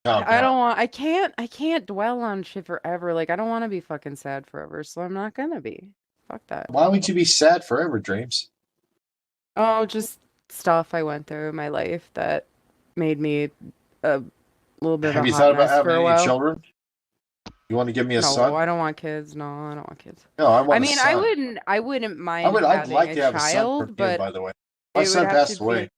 calm I down. don't want. I can't dwell on shit forever. Like I don't want to be fucking sad forever, so I'm not gonna be. Fuck that. Why would you be sad forever, Dreams? Oh, just stuff I went through in my life that made me a little bit of a Have you hot thought about mess for having a any while. children? You want to give me a No, son? I don't want kids. No, I don't want kids. No, I I want a mean, son. I wouldn't mind I'd having like a to have a son from child, you, but by the way. My it would son have to passed be. away.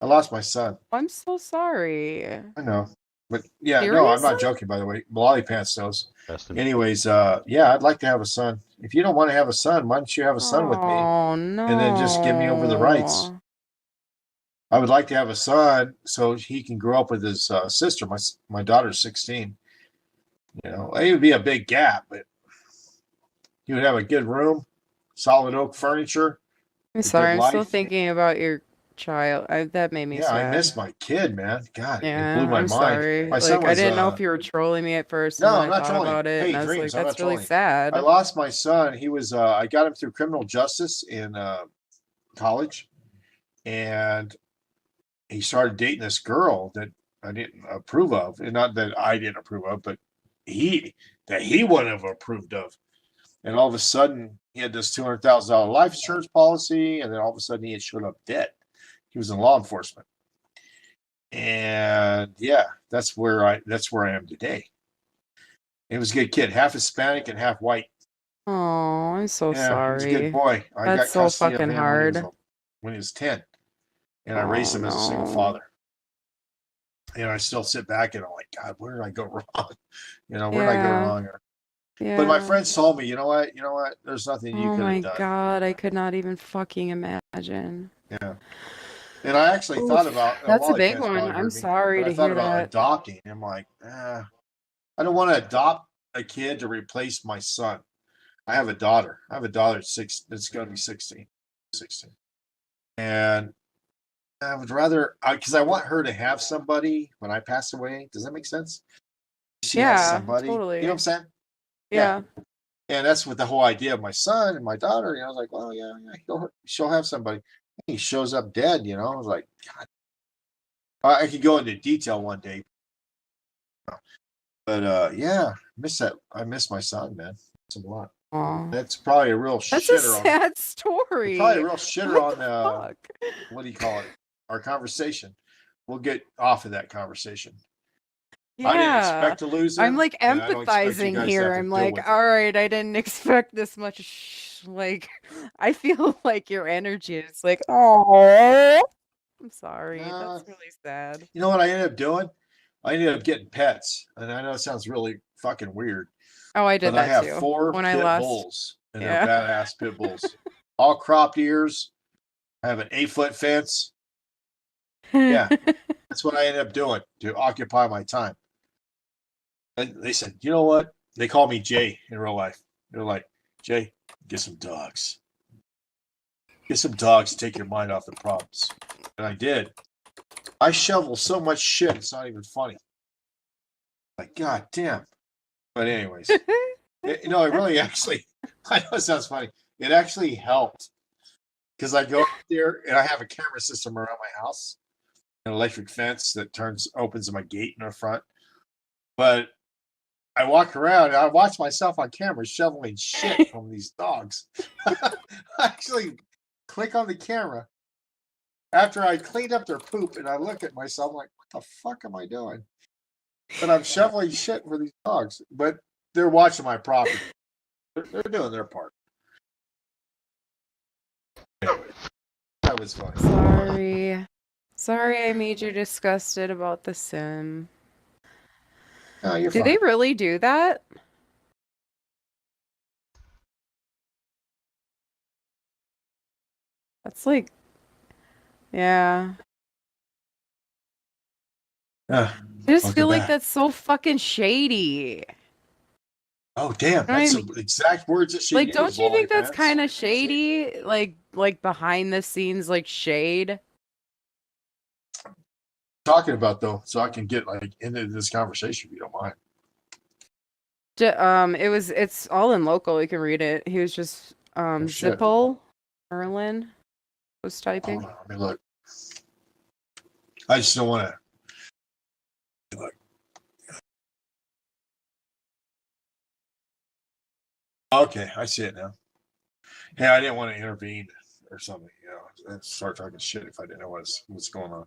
I lost my son. I'm so sorry. I know. But yeah, no, I'm Seriously? not joking, by the way. Lawlypants knows. Rest in Anyways, yeah, I'd like to have a son. If you don't want to have a son, why don't you have a son with me Oh and then just give me over the rights? no. I would like to have a son so he can grow up with his sister. My daughter's 16. You know, it would be a big gap, but he would have a good room, solid oak furniture, I'm a good sorry. I'm still life. thinking about your child. That made me Yeah, I sad. miss my kid, man. God, it blew Yeah, my I'm mind. sorry. My son Like, I was didn't know if you were trolling me at first, and no, then I'm I not thought trolling. about it, and Hey, I was like, Dreams, I'm not that's really trolling. I sad. lost my son. He was I got him through criminal justice in college, and he started dating this girl that I didn't approve of, and not that I didn't approve of, but he he wouldn't have approved of. And all of a sudden, he had this $200,000 life insurance policy, and then all of a sudden, he had showed up dead. He was in law enforcement, and yeah, that's where I am today. He was a good kid, half Hispanic and half white. Oh, I'm so Yeah, he was a good sorry. boy. I That's got so custody of fucking him hard. when he was 10, and I raised Oh him as a single no. father. And I still sit back and I'm like, God, where did I go wrong? You know, where did I go Yeah, wrong? But my yeah. friends told me, you know what? There's nothing you Oh could have my done. God, I could not even fucking imagine. Yeah. And I actually thought Oof, about, that's a Wally big Pants one. probably I'm heard me, sorry but I to thought hear about that. adopting. I'm like, I don't want to adopt a kid to replace my son. I have a daughter. I have a daughter that's going to be 16. 16. And I would rather, because I want her to have somebody when I pass away. Does that make sense? She has Yeah, somebody. You know what I'm totally. saying? Yeah. Yeah. And that's what the whole idea of my son and my daughter. You know, I was like, well, yeah, she'll have somebody. He shows up dead. You know, I was like, God, I could go into detail one day, but yeah, miss that. I miss my son, man. It's a lot. Aw. That's probably a real That's a shitter on. sad Probably a story. real shitter What the on. fuck? What do you call it? Our conversation. We'll get off of that conversation. I didn't Yeah. expect to lose I'm him, like and I don't expect you empathizing guys to here. have to I'm deal like, with it. all right, I didn't expect this much. Like, I feel like your energy is like, oh, I'm sorry. Uh, That's really sad. you know what I ended up doing? I ended up getting pets, and I know it sounds really fucking weird, Oh, I but did I that have too four when I pit lost. bulls, and they're Yeah. badass pit bulls, all cropped ears. I have an 8-foot fence. Yeah, that's what I ended up doing to occupy my time. And they said, you know what? They call me Jay in real life. They're like, Jay, get some dogs. Get some dogs to take your mind off the problems. And I did. I shovel so much shit, it's not even funny. Like, God damn. But anyways, you know, it really actually, I know it sounds funny. It actually helped because I go up there and I have a camera system around my house, an electric fence that opens my gate in the front. But I walk around and I watch myself on camera shoveling shit from these dogs. I actually click on the camera after I cleaned up their poop and I look at myself I'm like, what the fuck am I doing? But I'm shoveling shit for these dogs. But they're watching my property. They're doing their part. Anyway, that was funny. Sorry. Sorry I made you disgusted about the sim. No, you're Do fine. they really do that? That's like, yeah. I just Welcome feel like back. that's so fucking shady. Oh, damn. I That's mean, some exact words that she like, used, don't you Wally think that's Pants. kind of shady? Like behind the scenes, like shade. Talking about, though, so I can get like into this conversation if you don't mind. It's all in local. You can read it. He was just, Oh, shit. Zipple Merlin was Hold typing. on. Let me look. I just don't want to. Okay, I see it now. Hey, I didn't want to intervene or something, and start talking shit if I didn't know what's going on.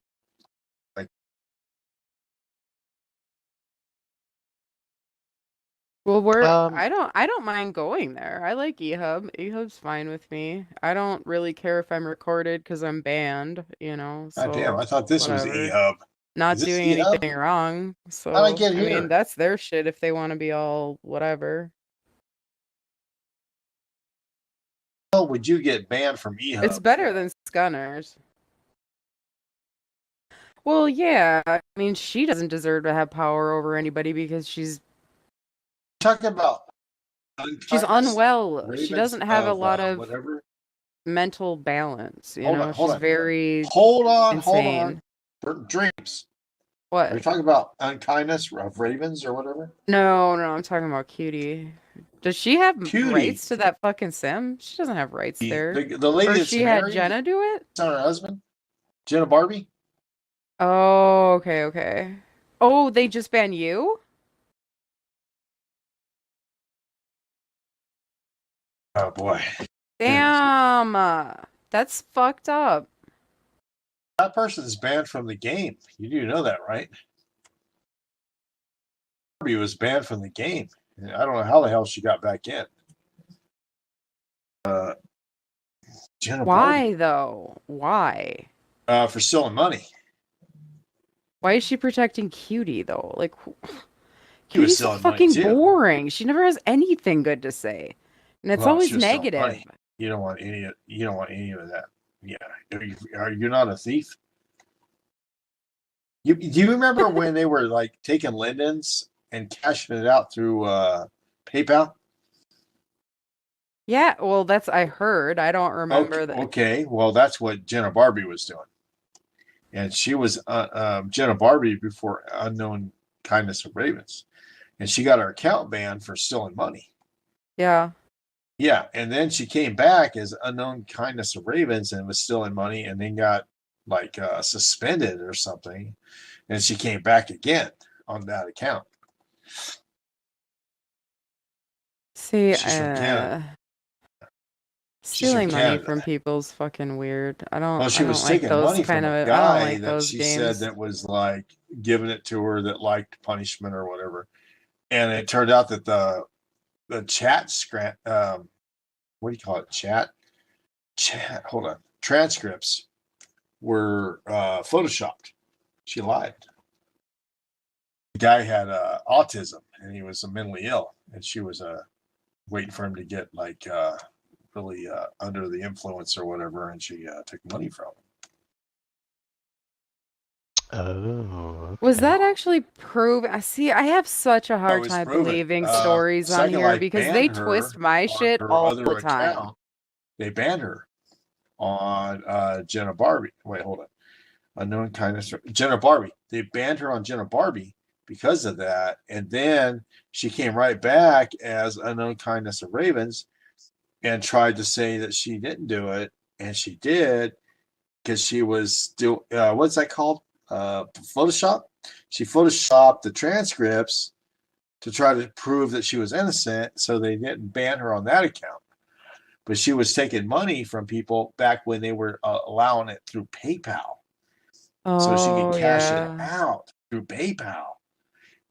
Well, I don't mind going there. I like eHub. eHub's fine with me. I don't really care if I'm recorded because I'm banned, God damn, so I thought this was whatever. eHub. Not Is this doing eHub? anything wrong. How'd I So, get I mean, here? that's their shit if they want to be all whatever. How would you get banned from eHub? It's better than Scunners. Well, yeah. I mean, she doesn't deserve to have power over anybody because she's Talking about unwell. She doesn't have a lot of whatever. mental balance, Hold on. She's very Hold on. insane. Dreams. Are you What? talking about unkindness of ravens or whatever? No, I'm talking about Cutie. Does she have Cutie. rights to that fucking sim? She doesn't have rights there. The lady Or that's she had married, Jenna do it? it's not her husband. Jenna Barbie? Oh, okay. Oh, they just banned you? Oh boy. Damn. That's fucked up. That person is banned from the game. You do know that, right? Barbie was banned from the game. I don't know how the hell she got back in. Jenna Why Barbie. though? Why? For stealing money. Why is she protecting Cutie though? Like, He was Cutie's stealing fucking money too. boring. She never has anything good to say, and it's always negative. You don't want any of that. Yeah. Are you not a thief? Do you remember when they were like taking Linden's and cashing it out through PayPal? Yeah, well, that's I heard. I don't remember that. Okay, well, that's what Jenna Barbie was doing, and she was Jenna Barbie before Unknown Kindness of Ravens, and she got her account banned for stealing money. Yeah. Yeah, and then she came back as Unknown Kindness of Ravens and was stealing money, and then got like suspended or something, and she came back again on that account. See, She's from Canada. stealing money from people's fucking weird. Well, she was like taking those money from kind a of. I guy don't like that those she games. said that was like giving it to her that liked punishment or whatever, and it turned out that the chat script, what do you call it? Chat. Hold on. Transcripts were photoshopped. She lied. The guy had autism and he was mentally ill, and she was waiting for him to get like really under the influence or whatever, and she took money from him. Oh, okay. Was that actually proven? See, I have such a hard time believing stories on here because they twist my shit all the time. They banned her on Jenna Barbie. Wait, hold on. Unknown Kindness. Jenna Barbie. They banned her on Jenna Barbie because of that. And then she came right back as Unknown Kindness of Ravens and tried to say that she didn't do it. And she did because she was still, what's that called? Photoshop. She photoshopped the transcripts to try to prove that she was innocent. So they didn't ban her on that account. But she was taking money from people back when they were allowing it through PayPal. So she could cash it out through PayPal.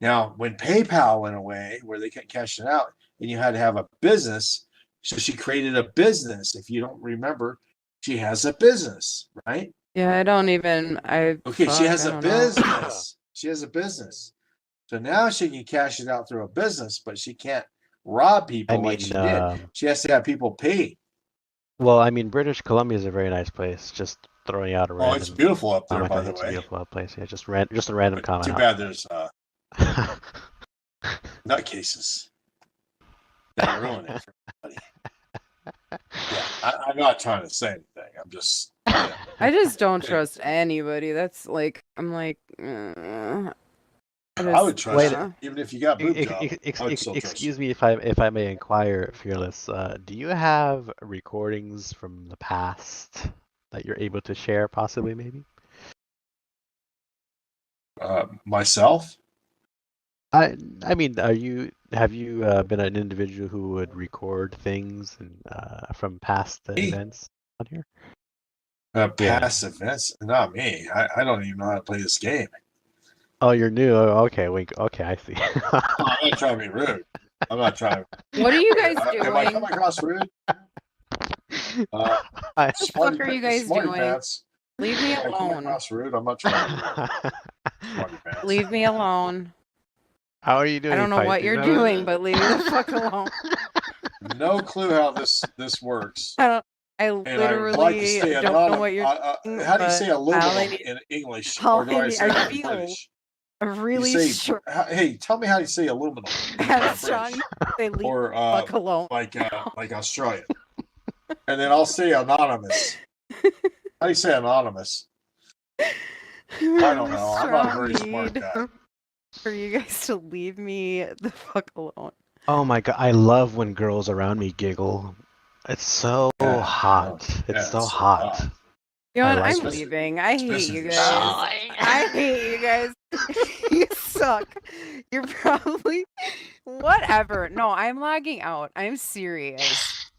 Now, when PayPal went away, where they couldn't cash it out, and you had to have a business, so she created a business. If you don't remember, she has a business, right? Yeah, I don't even. She has a business. She has a business. So now she can cash it out through a business, but she can't rob people like she did. She has to have people pay. Well, I mean, British Columbia is a very nice place. Just throwing out a random. Oh, it's beautiful up there, by the way. It's a beautiful place. Yeah, just a random comment. Too bad there's nutcases that ruin it for everybody. Yeah, I'm not trying to say anything. I'm just. Yeah. I just don't trust anybody. That's like I'm like. I would trust you, even if you got boob job. Excuse me if I may inquire, Fearless. Do you have recordings from the past that you're able to share, possibly, maybe? Myself? I mean, have you been an individual who would record things and from past Me? events on here? Past events? Not me. I don't even know how to play this game. Oh, you're new. Oh, okay, wink. Okay, I see. Oh, I'm not trying to be rude. I'm not trying. What are you guys Am I doing? coming across rude? I- What the fuck are you guys Smarty doing? Pants. Leave me Am I coming alone. across rude? I'm not trying to be rude. Smarty Pants. Leave me alone. How are you doing? I don't know what you're doing, but leave me the fuck alone. No clue how this works. I And I would like to literally stay don't know anonymous. what you're doing. How do you say but aluminum I in English? all Or do I I say it in feel- British? I'm really You say, sure. hey, tell me how you say aluminum. in I'm British. strong. They leave Or the fuck alone. like Australian. And then I'll say anonymous. How do you say anonymous? I don't know. I'm not a very smart guy. For you guys to leave me the fuck alone. Oh my god, I love when girls around me giggle. It's so Yeah, hot. yeah, It's so it's so hot. hot. You know I what? like I'm it. leaving. I hate Especially you if guys. you're I hate you guys. You suck. You're probably whatever. No, I'm logging out. I'm serious.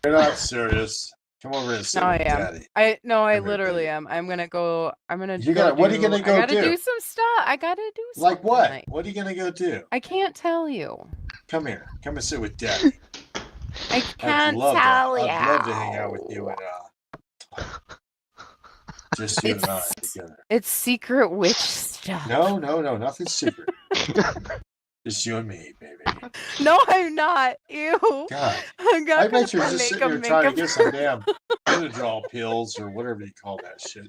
You're not serious. Come over and sit No, I with am. Daddy. I Come here, literally baby. am. I'm gonna go. I'm gonna. You gotta- what are you gonna go I gotta do? do some stuff. I gotta do something. Like what? What are you gonna go do? I can't tell you. Come here. Come and sit with Daddy. I can't I'd love tell you. I'd love to hang out with you and just you and I together. It's secret witch stuff. No, nothing secret. Just you and me, baby. No, I'm not. Ew. God, I'm I gonna bet you're just make sitting a here trying to makeup get some damn Benadryl pills or whatever you call that shit.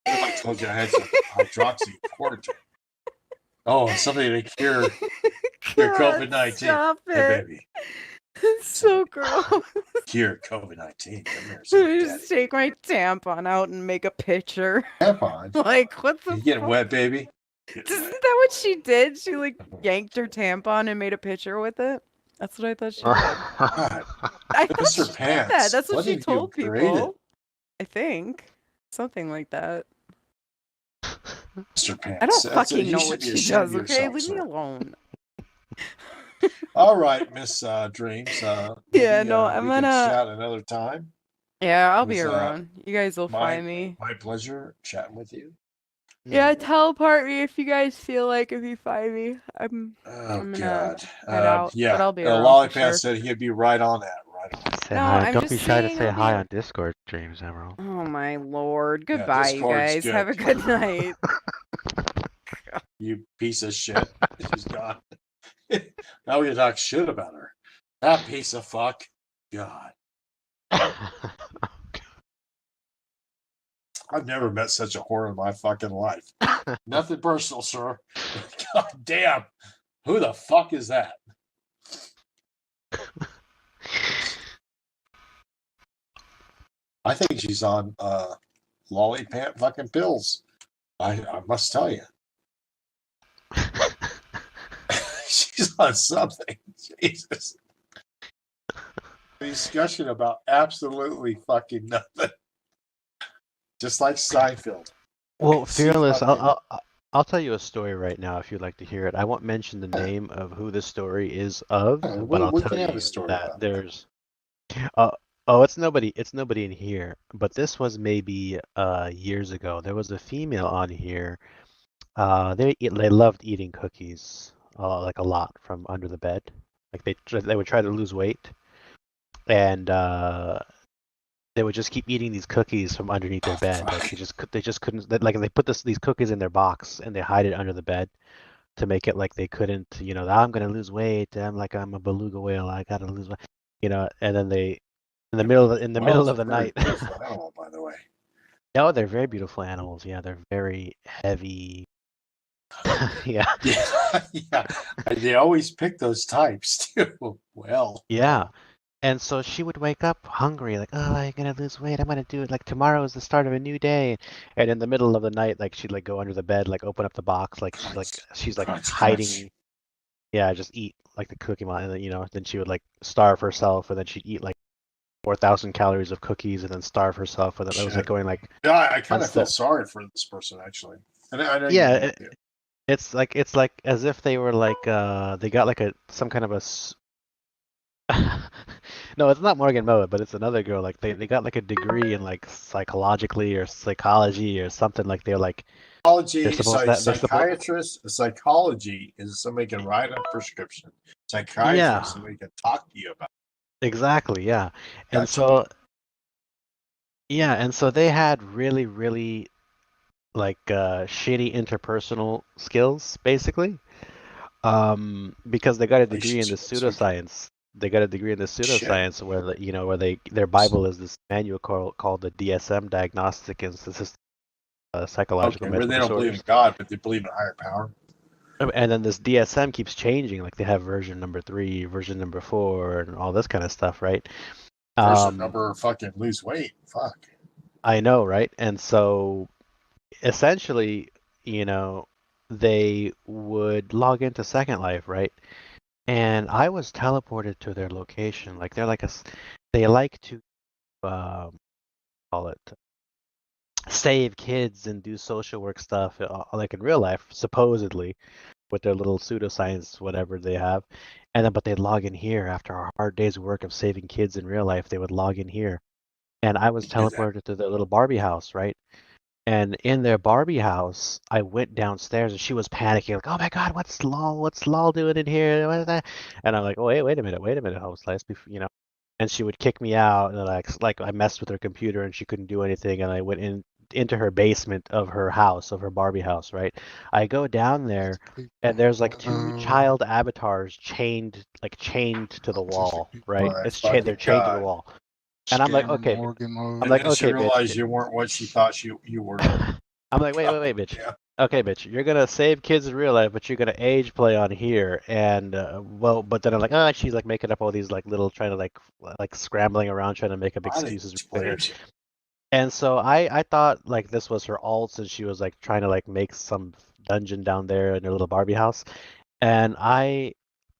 What if I told you I had some hydroxychloroquine? Oh, something to cure your God, COVID-19. Stop Hey, it. baby, It's so gross. cure COVID-19. Come here, sit with Just Daddy. take my tampon out and make a picture. Tampon. Like, what the You getting fuck? wet, baby? Getting Isn't wet. that what she did? She like yanked her tampon and made a picture with it. That's what I thought she did. God, I thought Mr. she did Pants, that. That's what what she have you told created? people. I think something like that. Mr. Pants. I don't That's fucking you know should what be she ashamed does. of Okay, yourself, leave me sir. alone. All right, Miss Dreams. Yeah, Maybe, no, I'm we can gonna. chat another time. Yeah, I'll It be was, around. You guys will my- find me. My pleasure chatting with you. Yeah, teleport me if you guys feel like if you find me. I'm Oh gonna God. head out, Yeah. but I'll be around Lawlypants for sure. said he'd be right on that. Right on. Say No, hi. I'm Don't just be shy to saying say I'll hi be- on Discord streams, Emerald. Oh my lord. Goodbye, you Discord's guys. good. Have a good night. You piece of shit. She's gone. Now we can talk shit about her. That piece of fuck. God. I've never met such a whore in my fucking life. Nothing personal, sir. God damn. Who the fuck is that? I think she's on Lawlypant fucking pills. I must tell you. She's on something. Jesus. Discussion about absolutely fucking nothing. Just like Seinfeld. Well, See Fearless, fucking- I'll tell you a story right now if you'd like to hear it. I won't mention the name of who the story is of, Yeah, but I'll we tell can have you a story that about there's. Oh, it's nobody in here. But this was maybe years ago. There was a female on here. They loved eating cookies, like a lot from under the bed. Like they would try to lose weight, and they would just keep eating these cookies from underneath their bed. Like they just couldn't. Like they put these cookies in their box and they hide it under the bed to make it like they couldn't. I'm gonna lose weight. I'm a beluga whale. I gotta lose weight. And then they in the middle of Whales the are very night. beautiful animal, by the way. Oh, they're very beautiful animals. Yeah, they're very heavy. Yeah. Yeah, yeah. They always pick those types too. Well, Yeah. And so she would wake up hungry, like, oh, I'm gonna lose weight. I'm gonna do it. Like tomorrow is the start of a new day. And in the middle of the night, like she'd like go under the bed, like open up the box, like she's like Crunch, hiding. crunch. Yeah, just eat like the cookie man, and then then she would like starve herself, and then she'd eat like 4,000 calories of cookies, and then starve herself, and then it was like Shit. going like Yeah, I kind of feel Unstep- sorry for this person actually. And I know Yeah, you do. It's like as if they were like they got like some kind of no, it's not Morgan Moa, but it's another girl. Like they got like a degree in like psychologically or psychology or something. Like they're like they're Psychology, supposed to they're supposed psychiatrist, psychology is somebody can write a prescription. Psychiatry is yeah, somebody can talk to you about. exactly, yeah. And Gotcha. so yeah, and so they had really like shitty interpersonal skills basically. Because they got a degree in the Relationships. Okay. pseudoscience. They got a degree in the Shit. pseudoscience where where their Bible is this manual called the DSM, Diagnostic and Statistical Psychological Okay, where Medical they don't believe in Disorders. God, but they believe in a higher power. And then this DSM keeps changing. Like they have version number 3, version number 4, and all this kind of stuff, right? Person Um, number fucking lose weight. Fuck. I know, right? And so essentially, they would log into Second Life, right? And I was teleported to their location. Like they're like they like to call it save kids and do social work stuff, like in real life, supposedly, with their little pseudoscience, whatever they have. And then, but they'd log in here after a hard day's work of saving kids in real life. They would log in here, and I was You do that. teleported to their little Barbie house, right? And in their Barbie house, I went downstairs and she was panicking, like, "Oh my God, what's Lol doing in here? What is that?" And I'm like, "Oh wait a minute, host, let's be, you know." And she would kick me out, and like I messed with her computer and she couldn't do anything, and I went into her basement of her house, of her Barbie house, right? I go down there, and there's like 2 child avatars chained to the wall, right? My It's chained, they're fucking chained to the God. wall, and I'm like, Scammer okay, Morgan mode. I'm And like, then she okay, bitch. realized you weren't what she thought you were. I'm like, wait, bitch. Yeah. Okay, bitch, you're gonna save kids in real life, but you're gonna age play on here, and well, but then I'm like, oh, she's like making up all these like little, trying to like scrambling around, trying to make up I think excuses she for here. believes you. And so I thought like this was her alts, and she was like trying to like make some dungeon down there in her little Barbie house, and I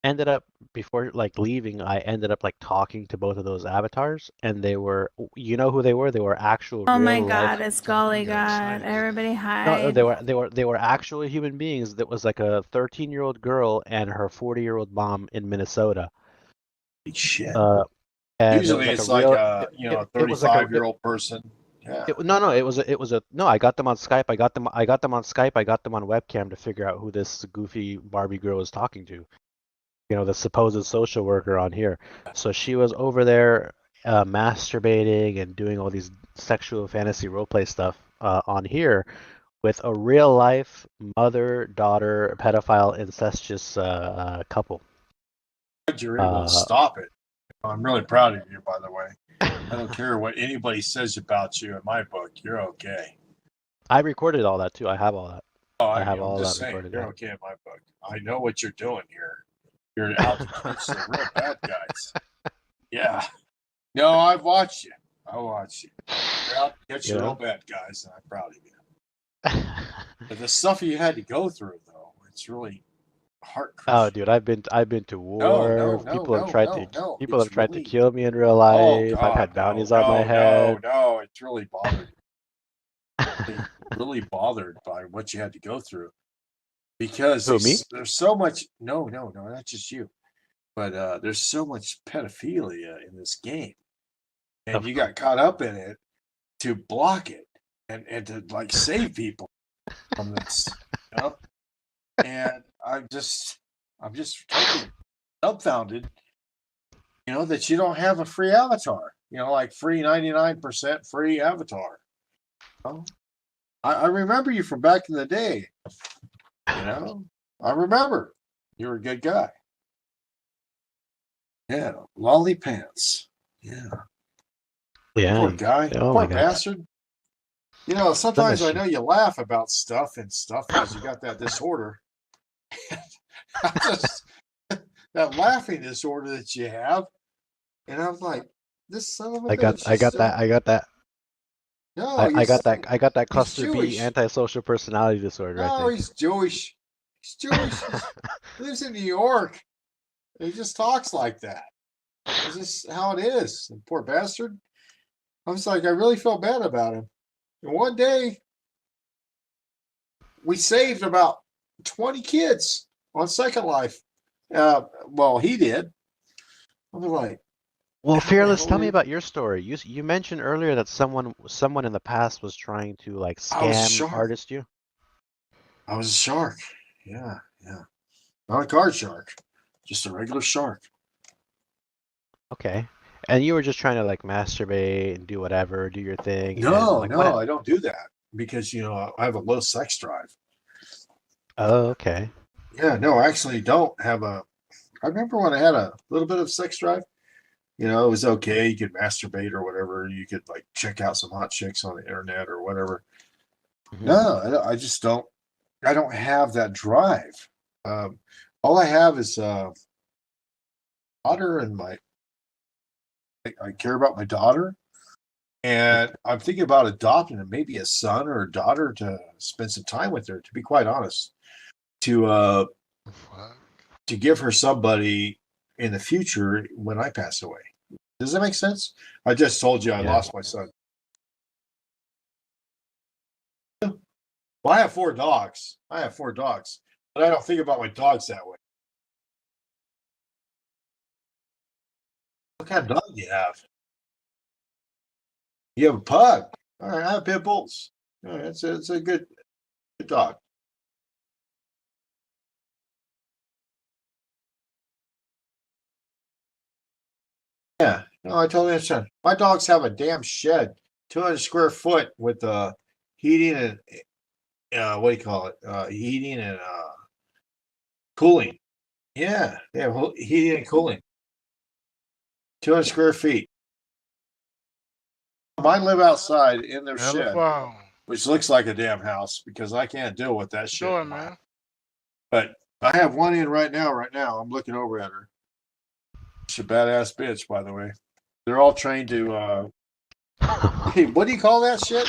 ended up before like leaving, I ended up like talking to both of those avatars, and they were, you know who they were? They were actual Oh real my life. God, it's Golly God. Everybody No, hide. they were actual human beings. That was like a 13-year-old girl and her 40-year-old mom in Minnesota. Shit. Uh, and it was Usually like a it's like real. a It, a it was like a. 35-year-old person. Yeah. No, it was a. No, I got them on Skype. I got them on Skype. I got them on webcam to figure out who this goofy Barbie girl was talking to. The supposed social worker on here. So she was over there masturbating and doing all these sexual fantasy roleplay stuff on here with a real life mother-daughter pedophile incestuous couple. You're able to stop it. I'm really proud of you, by the way. I don't care what anybody says about you in my book. You're okay. I recorded all that too. I have all that. Oh, I have I'm all just that saying, recorded. you're Yeah. okay in my book. I know what you're doing here. You're out to catch the real bad guys. Yeah. No, I've watched you. I watched you. You're out to catch the real bad guys, and I'm proud of you. But the stuff you had to go through, though, it's really heart-crushing. Oh, dude, I've been to war. People have tried to kill me in real life. I've had bounties on my head. No, it's really bothered me. Really bothered by what you had to go through. Because there's so much. No, not just you. But there's so much pedophilia in this game. And you got caught up in it to block it and to like save people from this. And I'm just totally dumbfounded, that you don't have a free avatar. Like free 99% free avatar. I remember you from back in the day. I remember. You were a good guy. Yeah, Lawlypants. Yeah. Yeah. Poor guy. Oh Poor bastard. Sometimes I know you laugh about stuff because you got that disorder. That laughing disorder that you have. And I'm like, this son of a bitch. I got that. No, I got that cluster B antisocial personality disorder. No, he's Jewish. He's Jewish. He lives in New York. He just talks like that. It's just how it is. And poor bastard. I was like, I really felt bad about him. And one day, we saved about 20 kids on Second Life. Well, he did. I was like, Well, how the Fearless, hell tell me did- about your story. You mentioned earlier that someone in the past was trying to like I was a scam shark. artist you. I was a shark. Yeah. Not a card shark, just a regular shark. Okay. And you were just trying to like masturbate and do whatever, do your thing. And No, like what? I don't do that because I have a low sex drive. Oh, okay. Yeah, no, I actually don't have a. I remember when I had a little bit of sex drive. It was okay. You could masturbate or whatever. You could like check out some hot chicks on the internet or whatever. Mhm. No, I just don't. I don't have that drive. All I have is daughter and I care about my daughter, and I'm thinking about adopting maybe a son or a daughter to spend some time with her. To be quite honest, to give her somebody in the future when I pass away. Does that make sense? I just told you I Yeah. lost my son. Well, I have 4 dogs. But I don't think about my dogs that way. What kind of dog do you have? You have a pug. All right, I have pit bulls. All right, it's a good dog. Yeah, no, I totally understand. My dogs have a damn shed, 200 square foot with heating and what do you call it? Heating and cooling. Yeah, they have heating and cooling. 200 square feet. Mine live outside in their shed, which looks like a damn house because I can't deal with that shit. Doing, man. But I have one in right now. I'm looking over at her. She's a badass bitch, by the way. They're all trained to. Hey, what do you call that shit?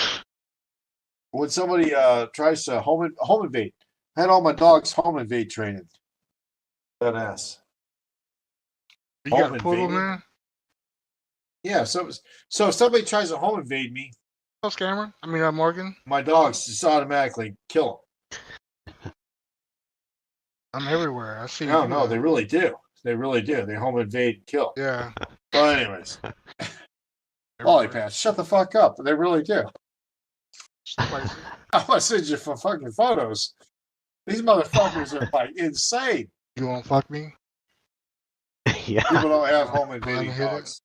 When somebody tries to home invade. I had all my dogs home invade training. Badass. You got Home a poodle, invading? man? Yeah. So if somebody tries to home invade me, How's Cameron? I mean, Morgan. my dogs just automatically kill I'm everywhere. I see. them. No, they really do. They really do. They home invade and kill. Yeah. Well, anyways, everywhere. Lawlypants, shut the fuck up. They really do. Spicy. I'm gonna send you for fucking photos. These motherfuckers are like insane. You want to fuck me? Yeah. People don't have home Let invading me hit it. dogs.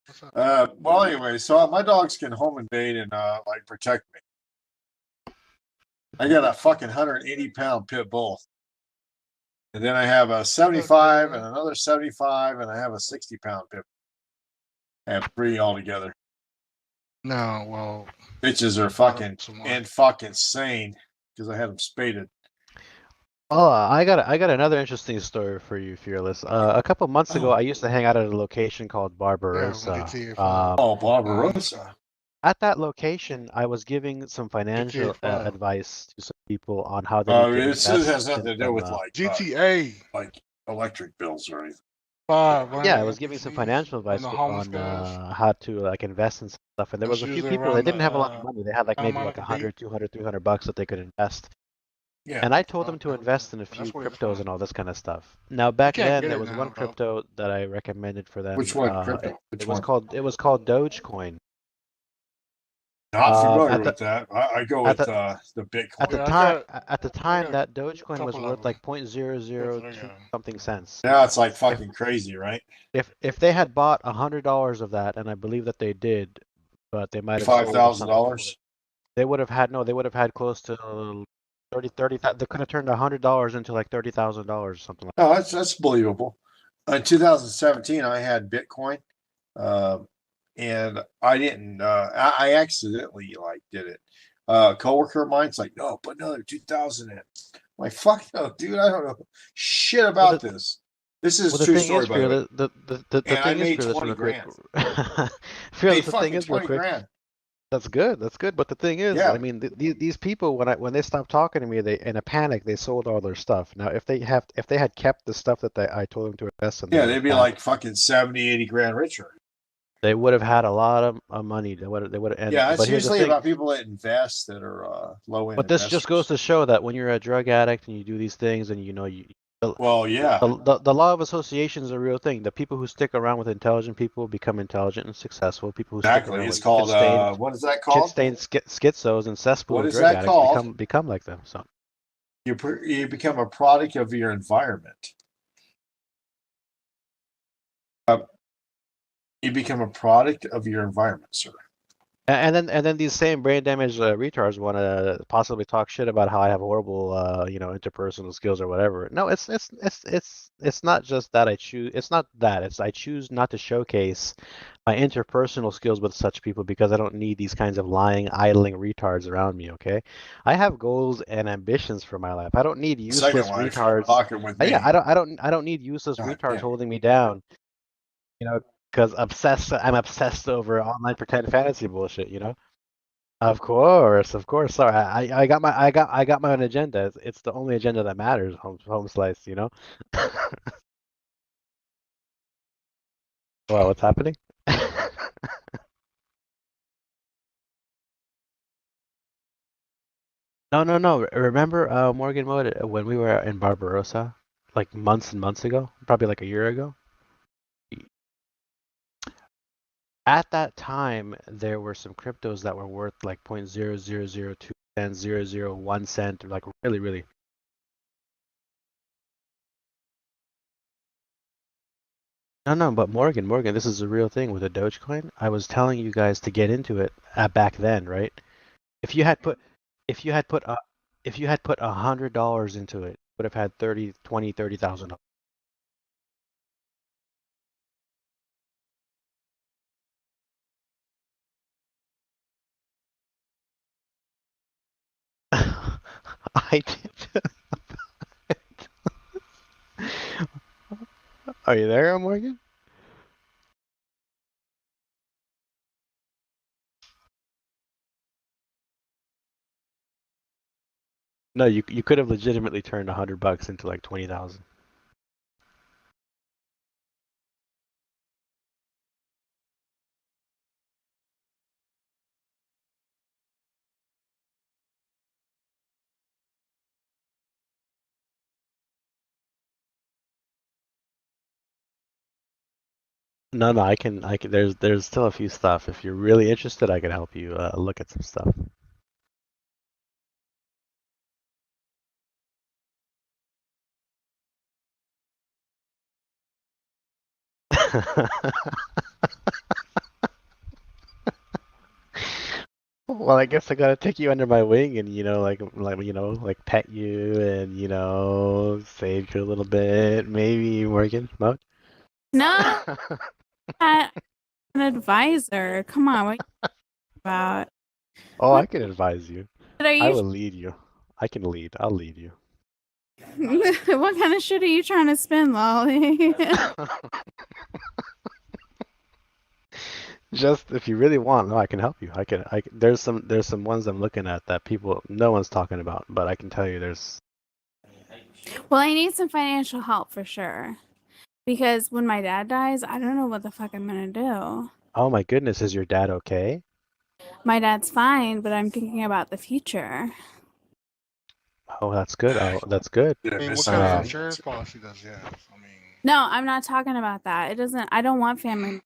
What's up? Well, anyway, so my dogs can home invade and like protect me. I got a fucking 180-pound pit bull, and then I have a 75 and another 75, and I have a 60-pound pit. I have 3 altogether. No, well. Bitches are fucking some more. and fucking sane because I had them spaded. Oh, I got another interesting story for you, Fearless. A couple months ago, Oh. I used to hang out at a location called Yeah, Barbarossa. when GTA 5. Oh, Barbarossa. At that location, I was giving some financial GTA 5. advice to some people on how they need to It invest has nothing to in do some, with like GTA like electric bills or anything. 5. yeah, I was giving some financial advice the homeless on guys. how to like invest in stuff, and there was a Those few shoes people. They around didn't have a lot the, of money. They had like maybe Santa like Monica 100, 200, 300 bucks that they could invest. Yeah. And I told them to invest in a few That's where it's cryptos from. and all this kind of stuff. Now back can't then get there it was now, one though. crypto that I recommended for them. Which one? Crypto? Which It was one? called Dogecoin. Not familiar at the- with that. I go with at the Bitcoin. At the Yeah, I time, got- at the time, got that Dogecoin was couple worth of like them. 0.002 That's what I got. something cents. Now it's like fucking crazy, right? If they had bought $100 of that, and I believe that they did, but they might have sold or something, $5,000. they would have had close to 30. They could have turned $100 into like $30,000 or something like No, that's believable. In 2017, I had Bitcoin, and I didn't. I accidentally like did it. Coworker of mine's like, no, put another 2,000 in. I'm like, fuck no, dude. I don't know shit about this. This is Well, the true thing story, is, by the way. Fearless, the And I thing is, made Fearless, 20 real quick. grand. Fearless, Made the thing fucking is, real 20 quick. grand. That's good. But the thing is, Yeah. I mean, these people when they stopped talking to me, they in a panic they sold all their stuff. Now, if they had kept the stuff that I told them to invest in, Yeah, they they'd be like fucking 70, 80 grand richer. They would have had a lot of money. They would have. Yeah, it's But here's the usually thing. about people that invest that are low end. But this just goes to show that when you're a drug addict and you do these things, and Well, yeah, the law of association is a real thing. The people who stick around with intelligent people become intelligent and successful. People who stick exactly. around It's with called what is that called? shit-stained schizos and cesspool What of is drug that addicts called? become like them. So You become a product of your environment. You become a product of your environment, sir. and then these same brain damaged retards want to possibly talk shit about how I have horrible interpersonal skills or whatever. No, it's not just that I choose. It's not that. It's I choose not to showcase my interpersonal skills with such people because I don't need these kinds of lying, idling retards around me. Okay, I have goals and ambitions for my life. I don't need Second useless wife retards. talking with me. Yeah, I don't need useless God retards damn. holding me down. Because I'm obsessed over online pretend fantasy bullshit. Of course. Sorry, I got my own agenda. It's the only agenda that matters. Home slice. Well, what's happening? No. Remember, Morgan Mode, when we were in Barbarossa, like months and months ago, probably like a year ago. At that time, there were some cryptos that were worth like 0.0002 cents, 0.001 cent, like really, really. No, but Morgan, this is a real thing with a Dogecoin. I was telling you guys to get into it back then, right? If you had put $100 into it, would have had 30,000. I did. Are you there, Morgan? No, you could have legitimately turned $100 into like 20,000. No, I can. There's still a few stuff. If you're really interested, I can help you look at some stuff. Well, I guess I gotta take you under my wing and like pet you and save you a little bit, maybe, Morgan. Mode? No, an advisor. Come on, what are you about? Oh, I can advise you. What are I you? will lead you. I can lead. I'll lead you. What kind of shit are you trying to spin, Lolly? Just if you really want, no, I can help you. There's some ones I'm looking at that no one's talking about, but I can tell you there's. Well, I need some financial help for sure. Because when my dad dies, I don't know what the fuck I'm gonna do. Oh my goodness, is your dad okay? My dad's fine, but I'm thinking about the future. Oh, that's good. Oh, that's good. I mean, what kind of insurance policy does he have? I mean, No, I'm not talking about that. It doesn't. I don't want family.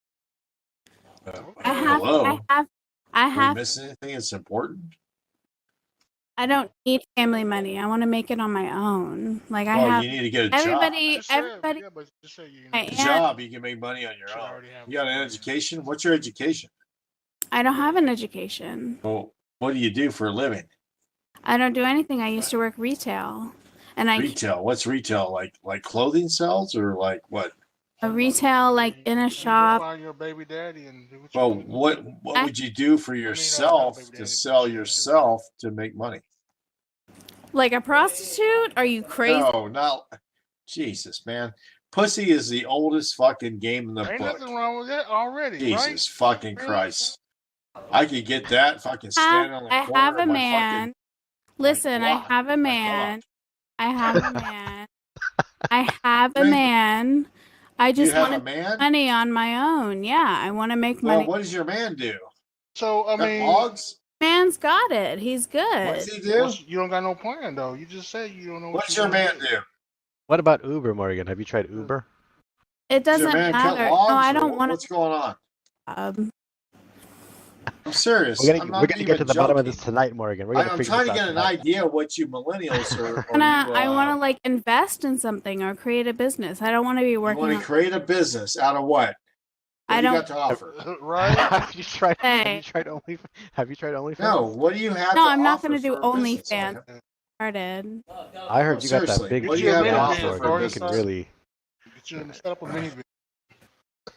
Hello. I Are we have. missing anything that's important? I don't need family money. I want to make it on my own. Like I Well, have. you need to get a Everybody. just say- Everybody. yeah, but just say you I need job. am- Job, you can make money on your Should own. already have You got an one. education? What's your education? I don't have an education. Well, what do you do for a living? I don't do anything. I used to work retail, and Retail. What's retail? Like clothing sales or like what? a retail like in a You shop. find your baby daddy and do what you Well, want. what would you do for yourself to sell yourself to make money? Like a prostitute? Are you crazy? No, not Jesus, man. Pussy is the oldest fucking game in the Ain't book. nothing wrong with that already, Jesus right? fucking Christ. I could get that fucking standing on the I corner have a of my man. Listen, I block, have a my man. block. I have a man. I have a man. I Do you just have want a man? money on my own. Yeah, I want to make Well, money. what does your man do? So I Cut mean, logs? Man's got it. He's good. What does he do? you don't got no plan though. You just said you don't know. What does your man do? What about Uber, Morgan? Have you tried Uber? It Does your doesn't man cut matter. logs? No, I or don't want What's going on? to. I'm serious. We're I'm gonna not get even to the bottom of joking. this tonight, Morgan. We're gonna I'm figure trying this to out get an tonight. idea of what you millennials are. I want to like invest in something or create a business. I don't want to be You working. want to on, create a business out of what? What I do you don't got to offer? Right? Have you tried? Have say. you tried Only? Have you tried OnlyFans? No. What do you have No, to I'm not offer going to do for a business? OnlyFans. Started. I heard No, you got that seriously, big what do Get you you a have to mini ass, offer biz, for Morgan. a You Doris. can business? really. Get you set up a mini biz.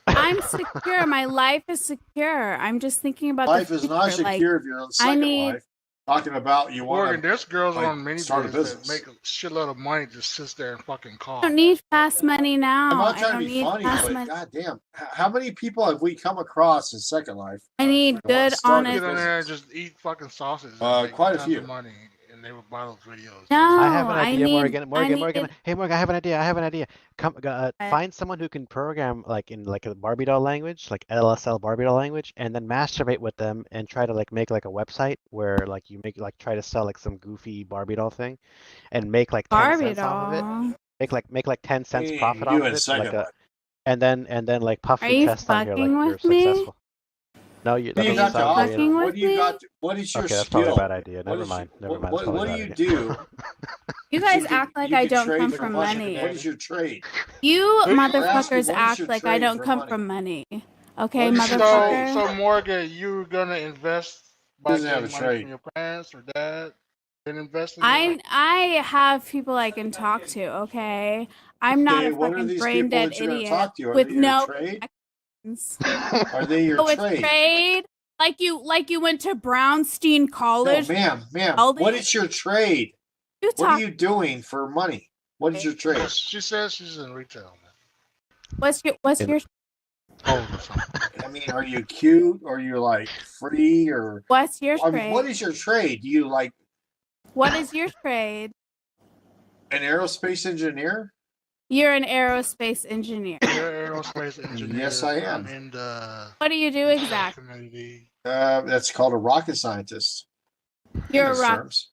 I'm secure. My life is secure. I'm just thinking about Life the is not future. Like, secure if you're on second need- life. Talking about you Morgan, want to. there's girls like, on mini start a biz that business. make a shitload of money just sits there and fucking call. I don't need fast money now. I'm not I trying don't to be need funny, fast but money. goddamn, how many people have we come across in Second Life? I need I wanna good, start a honest. Get on there and business. just eat fucking sausage. And make Quite a tons few. of money, and they would buy those videos. No, I have an I idea, need. Morgan. Morgan, I Morgan. need. Hey, Morgan, I have an idea. I have an idea. Come, find someone who can program like in like a Barbie doll language, like LSL Barbie doll language, and then masturbate with them and try to like make like a website where like you make like try to sell like some goofy Barbie doll thing, and make like 10 Barbie cents off of it. doll. Make like 10 cents Hey, profit you off in of it, Second like a, Life. and then like puff Are your you chest on here like fucking you're with me? successful. No, What do that you doesn't got to sound offer? great. Fucking What with do you me? got? What is your Okay, that's probably a skill? bad idea. What Never is mind. your- Never mind. What, That's probably what a do bad you idea. do? You that guys can- act like you I can don't trade come for from money? money. What is your trade? You You're asking, motherfuckers what is act your like I trade don't for come money? from money. Okay, What is your motherfucker. So Morgan, you're gonna invest by Doesn't have getting a money trade. from your parents or dad, then invest in it? I have people I can talk to. Okay, I'm not Okay, a what are fucking these brain people dead that you're going to idiot talk to? Are with they your no. trade? connections. Are they your Oh, it's trade? trade. Like you went to Brownstein No, College. ma'am. All What these- is your trade? You What talk. are you doing for money? What is your trade? She says she's in retail, man. What's your Oh, or something. I mean, are you cute? Are you like free? Or what's your I trade? mean, what is your trade? Do you like What is your trade? an aerospace engineer? You're an aerospace engineer. You're an aerospace engineer. Yes, I am. I'm in the What do you do exactly? community. That's called a rocket scientist. You're a Those rock. terms.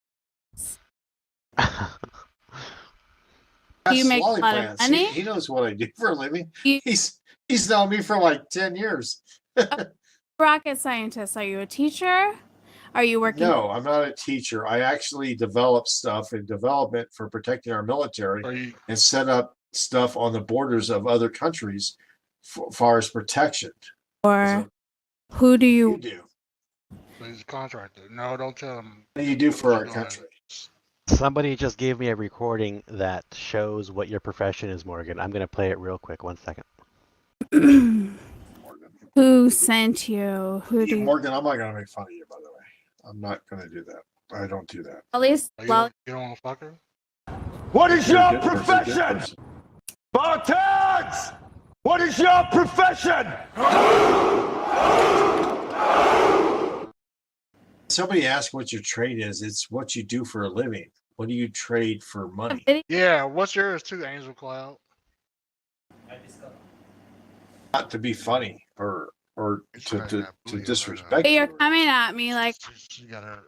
Do you That's make a lot of Lawlypants. money? He knows what I do for a living. You- He's known me for like 10 years. Rocket scientist. Are you a teacher? Are you working? No, I'm not a teacher. I actually develop stuff in development for protecting our military Are you and set up stuff on the borders of other countries far as protection. Or who do You you? do. he's a contractor? No, don't tell him. What do you do for our country? Somebody just gave me a recording that shows what your profession is, Morgan. I'm gonna play it real quick. 1 second. Who sent you? Who do you? Morgan, I'm not going to make fun of you, by the way. I'm not going to do that. I don't do that. At least, Are you, well, you don't want to fuck her? What is You're a your good person, good profession? person. Spartans! What is your profession? Somebody asked what your trade is. It's what you do for a living. What do you trade for money? video. Yeah, what's yours too, Angel Cloud? Not to be funny or to disrespect You're you. coming at me like She got her.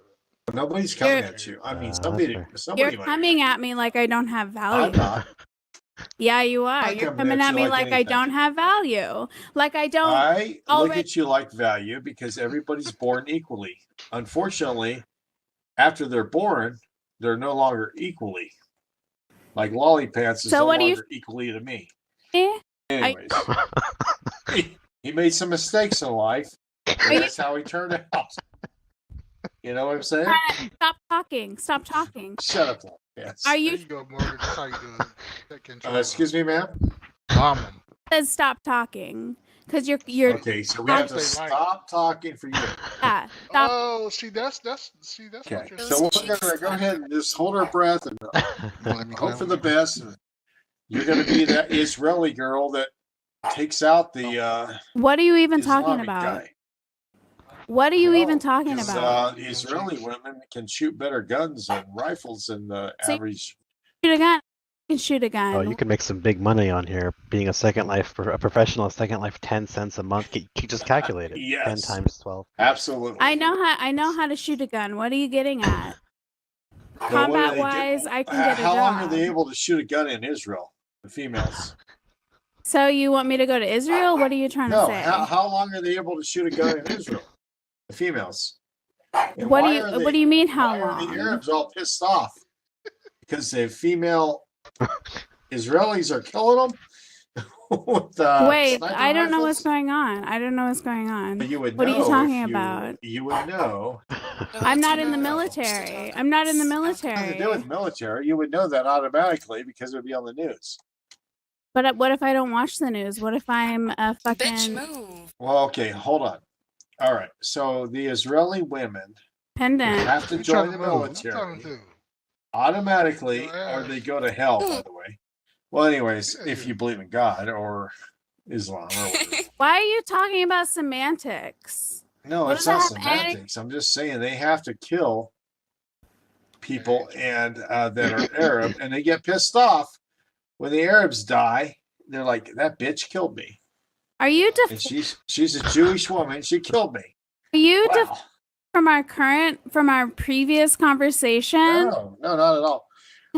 Nobody's coming You're- at you. I mean, that's somebody fair. might. you're coming at me like I don't have I'm value. not. Yeah, you are. I'm You're coming coming at at you me like like I anything. don't have value. Like I don't. I look already- at you like value because everybody's born equally. Unfortunately, after they're born, they're no longer equally. Like Lawlypants is So no what do you- longer equally to me. Eh? Anyways, he made some mistakes in life. And you- that's how he turned out. You know what I'm saying? Stop talking. Stop talking. Shut up, Lawlypants. Are There you? you go, Morgan. That's how you do it. Take control. Excuse me, ma'am. Mom. Said stop talking because you're. Okay, so we have to Say right. stop talking for you. Yeah. Stop. Oh, see, that's Okay, what you're so we're gonna go ahead and just hold our breath and Let me hope for the best. And you're gonna be that Israeli girl that takes out the What are you even Islamic talking about? guy. What are you even Well, talking 'cause, about? Israeli women can shoot better guns and rifles than the See- average. Shoot a gun. can shoot a gun. Oh, you can make some big money on here. Being a a professional Second Life, 10 cents a month. You just calculate it. 10 Yes. times 12. Absolutely. I know how to shoot a gun. What are you getting at? So what do Combat they do? wise, I can get a How long are job. they able to shoot a gun in Israel? The females. So you want me to go to Israel? What are you trying to No. say? How long are they able to shoot a gun in Israel? The females. And What why do you mean how why are the long? Arabs all pissed off? Because the female Israelis are killing them with Wait, sniper I don't know what's rifles? going on. I don't know what's going on. But you would What are you know talking if about? You would know. I'm not in the military. I'm not in the Nothing to military. do with military. You would know that automatically because it would be on the news. But what if I don't watch the news? What if I'm a fucking Well, okay, hold on. All right. So the Israeli women pendant? have to Who's join trying the to move? Who military talking to? automatically, Yeah. or they go to hell, by the way. Well, anyways, if you believe in God or Islam or whatever. Why are you talking about semantics? No, What it's does not that have any- semantics. I'm just saying they have to kill people and that are Arab, and they get pissed off when the Arabs die. They're like, "That bitch killed me," Are you and she's a Jewish woman. She killed me. Wow. from our previous conversation? No, not at all.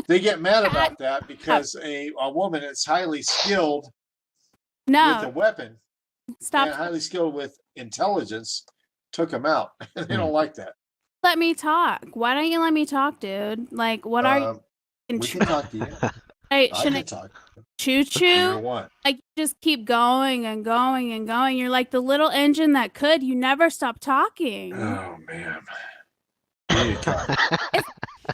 They get mad about that because a woman that's highly skilled with a No, weapon stop. and highly skilled with intelligence took them out. They don't like that. Let me talk. Why don't you let me talk, dude? Like, what are you? We can talk to you. Hey, I shouldn't can talk. choo You're choo? one. Like, you just keep going and going and going. You're like the little engine that could. You never stop talking. Oh man. You need to calm down.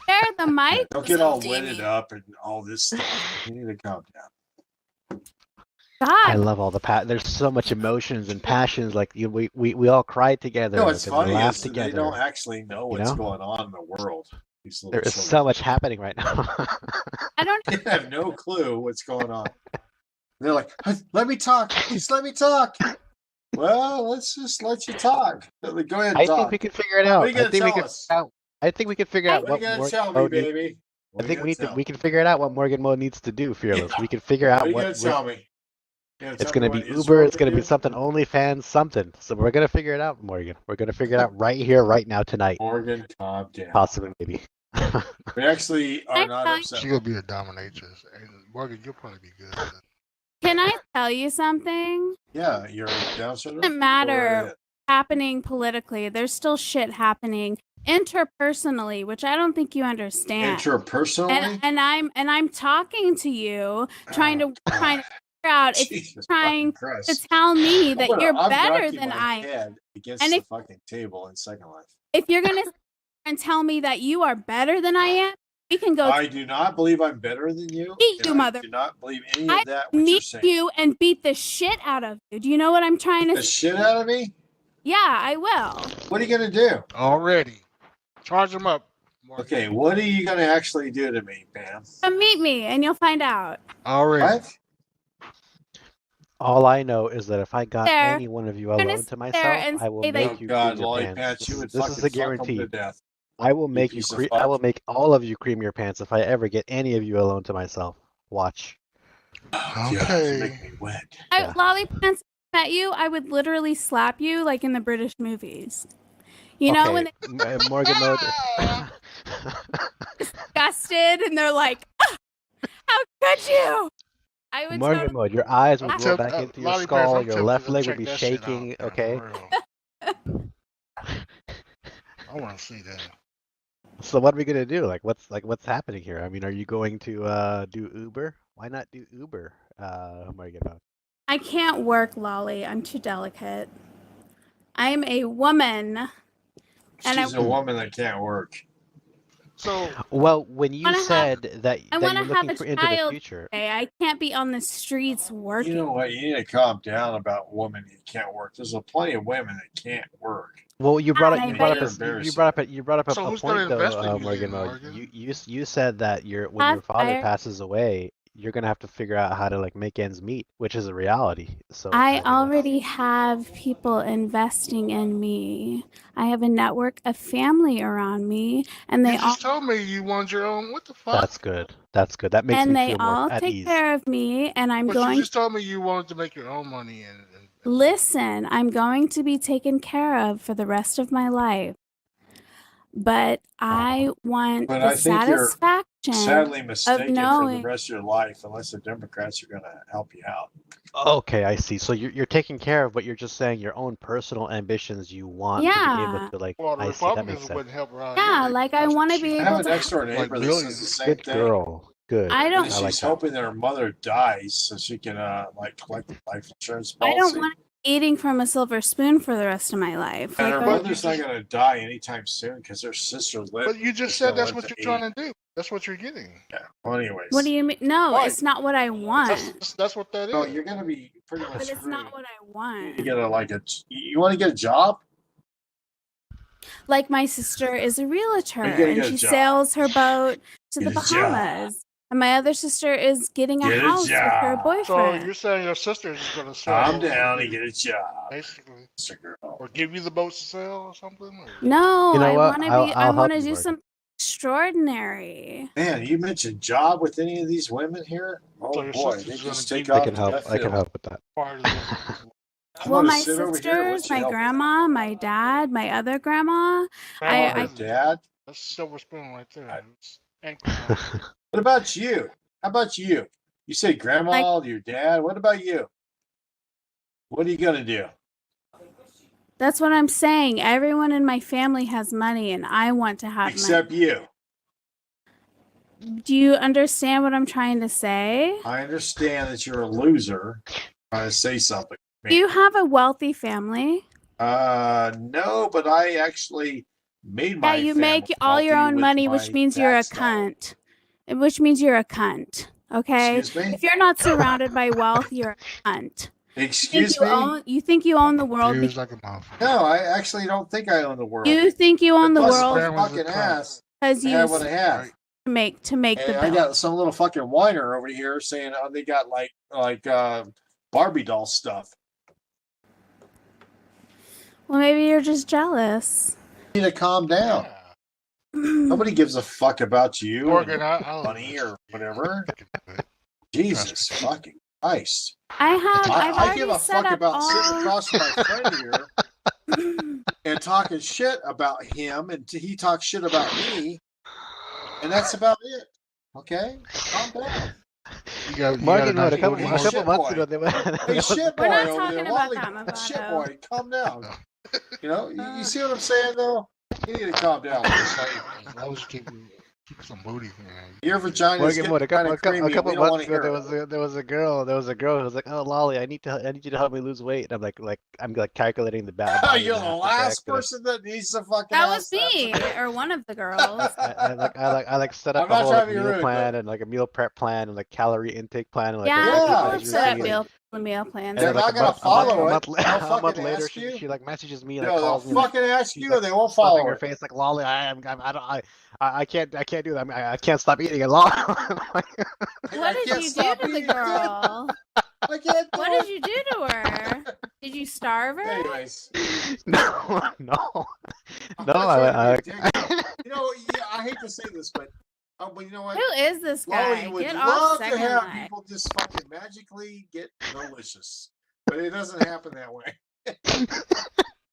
There, the mic. Don't get all wetted up and all this stuff. You need to calm down. I God, love all the There's so much emotions and passions. Like we all cried together. No, what's and we funny laughed is together. they don't actually know what's know? going on in the world. These little There is children. so much happening right now. I don't. They have no clue what's going on. They're like, "Let me talk. Just let me talk." Well, let's just let you talk. Go ahead and I talk. think we can figure it out. What are you I gonna think we tell can us? figure out. I think we can figure out What are what you gonna Morgan tell me, Mode needs- baby? What I are think you gonna we can figure it out what Morgan Mode needs to do, Fearless. We can figure What out are you what gonna tell me? it's gonna be Uber, it's gonna be something OnlyFans, something. So we're gonna figure it out, Morgan. We're gonna figure it out right here, right now, tonight. Morgan, calm down. Possibly, maybe. We actually are I not tell you- upset. She gonna be a dominatrix, and Morgan, you'll probably be good. At it. Can I tell you something? Yeah, you're down syndrome. Doesn't matter happening politically. There's still shit happening interpersonally, which I don't think you understand. Interpersonally. and I'm talking to you, trying to figure out if you're Jesus trying fucking to Christ. tell me I'm that gonna- you're I'm better knocking than my I. head against And the if- fucking table in Second Life. If you're gonna sit there and tell me that you are better than I am, we can go I do not believe I'm better than you. Meet and you, I mother- do not believe any I of that. What you're meet saying. you and beat the shit out of you. Do you know what I'm trying to The say? shit out of me. Yeah, I will. What are you gonna do? Already, charge him up. Morgan. Okay, what are you gonna actually do to me, Pam? Come meet me and you'll find out. Already. What? All I know is that if I got There. any one of you gonna alone sit to there myself, and I will say that- make Oh you God, cream your Lawlypants, pants. you would This fucking is a fuck 'em guarantee. to death. I will make you piece of cream. fuck. I will make all of you cream your pants if I ever get any of you alone to myself. Watch. Oh, God, Okay. you make me wet. Yeah. Lawlypants, if I met you, I would literally slap you like in the British movies. You know when they're Morgan Mode. disgusted and they're like, "Ah, "How could you?" I would Morgan totally- Mode. Your eyes would I'm roll Tell- back into your Lawlypants, skull. I'm Your tempted left to leg check would be that shit out, shaking. man, Okay. for real. I want to see that. So what are we gonna do? What's happening here? I mean, are you going to do Uber? Why not do Uber, Morgan Mode? I can't work, Lolly. I'm too delicate. I'm a woman. And She's I- a woman that can't work. So, Well, when you wanna have- said that I you're wanna have looking a for into the child. future, Okay, I can't be on the streets working. You know what? You need to calm down about women that can't work. There's plenty of women that can't work. well, you brought I up you brought know up you're a, you brought up a, you brought up a, So a who's gonna point though, invest in you Morgan then, Mode. Morgan? You said that when your father Fire. passes away, you're gonna have to figure out how to like make ends meet, which is a reality. So I you know, already have people investing in me. I have a network of family around me, and they You all just told me you wanted your own. What the fuck? that's good. That's good. That makes and me they feel more all at take ease. care of me, and I'm But you going just told me you wanted to make your own money and listen, I'm going to be taken care of for the rest of my life. But I want But the I think you're satisfaction sadly of mistaken for the knowing. rest of your life unless the Democrats are going to help you out. Okay, I see. So you're taken care of, but you're just saying your own personal ambitions you want to be able Yeah. to like. well, the I see. That makes Republicans sense. wouldn't help around Yeah, here. like I That's want to what be she- I have able an to. next door Like neighbor that says millions. the same Good thing. girl. Good. I don't. And I she's like that. hoping their mother dies so she can like collect the life insurance I policy. don't want to be eating from a silver spoon for the rest of my life. And Like, her But you mother's not just- going to die anytime soon because her sister lived. But you just said that's what you're trying to do. That's what you're getting. Yeah. Well, anyways. what do you mean? No, Right. it's not what I want. That's what that is. No, you're going to be pretty much But it's screwed. not what I want. You get you want to get a job? Like my sister is a realtor You gotta and get a she job. sails her boat to Get the a job. Bahamas. And my other sister is getting a Get a house with her job. So boyfriend. you're saying your sister is just going to sell Calm boats down to and you, get a job. basically, Mr. Girl. or give you the boats to sell or something. Or... No, You know I what? want to I'll be. I help want to you, do Morgan. something extraordinary. Man, you mentioned job with any of these women here? Oh So your boy, sister's they gonna just give take you- I off. can help. left I can field. help with that. Part of the- I Well, wanna my sit over here and sisters, let you my help me. grandma, my dad, my other grandma. Grandma Her is- dad. That's a silver spoon right there. It's- and What about you? How about you? You say grandma, your dad. What about you? What are you gonna do? That's what I'm saying. Everyone in my family has money, and I want to have Except you. money. Do you understand what I'm trying to say? I understand that you're a loser. Trying to say something. Do you have a wealthy family? No, but I actually made my. Yeah, you make family all your wealthy own with money, my which means you're a tax dollars. cunt. Which means you're a cunt. Okay? Excuse me? If you're not surrounded by wealth, you're a cunt. Excuse me? You think you own the world. Years like a motherfucker. No, I actually don't think I own the world. You think you own the Plus, world my Grandma's a fucking cunt. ass. because I you have what I have. Right. to make the And I bill. got some little fucking whiner over here saying they got like Barbie doll stuff. Well, maybe you're just jealous. You need to calm down. Yeah. Nobody gives a fuck about you, Morgan, and I'll money or whatever. Jesus fucking Christ! I've I already give a set fuck up about all. sitting across from my friend here and talking shit about him, and he talks shit about me, and that's about it. Okay, calm down. You got Morgan, a a couple, Hey, a shit couple months boy. ago, they were. Hey, shit boy We're not over talking there, about Lolly, that, Mavado. shit boy, calm down. You know, you see what I'm saying though? You need to calm down. As long as you keep some booty. Man. Your vagina is Morgan, getting kind of creamy. a couple We don't want months to ago, hear there was a girl who was like, "Oh, Lolly, I need you to help me lose weight." And I'm calculating the bad. You're the last person that needs to fucking. That was ask me that. or one of the girls. I set I'm up not a whole trying to be meal rude, plan but- and like a meal prep plan and like calorie intake plan and like Yeah, a people Yeah, have set up exactly. meal plans. They're and then, not like, gonna follow it. a They'll month fucking later, ask you. she like messages me and No, like, they'll calls me. Like, fucking ask she's, you, like, and they won't stuffing follow her it. face like, Lolly, I can't do that. I can't stop eating it. Lolly. What did can't you do stop to the eating it. girl? I can't do What it. did you do to her? Did you starve her? Anyways, no. I'm No, not I trying to be a dick. You know, yeah, I hate to say this, but you know what? Who is this guy? Lolly would Get off love to Second have Life. people just fucking magically get delicious, but it doesn't happen that way.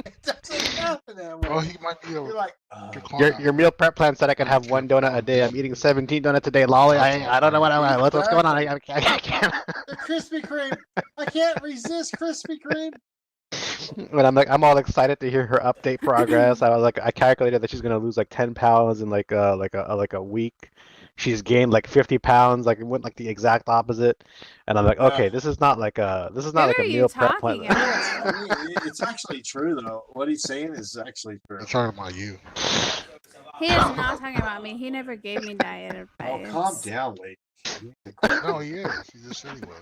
It doesn't happen that way. Well, he might be You're a like, Your meal prep plan said I could have one donut a day. I'm eating 17 donuts a day. Lolly, I don't know what's going on. I can't. the Krispy Kreme. I can't resist Krispy Kreme. But I'm all excited to hear her update progress. I calculated that she's gonna lose like 10 pounds in like a week. She's gained like 50 pounds. Like it went like the exact opposite. And I'm like, okay, this is not like a Who a are you meal prep plan. talking about? I mean, it's actually true though. What he's saying is actually true. I'm talking about you. He is not talking about me. He never gave me diet Oh, advice. calm down, lady. No, he is. He just said he was.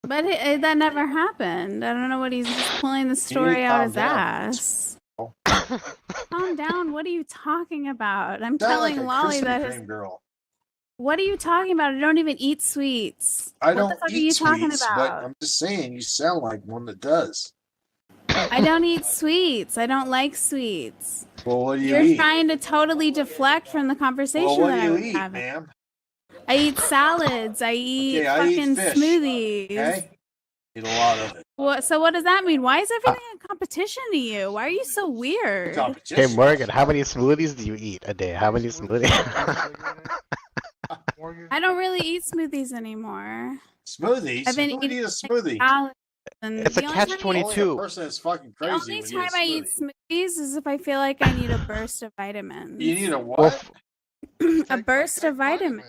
But that never happened. I don't know what he's just pulling the story out calm his down. ass. Calm down. What are you talking about? I'm Sound like telling a Lolly Krispy that his Kreme girl. What are you talking about? I don't even eat sweets. I What don't the fuck eat are you talking sweets, but about? I'm just saying you sound like one that does. I don't eat sweets. I don't like sweets. Well, what do you You're eat? trying to totally deflect from the conversation Well, what that do I you was eat, having. ma'am? I eat salads. I eat Okay, I eat fucking fish. smoothies. Okay, eat a lot of it. So what does that mean? Why is everything a competition to you? Why are you so weird? Hey Competition. Morgan, how many smoothies do you eat a day? How many smoothies? I don't really eat smoothies anymore. Smoothies? I've been Who would eating eat a smoothie? salads, and It's a the only time I eat- Only a catch-22. person that's fucking The crazy only would time I eat a eat smoothie. smoothies is if I feel like I need a burst of vitamins. You need a what? Well, A burst of vitamins.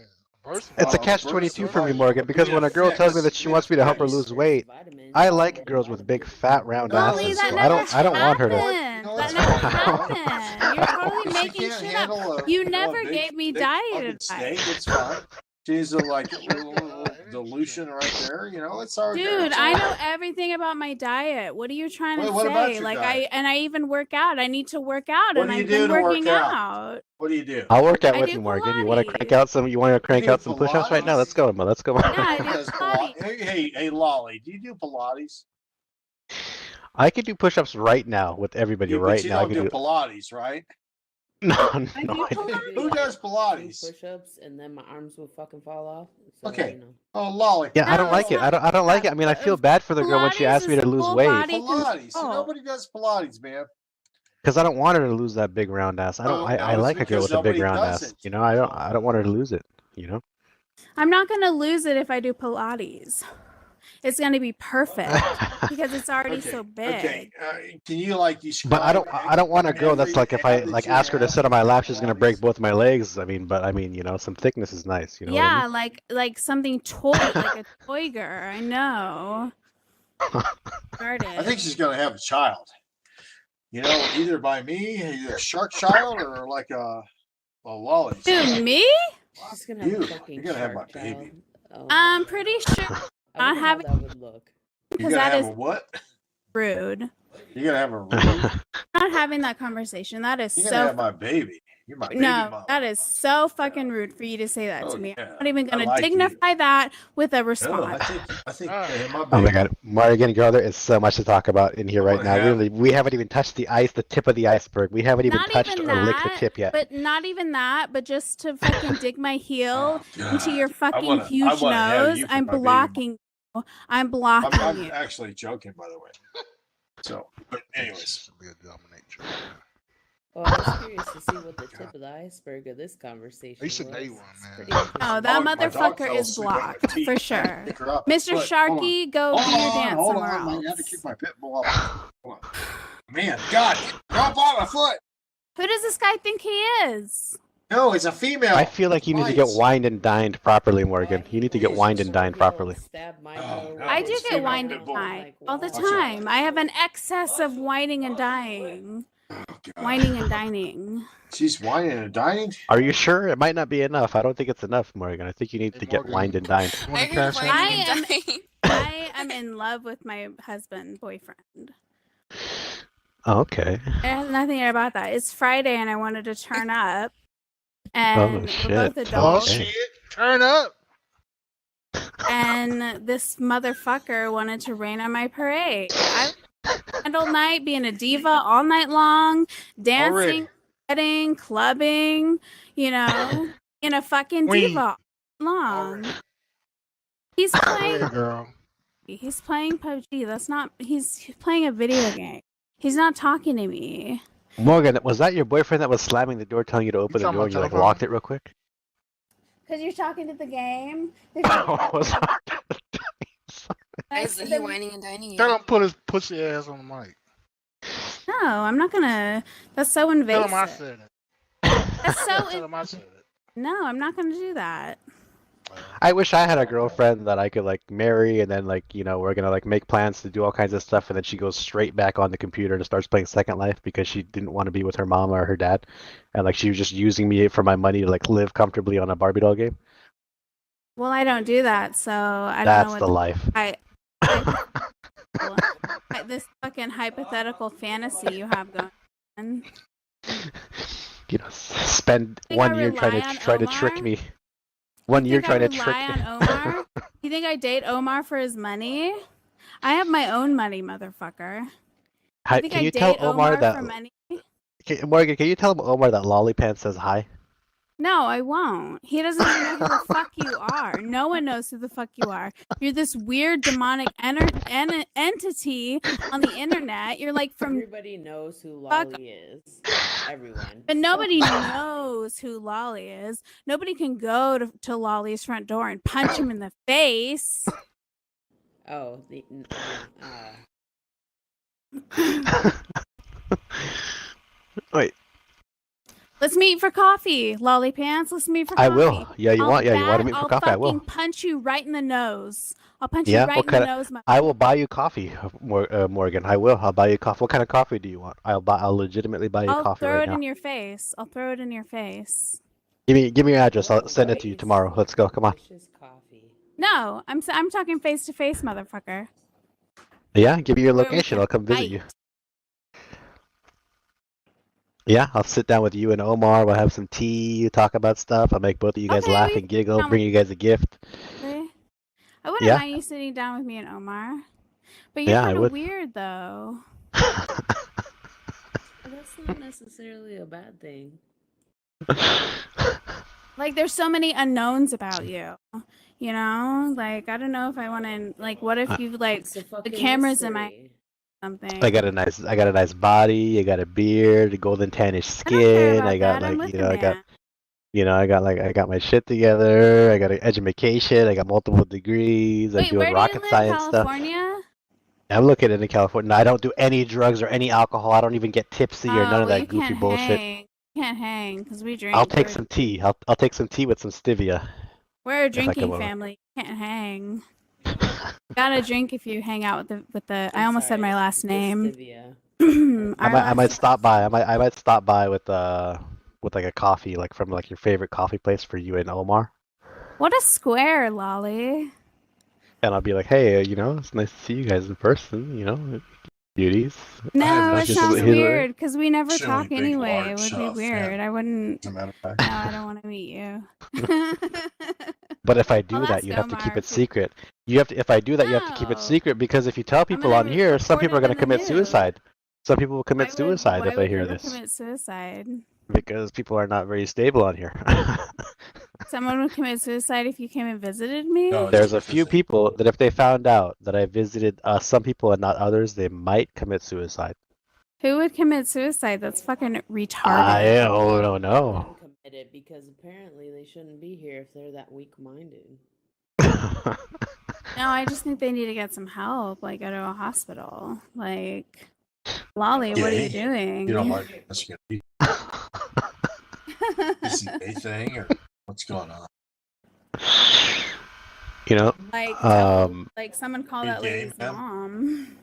it's Oh, a catch-22 for me, burst. Morgan, because You when need a girl fix. tells me that she You wants me to help her fix. lose weight, I like girls with big, fat, round Lolly, asses. that So never I don't want her to. happened. No, That it's never fine. happened. You're totally She making can't shit up. handle a- You a never big- gave me big diet fucking advice. steak. It's fine. She's a little dilution right there. You know, it's all Dude, it's I all know right. everything about my diet. What are you trying to Well, what about say? your Like diet? I even work out. I need to work out, What and do you I've do been to work working out? out. What do you do? I'll work out I with do you, Morgan. You want to crank Pilates. out some? You want to crank do out some push-ups right now? Pilates? Let's go, Emma. Let's go. Yeah, I Who do does Pilates. Hey, Lolly, do you do Pilates? I could do push-ups right now with everybody But right you now. I don't could do do. Pilates, right? No, I no. do I don't. Pilates. Who does Pilates? Push-ups and then my arms would fucking fall off. So, Okay. You know. Oh, Lolly. Yeah, I don't No, like it's it. not I don't like it. I mean, I feel bad for the girl when she Pilates asks me is to lose full weight body Pilates. control. Nobody does Pilates, man. because I don't want her to lose that big round ass. I don't. Oh, I no, it's like a girl because with a big nobody round does ass. it. You know, I don't want her to lose it. You know. I'm not gonna lose it if I do Pilates. It's gonna be perfect because it's already so big. Okay. Can you describe? But I don't want a girl that's like if I every like that you ask her to have sit on my lap, she's Pilates? gonna break both my legs. I mean, you know, some thickness is nice. You know. Yeah, like something toy, like a toy girl. I know. Started. I think she's gonna have a child. You know, either by me, either a shark child, or like a Lolly. Who, me? She's gonna have You. a fucking You're gonna have shark my baby. child. Oh, I'm pretty sure I not wonder how having- that would look. You're because gonna that have is a what? rude. You're gonna have a. Not having that conversation. That is You're gonna have so. my baby. You're my baby No, mama. that is so fucking rude for you to say that Oh, to me. yeah. I'm not even I gonna like you. dignify that with a No, response. I think my baby. Oh my god, Morgan, girl, there is so much to talk about in here I right wanna now. have- We haven't even touched the tip of the iceberg. We haven't even Not touched even or licked the that, tip yet. but not even that, but just to fucking dig my heel Oh, into your God. fucking I huge wanna have nose. you for I'm my baby blocking you. I'm blocking I'm you. actually joking, by the way. So, but anyways, Oh, I was curious to see what the tip of the iceberg of this conversation I used to was. date one, It's man. pretty No, interesting. that my dog motherfucker fell is asleep on my blocked feet. for I sure. pick her up. Mr. Look, hold on. Sharky, go do your dance hold somewhere on. I had to else. keep my pit bull up. Hold on. Man, God, drop on my foot. Who does this guy think he is? No, it's a female. I feel like you need to get Lights. wined and dined properly, Morgan. You need to get wined and dined properly. Stab my Oh, toe no, I with do it's get female wined pit and bull. dined all the Watch out. time. I have an excess of whining and dying. Oh, God. Whining and dining. She's whining and dining. Are you sure? It might not be enough. I don't think it's enough, Morgan. I think you need Hey, to get Morgan. wined and dined. You wanna I heard cash whining I and am- dying. I am in love with my husband, boyfriend. Oh, okay. There's nothing about that. It's Friday and I wanted to turn up. And we're shit. both Oh, adults. shit. shit, turn up. And this motherfucker wanted to rain on my parade. I all night being a diva all night long, dancing, Already. wedding, clubbing, you know, in a fucking Queen. diva all long. He's playing Already, girl. he's playing PUBG. That's not he's playing a video game. He's not talking to me. Morgan, was that your boyfriend that was slamming the door telling you to open the talking door about and you like telephone? locked it real quick? Because you're talking to the game. Oh, sorry. Why is he whining and dining Tell you? him put his pussy ass on the mic. No, I'm not gonna. That's so Tell him I invasive. said it. That's Tell so. him I said it. No, I'm not gonna do that. I wish I had a girlfriend that I could like marry and then like, you know, we're gonna like make plans to do all kinds of stuff and then she goes straight back on the computer and starts playing Second Life because she didn't want to be with her mom or her dad. And like she was just using me for my money to like live comfortably on a Barbie doll game. Well, I don't do that, so I don't That's know what the life. this fucking hypothetical fantasy you have going on. You know, spend Think one I year trying rely on to trick Omar? me. When You you're think I trying to rely trick. on Omar? You think I date Omar for his money? I have my own money, motherfucker. You think Can I you tell date Omar that? for money? Morgan, can you tell Omar that Lawlypants says hi? No, I won't. He doesn't even know who the fuck you are. No one knows who the fuck you are. You're this weird demonic entity on the internet. You're like from Everybody knows who Fuck. Lolly is. Everyone. But nobody knows who Lolly is. Nobody can go to Lolly's front door and punch him in the face. Oh, Wait, Let's meet for coffee, Lawlypants. Let's meet for coffee. I will. Yeah, you want? Yeah, you want to meet for coffee? I will. I'll fucking punch you right in the nose. I'll punch Yeah, you right what in the kind nose. I will buy you coffee, Morgan. I will. I'll buy you coffee. What kind of coffee do you want? I'll legitimately buy you I'll coffee throw right it now. in your face. I'll throw it in your face. Give me your address. I'll send it to you tomorrow. Let's go. Come on. coffee. No, I'm talking face to face, motherfucker. Yeah, give me your Where we location. can I'll come visit fight. you. Yeah, I'll sit down with you and Omar. We'll have some tea, talk about stuff. I'll make both of you guys Okay, laugh we and giggle, can- bring you guys a gift. Okay. I wouldn't Yeah. mind you sitting down with me and Omar. But you're Yeah, I kind of would. weird, though. That's not necessarily a bad thing. Like, there's so many unknowns about you. You know? Like, I don't know if I want to... Like, what if you, like... It's a fucking cameras in my- mystery. something. I got a nice body. I got a beard, a golden tannish I don't care skin. about I got that. I'm like, with you a know, man. I got my shit together. I got an education. I got multiple degrees. I'm Wait, doing where do you rocket live? science stuff. California? I'm looking into California. No, I don't do any drugs or any alcohol. I don't even get tipsy or none of well, that you goofy can't bullshit. hang. You can't hang because we drink. I'll take We're- some tea. I'll take some tea with some stevia. We're a if I come drinking over. family. You can't hang. Gotta drink if you hang out with the. I almost said my last name. I might stop by. I might stop by with like a coffee, like from like your favorite coffee place for you and Omar. What a square, Lolly. And I'll be like, hey, you know, it's nice to see you guys in person. You know, beauties. No, have it just- sounds he's- weird because we never Extremely talk big, anyway. It large, would be weird. fan. I wouldn't. As a matter of No, fact. I don't want to meet you. But if I do I'll that, ask you have to keep Omar it if he- secret. If I do that, you have to keep it No. secret because if you tell people on gonna here, some report people are it going to in the commit news. suicide. Some people will commit Why suicide if they would hear people this commit suicide? because people are not very stable on here. Someone would commit suicide if you came and visited me? No, There's a few because people that if they found out that I visited some people and not others, they might commit suicide. Who would commit suicide? That's fucking retarded. I don't know. Committed because apparently they shouldn't be here if they're that weak-minded. No, I just think they need to get some help, like go to a hospital. Like, Lolly, what are you Gay? doing? You don't like this gonna be is it a thing or what's going on? You know, Like, like someone call Are you that gay, lady's ma'am? mom.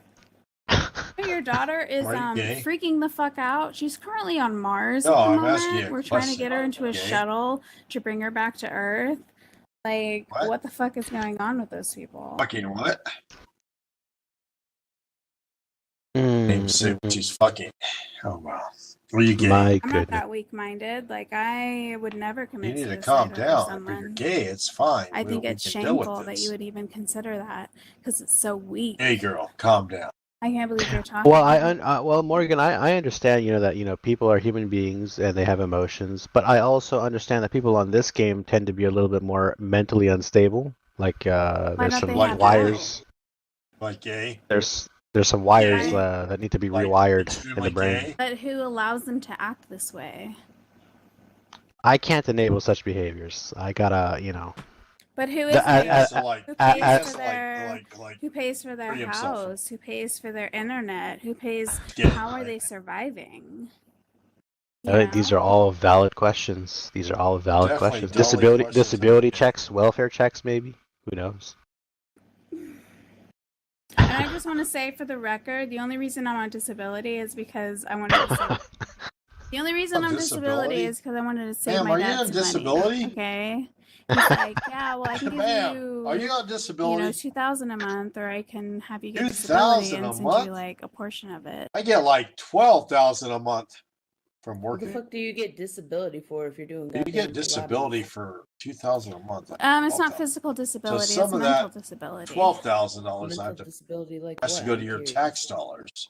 Your daughter is Are you gay? freaking the fuck out. She's currently on Mars No, at the I'm moment. asking you a We're trying to question. get her into a Gay? shuttle to bring her back to Earth. Like, What? what the fuck is going on with those people? Fucking what? Name say she's fucking. Oh well. Are you gay? My I'm not goodness. that weak-minded. Like, I would never You commit need to suicide calm over down. If someone. you're gay, it's fine. I think we it's can deal with shameful that this. you would even consider that because it's so weak. Hey girl, calm down. I can't believe you're talking. Well, well, Morgan, I understand, you know, that, you know, people are human beings and they have emotions, but I also understand that people on this game tend to be a little bit more mentally unstable. Like, there's don't some they have wires. Like gay? There's some wires Gay? that need to be Like rewired in extremely the brain. gay? But who allows them to act this way? I can't enable such behaviors. I gotta, you know. But who is The- there? Yeah, so like, Who I- pays I- for their? Who pays for their free himself. house? Who pays for their internet? Who pays? Gay, How are right? they surviving? These are all valid questions. These are all valid Definitely questions. valid Disability questions. disability checks, welfare checks, maybe. Who knows? And I just want to say, for the record, the only reason I'm on disability is because I wanted to say. The only reason On I'm disability disability? is because I wanted to save Ma'am, my are you dad on some disability? money. Okay. He's like, yeah, well, I can give Ma'am, you. are you on You disability? know, $2,000 a month, or I can have you get disability $2,000 and a send month? you like a portion of it. I get like 12,000 a month. from What the working. fuck do you get disability for if you're doing? You goddamn get disability Pilates? for $2,000 a month. It's not 12,000. physical disability. some It's of mental that disability. $12,000 I have Mental to disability like has what? to go to I'm your curious. tax dollars.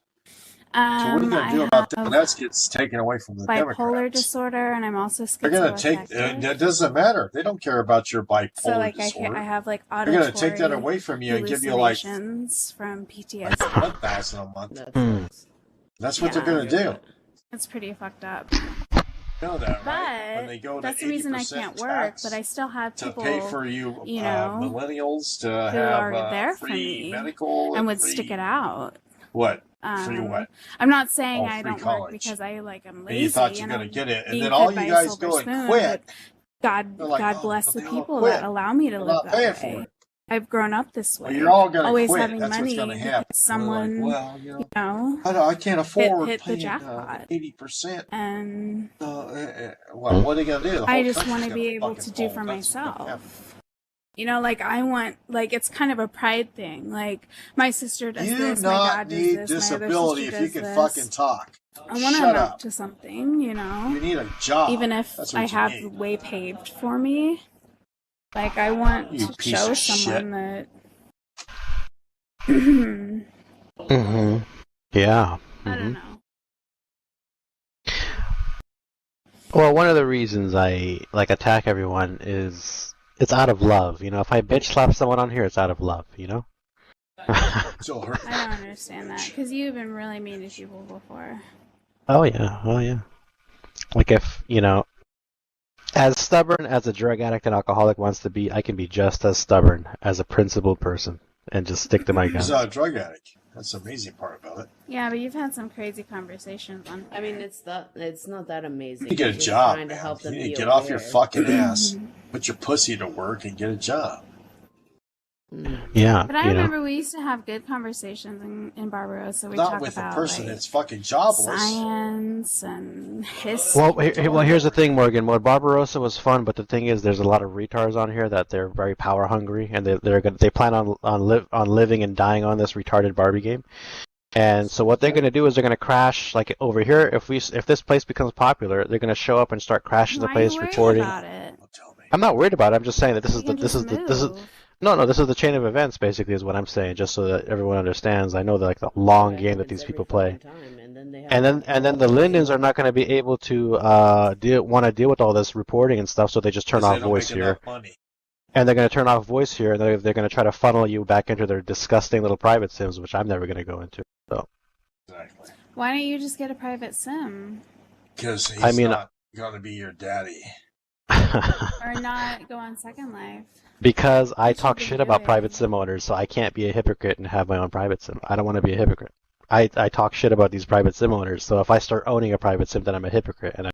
So what are you going to do I about that? have That gets taken away from the bipolar Democrats. disorder, and I'm also They're going to take. schizoaffective. It doesn't matter. They don't care about your bipolar So like disorder. I have like They're going to take that auditory away from you and give you like hallucinations from PTSD. $1,000 a month. That Hmm. sucks. That's what Yeah. they're going to do. It's pretty fucked up. You know that, right? When But they go that's to the reason I 80% can't work. tax But I still have to people pay for you, you know, millennials to who have are there for free me medical and would free, stick it out. What? Free what? I'm not saying Oh, I free don't college. work because I'm And lazy. you thought you're and going I'm to get it, and being then fed all by you a guys silver go and spoon, quit. but They're like, God oh, bless but the they all people quit. that allow me to They're live not that paying way. for it. I've grown up this way. Well, you're all going to always quit. having That's what's money going to happen. because someone, They're like, well, you you know, I can't afford hit the paying jackpot. 80%. And Well, what are they going to do? The I whole just country's want to gonna be able fucking to do fold. for That's what's gonna happen. myself. You know, like I want, like it's kind of a pride thing. Like my sister does You this, my not dad does need this, my other disability sister if you does can this. fucking talk. I want to Shut amount up. to something, you know. You need a job. Even if That's I what you have need. the way paved for me. Like I want You to piece show of someone that. Mm-hmm. Yeah. I Mm-hmm. don't know. Well, one of the reasons I like attack everyone is it's out of love. You know, if I bitch slap someone on here, it's out of love. You know. Still hurt. I don't understand that because you've been really mean to people before. Oh yeah. Oh yeah. Like if you know, as stubborn as a drug addict and alcoholic wants to be, I can be just as stubborn as a principled person and just stick to my He's guns. not a drug addict. That's the amazing part about it. Yeah, but you've had some crazy conversations on. I mean, it's not that amazing. You get a You're just job, trying to man. help them You need be to get off your aware. fucking ass, put your pussy to work, and get a job. Yeah. But I You know. remember we used to have good conversations in Barbarossa. We Not talk with a about person like, that's fucking jobless. science and history. Well, here's the thing, Morgan. Well, Barbarossa was fun, but the thing is, there's a lot of retards on here that they're very power hungry, and they plan on living and dying on this retarded Barbie game. And so what they're going to do is they're going to crash like over here. If this place becomes popular, they're going to show up and start crashing the Why are you place, worried reporting. about it? Don't tell me. I'm not worried about it. I'm just saying that this is You can just move. this is the chain of events, basically, is what I'm saying, just so that everyone understands. I know the long game that these people play. And then the Lindens are not going to be able to want to deal with all this reporting and stuff, so they just turn 'Cause they off don't voice make here. enough money. And they're going to turn off voice here, and they're going to try to funnel you back into their disgusting little private sims, which I'm never going to go into. So. Exactly. Why don't you just get a private sim Because he's I mean- not going to be your daddy. or not go on Second Life? Because I What you talk been shit about doing? private sim owners, so I can't be a hypocrite and have my own private sim. I don't want to be a hypocrite. I talk shit about these private sim owners, so if I start owning a private sim, then I'm a hypocrite. And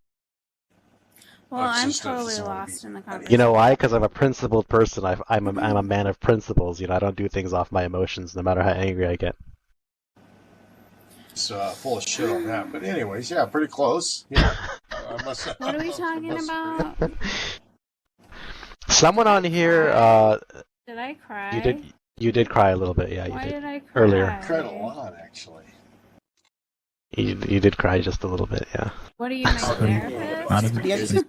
Well, it's I'm just that totally it's only- lost in the conversation. you know why? Because I'm a principled person. I'm a man of principles. You know, I don't do things off my emotions, no matter how angry I get. It's full of shit on that. But anyways, yeah, pretty close. Yeah. What are we talking about? Someone on here, Did I cry? you did cry a little bit. Yeah, you Why did. did I cry? Earlier. Cried a lot, actually. You did cry just a little bit. Yeah. What are you, my therapist? Yeah.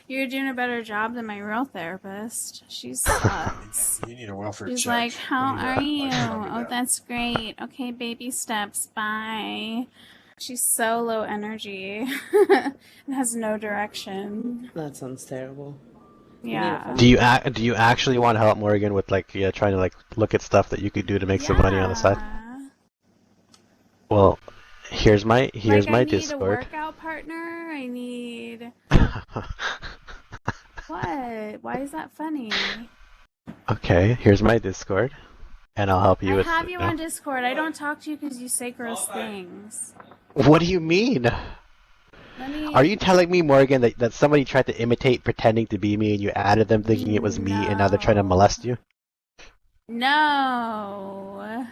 You're doing a better job than my real therapist. She sucks. You need a welfare She's check. like, how need are that. you? Like, fucking Oh, that. that's great. Okay, baby steps. Bye. She's so low energy and has no direction. That sounds terrible. Yeah. Do you actually want help, Morgan, with trying to look at stuff that you could do to make some money on the side? Yeah. Well, here's my I need Discord. a workout partner. I need. What? Why is that funny? Okay, here's my Discord, and I'll help you I with. have you on Discord. I don't talk to you because you say gross things. What do you mean? Let me. Are you telling me, Morgan, that somebody tried to imitate pretending to be me and you added them thinking it was me and now they're trying to No. molest you? No.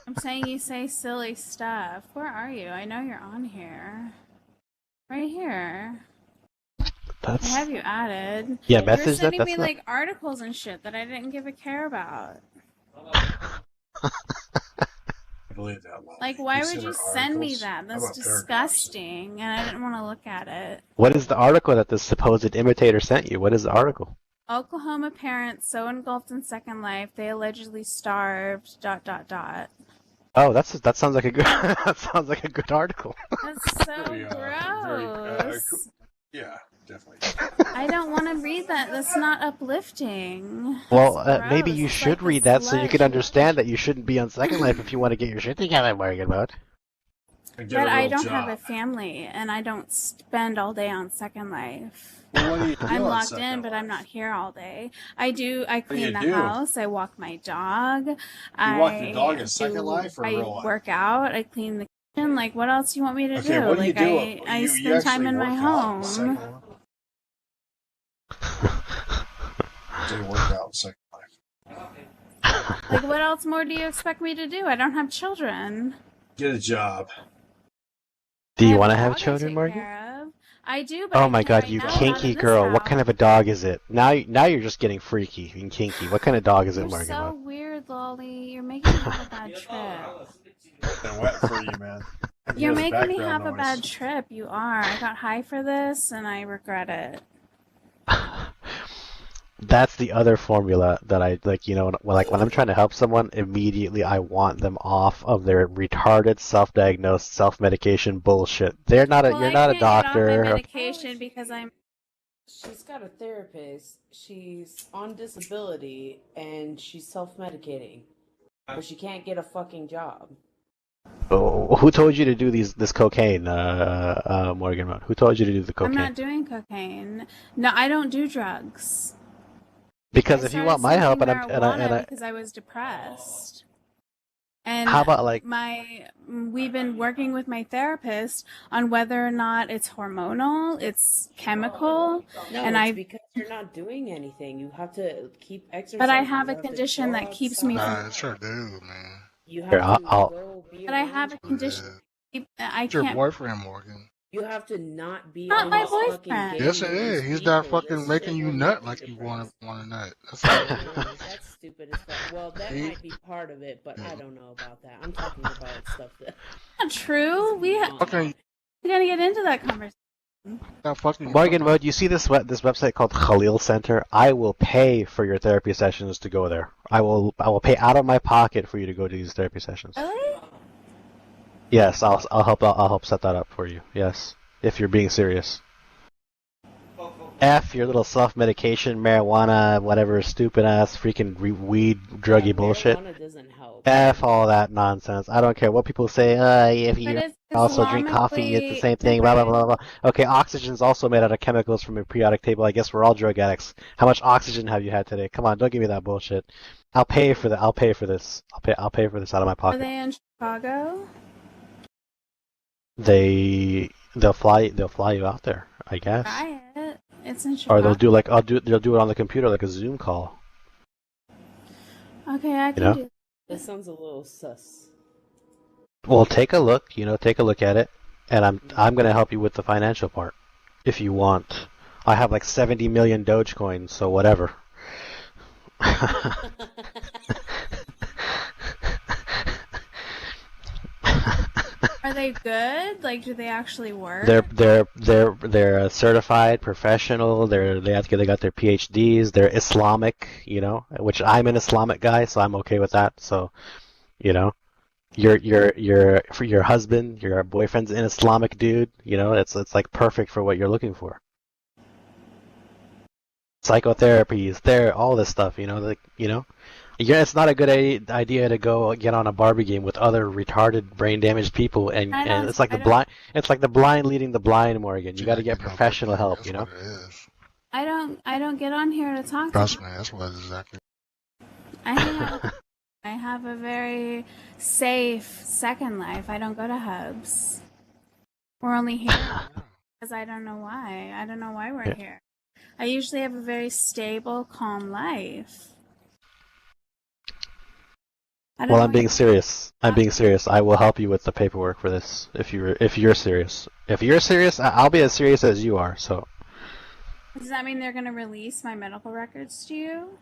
I'm saying you say silly stuff. Where are you? I know you're on here. Right here. I That's have you added. yeah, You're message that. sending That's me not. like articles and shit that I didn't give a care about. I believe that. Lolly. Like, why would sent you her send me articles? that? How That's about paragraphs? disgusting, and I didn't want to look at it. What is the article that this supposed imitator sent you? What is the article? Oklahoma parents so engulfed in Second Life they allegedly starved. ... Oh, that sounds like a good that sounds like a good article. That's so Very, gross. Yeah, definitely. I don't want to read that. That's not uplifting. Well, It's maybe gross. you It's should like the read that so you can sludge. understand that you shouldn't be on Second Life if you want to get your shit together, Morgan Mode. And get But a I real don't job. have a family, and I don't spend all day on Second Life. Well, what do you do I'm on logged Second in, but I'm Life? not here all day. I clean the do? house. I walk my dog. You walk your dog in Second Life or I real life? work out. I clean the kitchen. Like, what else do you want me to Okay, do? what do you Like, do? I You spend time actually in my work out in Second home. Life? Do you work out in Second Life? Like, what else more do you expect me to do? I don't have children. Get a job. Do you I want to a have dog I children, take Morgan? care of. I do, but Oh I my can't God, right you now, not kinky in this girl! What house. kind of a dog is it? Now you're just getting freaky and kinky. What kind of dog is it, You're Morgan? so Mode? weird, Lolly. You're making me have a bad trip. They're wet for you, man. You're There's making me background have a bad noise. trip. You are. I got high for this, and I regret it. That's the other formula that I like. You know, like when I'm trying to help someone, immediately I want them off of their retarded self-diagnosed self-medication bullshit. They're not a. Well, You're I not a can't get off my doctor. medication because I'm. She's got a therapist. She's on disability and she's self-medicating, but she can't get a fucking job. Oh, who told you to do this cocaine, Morgan? Mode? Who told you to do the I'm cocaine? not doing cocaine. No, I don't do drugs. Because I if you want started my help, smoking and marijuana I because I was depressed. And how about like we've been working with my therapist on whether or not it's hormonal, it's chemical, No, and it's because you're not doing anything. You have to keep exercising. but I have You a have to condition go that keeps me outside. from. Nah, it's your dude, man. You have here, to I'll go be But I around have a people. condition. I It's your can't. boyfriend, Morgan. You have to not be Not on my this fucking boyfriend. game Yes, it with is. these He's not people. fucking This making shit you will nut make like you you depressed. want to nut. That's Yeah, all. it is. That's stupid as fuck. Well, that He- might be part of it, but I don't know about that. I'm talking about stuff that. Not true. We Fucking, gotta get into that conversation. not fucking. Morgan Mode, you see this website called Khalil Center? I will pay for your therapy sessions to go there. I will pay out of my pocket for you to go to these therapy sessions. Really? Yes, I'll help set that up for you. Yes, if you're being serious. F your little self-medication, marijuana, whatever stupid ass freaking weed druggy bullshit. Marijuana doesn't help. F all that nonsense. I don't care what people say. If you But it's also drink coffee, it's the same thing. Blah blah blah blah. Okay, oxygen's also made out of chemicals from a periodic table. I guess we're all drug addicts. How much oxygen have you had today? Come on, don't give me that bullshit. I'll pay for that. I'll pay for this. I'll pay for this out of my Are pocket. they in Chicago? They'll fly you out there, I guess. Try it. It's in Chicago. Or they'll do it on the computer like a Zoom call. Okay, I can know? do. That sounds a little sus. Well, take a look. Take a look at it, and I'm gonna help you with the financial part, if you want. I have like 70 million Dogecoins, so whatever. Are they good? Like, do they actually work? They're certified professional. They got their PhDs. They're Islamic, which I'm an Islamic guy, so I'm okay with that. So, for your husband, your boyfriend's an Islamic dude. It's like perfect for what you're looking for. Psychotherapies, all this stuff. Yeah, it's not a good idea to go get on a Barbie game with other retarded, brain-damaged people, and it's like the blind leading the blind, Morgan. You got to get professional help, That's what it is. I don't get on here to talk to Trust me, that's what exactly. I have a very safe second life. I don't go to hubs. We're only here because I don't know why. I don't know why we're here. I usually have a very stable, calm life. Well, I'm being serious. I will help you with the paperwork for this if you're serious. If you're serious, I'll be as serious as you are. So. Does that mean they're going to release my medical records to you?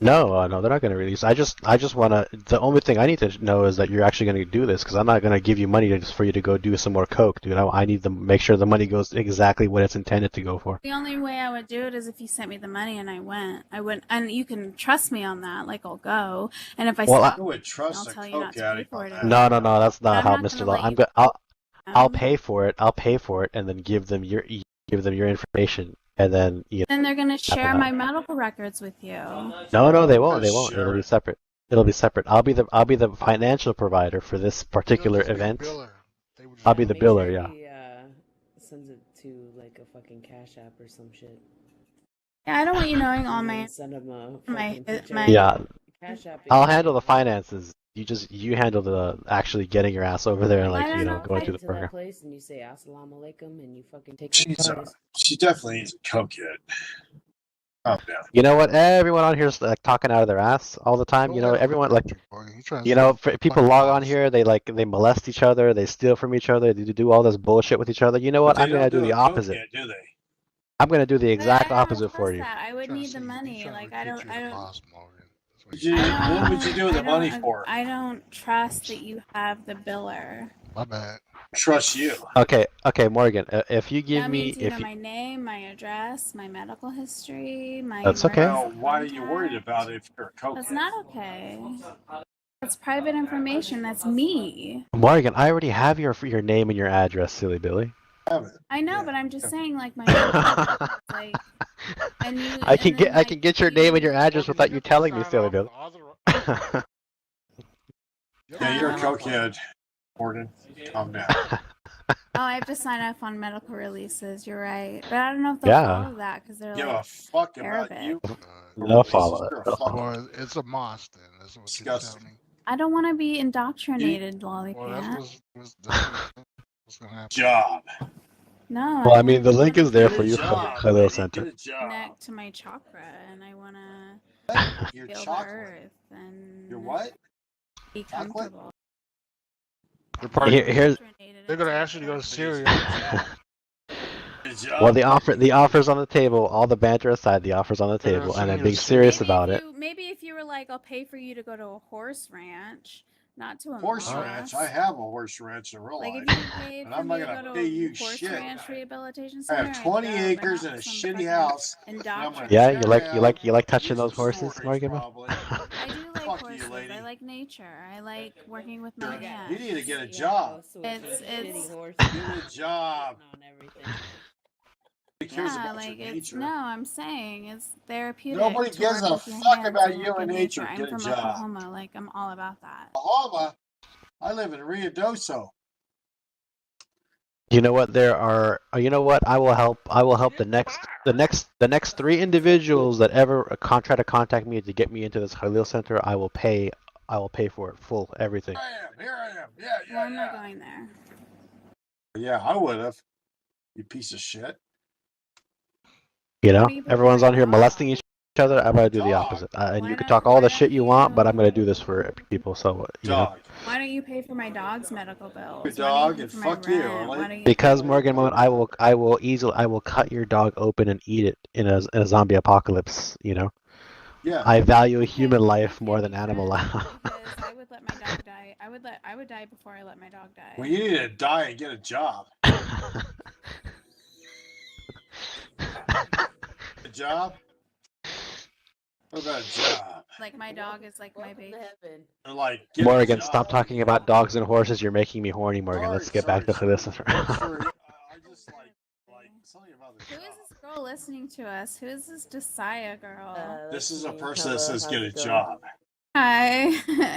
No, they're not going to release. I just want to. The only thing I need to know is that you're actually going to do this, because I'm not going to give you money just for you to go do some more coke, dude. I need to make sure the money goes exactly what it's intended to go for. The only way I would do it is if you sent me the money and I went. I wouldn't, and you can trust me on that. Like I'll go, and if I Well, stop, Who would trust I'll a tell you not coke to pay addict for on it that? again. no, that's But not I'm how not Mr. gonna Law. let I'm you. go. I'll pay for it. I'll pay for it, and then give them your information, and then Then they're gonna share out. my medical records with you. No, they won't. Just They won't. It'll share be it. separate. It'll be separate. I'll be the financial provider for this particular event. I'll be the Make sure biller. Yeah. he sends it to like a fucking Cash App or some shit. Yeah, I don't want you knowing all And my then send him a my fucking picture. my. Yeah. Cash App. I'll handle the finances. You handle the actually getting your ass over there and I like don't know if going I- through the To that program. place and you say assalamu alaikum and you fucking take She definitely needs a coke addict. Calm down. You know what? Everyone on here is like talking out of their ass all the time. You know, everyone like, people log on here. They molest each other. They steal from each other. They do all this bullshit with each other. You know what? But I'm they gonna don't do the a coke opposite. yet, do they? I'm gonna do the But exact I don't opposite for trust you. that. I would need the money. Like I don't. What would you do with the money for? I don't trust that you have the biller. My bad. Trust you. Okay, Morgan. If you give That me, means you if know you, my name, my address, my medical history, my. That's okay. Well, why are you worried about it if you're a coke That's addict? not okay. That's private information. That's me. Morgan, I already have your name and your address, silly Billy. I know, but I'm just saying, like my medical, like, and you. I can and then, get I can get your name and your address without you telling me, silly Billy. Yeah, you're a cokehead, Morgan. Calm down. Oh, I have to sign off on medical releases. You're right, but I don't know if they'll Yeah. follow that because they're Give like a fuck about Arabic. you. They'll follow it. You're a They'll fuck. follow it. Or it's a mosque then. That's what you're Disgusting. telling me. I don't want to be indoctrinated, Well, Lawlypants. that's what's gonna happen. Job. No. Well, I mean, the link is there Get for a you, job, Khalil lady. Center. Get a job. Connect to my chakra, and I want to Your feel the chocolate. earth and Your what? be Chocolate? comfortable. Here's They're gonna ask you to go to Syria. Get a job. well, the offer's on the table. All the banter aside, the offer's on the They're gonna table, send and I'm you being to serious Maybe about if it. Maybe if you were like, I'll pay for you to go to a horse ranch, not to a Horse mosque. ranch. I have a horse ranch in real Like life. if you paid And for I'm me not to gonna go pay to you a horse shit. ranch rehabilitation I center, have 20 I'd go, acres but and a not some shitty fucking house. And I'm gonna indoctrination. Yeah, tear you like touching use those the horses, storage, Morgan? probably. I do like Fuck horses. you, lady. I like nature. I like working with my You hands. need to get a job. It's Get a job. Nobody cares yeah, about like your it's nature. no. I'm saying it's therapeutic. Nobody to gives work a with your fuck hands about and you look and at nature. I'm Get a from job. Oklahoma. Like I'm all about that. Oklahoma. I live in Rio Doso. You know what? You know what? I will help the next 3 individuals that ever try to contact me to get me into this Khalil Center. I will pay for it, full everything. Here I am. Yeah, Well, I'm not going there. Yeah, I would have. You piece of shit. You know, What do you pay for everyone's my on here dog? molesting each other. I'm gonna do the Dog. opposite. And Why you can don't- talk all the why shit don't you want, but I'm gonna you- do this for people. So you know. Why don't you pay for my dog's medical bills? Your dog Why and don't you pay for fuck my you, rent? Ollie. Why don't you Because pay- Morgan, I will cut your dog open and eat it in a zombie apocalypse. You know. Yeah. I value Okay, human we life can't more be than animal friends life. Because I would let my dog die. I would die before I let my dog die. Well, you need to die and get a job. A job? What about a job? Like my dog is like my baby. Or like, get a Morgan, job. stop talking about dogs and horses. You're making me horny, Morgan. Let's get back to this. Sorry. I just like something about the Who job. is this girl listening to us? Who is this Josiah girl? This is a person that says get a job. Hi.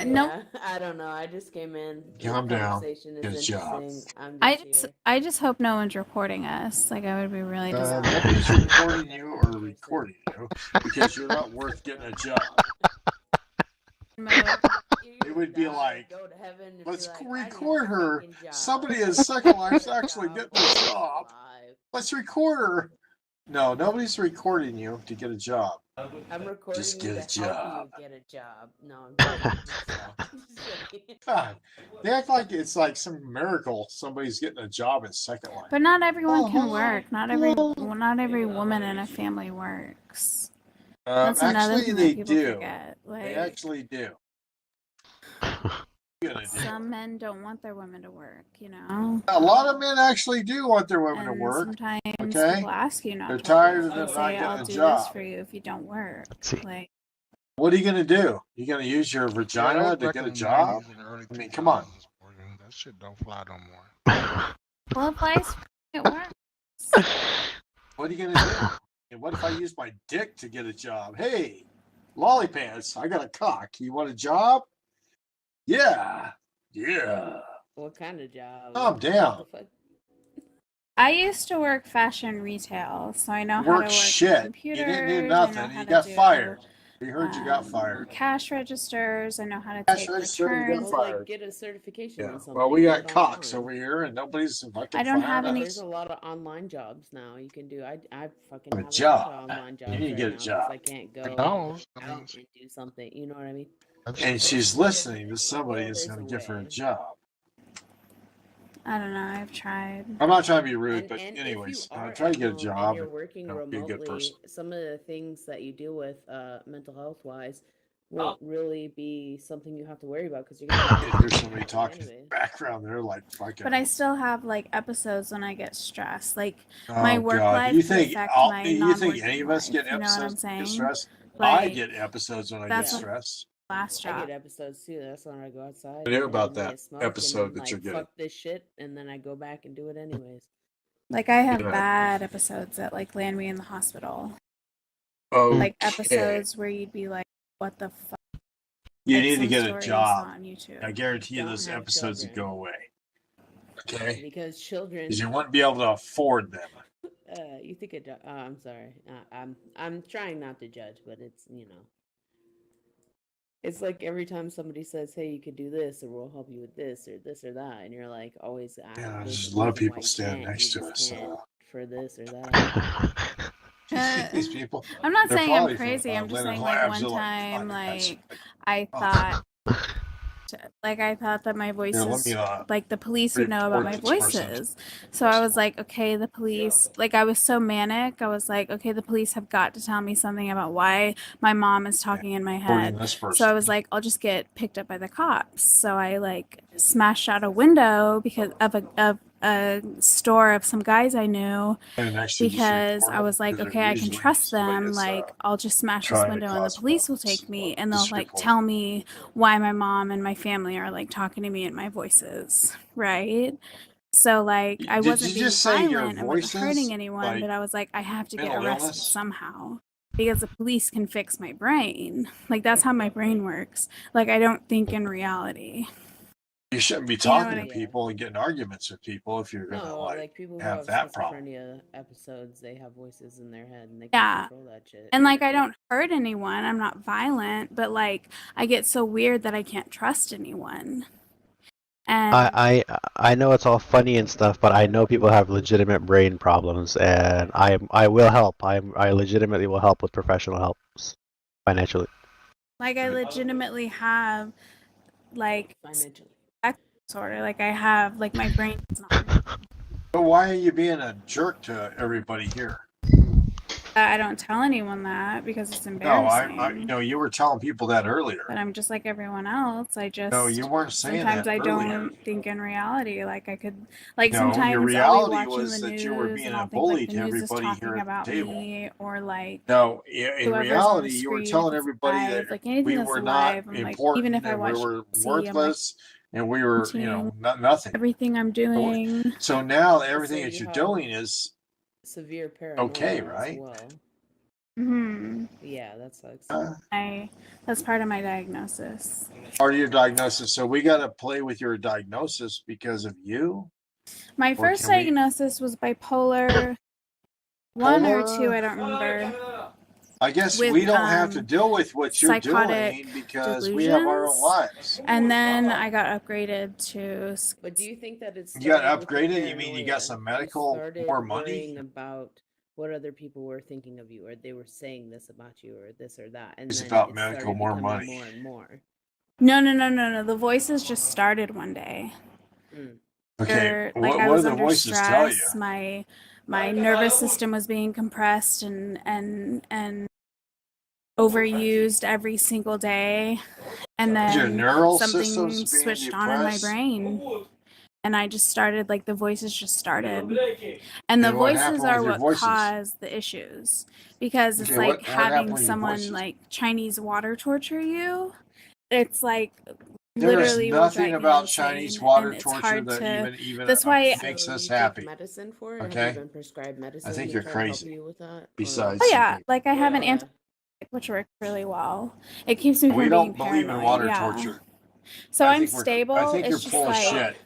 No. Yeah, I don't know. I just came in. Calm The down. conversation is Get a job. interesting. I just hope no one's recording us. Like I would be really disappointed. Nobody's recording you or recording you because you're not worth getting a job. It would be like, let's record her. Somebody in Second Life's actually getting a job. Let's record her. No, nobody's recording you to get a job. I'm recording Just you get a to help job. you get a job. No, I'm kidding. God, they act like it's like some miracle somebody's getting a job in Second Life. But not everyone can work. Not every woman in a family works. That's another Actually, thing they that people do. forget. Like, They actually do. Gonna do. some men don't want their women to work, you know? A lot of men actually do want their women to And work. sometimes Okay? people ask you not They're to tired work. of They'll them not say, getting I'll a do job. this for you if you don't work. See. Like, What are you gonna do? You gonna use your Yeah, that vagina was to back get in a the job? 90s and early I mean, come on. 2000s, Morgan. That shit don't fly no more. well, it applies. It works. What are you gonna do? And what if I use my dick to get a job? Hey, Lawlypants, I got a cock. You want a job? Yeah. Yeah. What kind of job? Calm down. What the fuck? I used to work fashion retail, so I know how to Work work shit. computers. You didn't do I know nothing. how You to got do, fired. We heard you got fired. Cash registers. I know how to Cash take register, you got returns. Well, fired. like, get a certification Yeah. in something. Well, we got do it cocks online. over here, and nobody's fucking I don't firing have any- There's us. a lot of online jobs now you can do. I fucking A have a bunch job. of online You jobs need to right get a now 'cause job. I can't go McDonald's, I mean, out and do something. You know what I mean? And she's listening to somebody Well, that's there's going a to give her a way. job. I don't know. I've tried. I'm not trying to be rude, but And anyways, if you are try to at get a home job and you're and working be a good remotely, person. some of the things that you deal with mental health wise won't really be something you have to worry about because you're gonna There's somebody talking in the anyway. background there, like fucking. But I still have like episodes when I get stressed. Like Oh, my work God. life You could think affect all, my you think non-working any of us life. get You know what I'm episodes when we get saying? stressed? I Like, get episodes when I get that's what- stressed. last I job. get episodes too. That's when I go outside. I knew and about light that a smoke episode and that then, you're like, getting. fuck this shit, and then I go back and do it anyways. Like I have Good. bad episodes that like land me in the hospital. Okay. Like episodes where you'd be like, "What the fuck?" You Like need to some get a story you job. saw on YouTube. I guarantee you Don't those have episodes would children. go away. Okay? Because children, Because you wouldn't be able to afford them. you think it. I'm sorry. I'm trying not to judge, but it's it's like every time somebody says, "Hey, you could do this, or we'll help you with this or that," and you're like always asking. Yeah, I there's just a love reason people why you standing can't, next you to just us. can't for this or that. These people. I'm not They're saying I'm probably from, crazy. I'm just Leonard saying like Labs. one They're time, "Fuck, like I oh." thought, I thought that my Here, voices, let me like the police would know about my report this person. voices. So I was like, okay, the police, like I was so manic. I was like, okay, the police have got to tell me something about why my mom is talking in my Reporting head. this person. So I was like, I'll just get picked up by the cops. So I like smashed out a window because of a store of some guys I knew, And actually just because report I them, was like, because okay, I can usually trust somebody them. is, Like, I'll just smash this trying to window and the cause police will problems. take me and they'll Just like report tell me why my mom and my family are like talking to me in my voices, right? So like I Did wasn't you being just say your violent and wasn't voices, hurting anyone, like but I was like, I have to get mental arrested illness? somehow because the police can fix my brain. Like that's how my brain works. Like I don't think in reality. You shouldn't be You know talking what to I- people and getting arguments with people if you're gonna No, like like people who have have that problem. schizophrenia episodes, they have voices in their head and they Yeah. can't control that shit. And like I don't hurt anyone. I'm not violent, but like I get so weird that I can't trust anyone. And I know it's all funny and stuff, but I know people have legitimate brain problems, and I will help. I legitimately will help with professional help financially. like I legitimately have like Financially. disorder. Like I have like my brain is not. But why are you being a jerk to everybody here? I don't tell anyone that because it's No, embarrassing. no, you were telling people that earlier. But I'm just like everyone else. I just No, you weren't saying sometimes that I earlier. don't think in reality. Like I could, like No, sometimes your I'll be reality watching was the that news you were being and a I'll think bully like the to news is everybody here talking at the about table. me or like No, in whoever's on the reality, you were screen, telling if it's everybody that live, like anything we that's were not live, I'm like, important even if I and we watch were TV, I'm like worthless and we were, seeing nothing. everything I'm doing. So now everything So that you you're have doing is severe paranoia okay, as right? well. Hmm. Yeah, that sucks. That's part of my diagnosis. Part of your diagnosis. So we got to play with your diagnosis because of you. My Or first can we- diagnosis was bipolar 1 or 2, I don't remember. I guess With, we don't have to deal with what you're psychotic doing because we have our own delusions. lives. And then I got upgraded to But do you think that it's You got upgraded? You mean you got some medical more money? worrying about what other people were thinking of you, or they were saying this about you, or this or that, and It's then about it medical started more becoming money. more and more. No. The voices just started one day. Mm. Okay, Like what I do was the under voices tell you? stress. My nervous system was being compressed and overused every single day, and Your then neural something system's being switched on in my depressed? brain, and I just started, like, the voices just started, and the And what voices happened are with your what voices? cause the issues, because it's Okay, like what happened having with your someone voices? like Chinese water torture you. It's like There is literally will nothing drive you about insane, Chinese water and it's torture hard that to. even That's why. makes So us you take happy. medicine for it? Have Okay? you been prescribed medicine? I think to you're try to help crazy. you with that? Besides, Oh yeah, CP. like I have an Yeah. antibiotic which works really well. It keeps me We from don't being believe in paranoid. water Yeah. torture. So I I'm think stable. I think you're It's just full of like shit.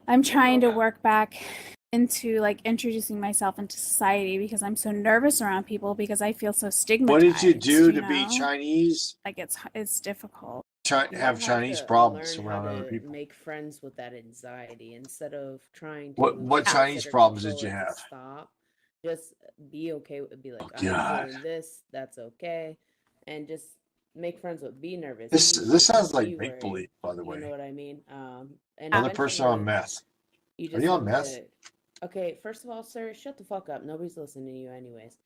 I'm trying to work back into like introducing myself into society because I'm so nervous around people because I feel so What stigmatized. did you do to know? be Chinese? Like it's difficult. You Have might Chinese to problems learn around how other to people. make friends with that anxiety instead of trying to What force Chinese it or problems did control you it to have? stop. Just be okay with be like, Oh, I'm God. feeling this, that's okay. And just make friends with be nervous. This be this sounds anxious, like be make worried. believe, by the You know way. what I mean? And Another person on eventually meth. you Are just you on have meth? to. Okay, first of all, sir, shut the fuck up. Nobody's listening to you anyways.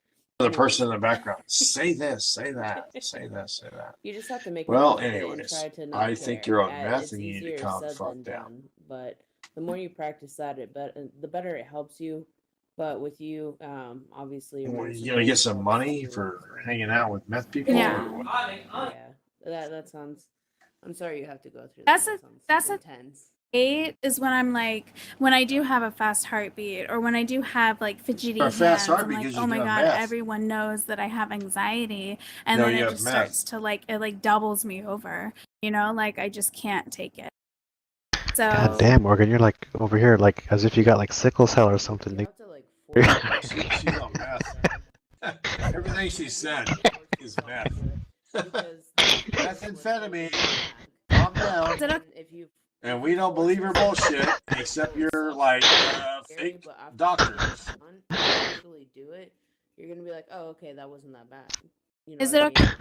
Another person in Anyways. the background. Say this, say that, say this, say that. You just have to make Well, friends with it and anyways, try to not I care. think you're on meth It's and you need to easier calm the said fuck than down. done, but the more you practice that, the better it helps you. But with you, obviously, you're Well, very you gonna get some supportive money too, for so, hanging out with meth people? Yeah. Or what? Yeah, that sounds. I'm sorry you have to go through That's that. a- Sounds that's a- intense. 8 is when I'm like when I do have a fast heartbeat or when I do have like fidgety Or a fast hands. I'm heartbeat like, 'cause oh you're my doing god, meth. everyone knows that I have anxiety, and No, then you it have just meth. starts to like it like doubles me over. You know, like I just can't take it. So God damn, Morgan, you're like over here like as if you got like sickle cell or something. You have to like force She's on meth. Everything she said is meth. because Methamphetamine. Calm down. Is it okay? If you And we don't believe her bullshit, except you're like fake doctors. actually do it, you're gonna be like, oh, okay, that wasn't that bad. You know Is what it I okay? mean?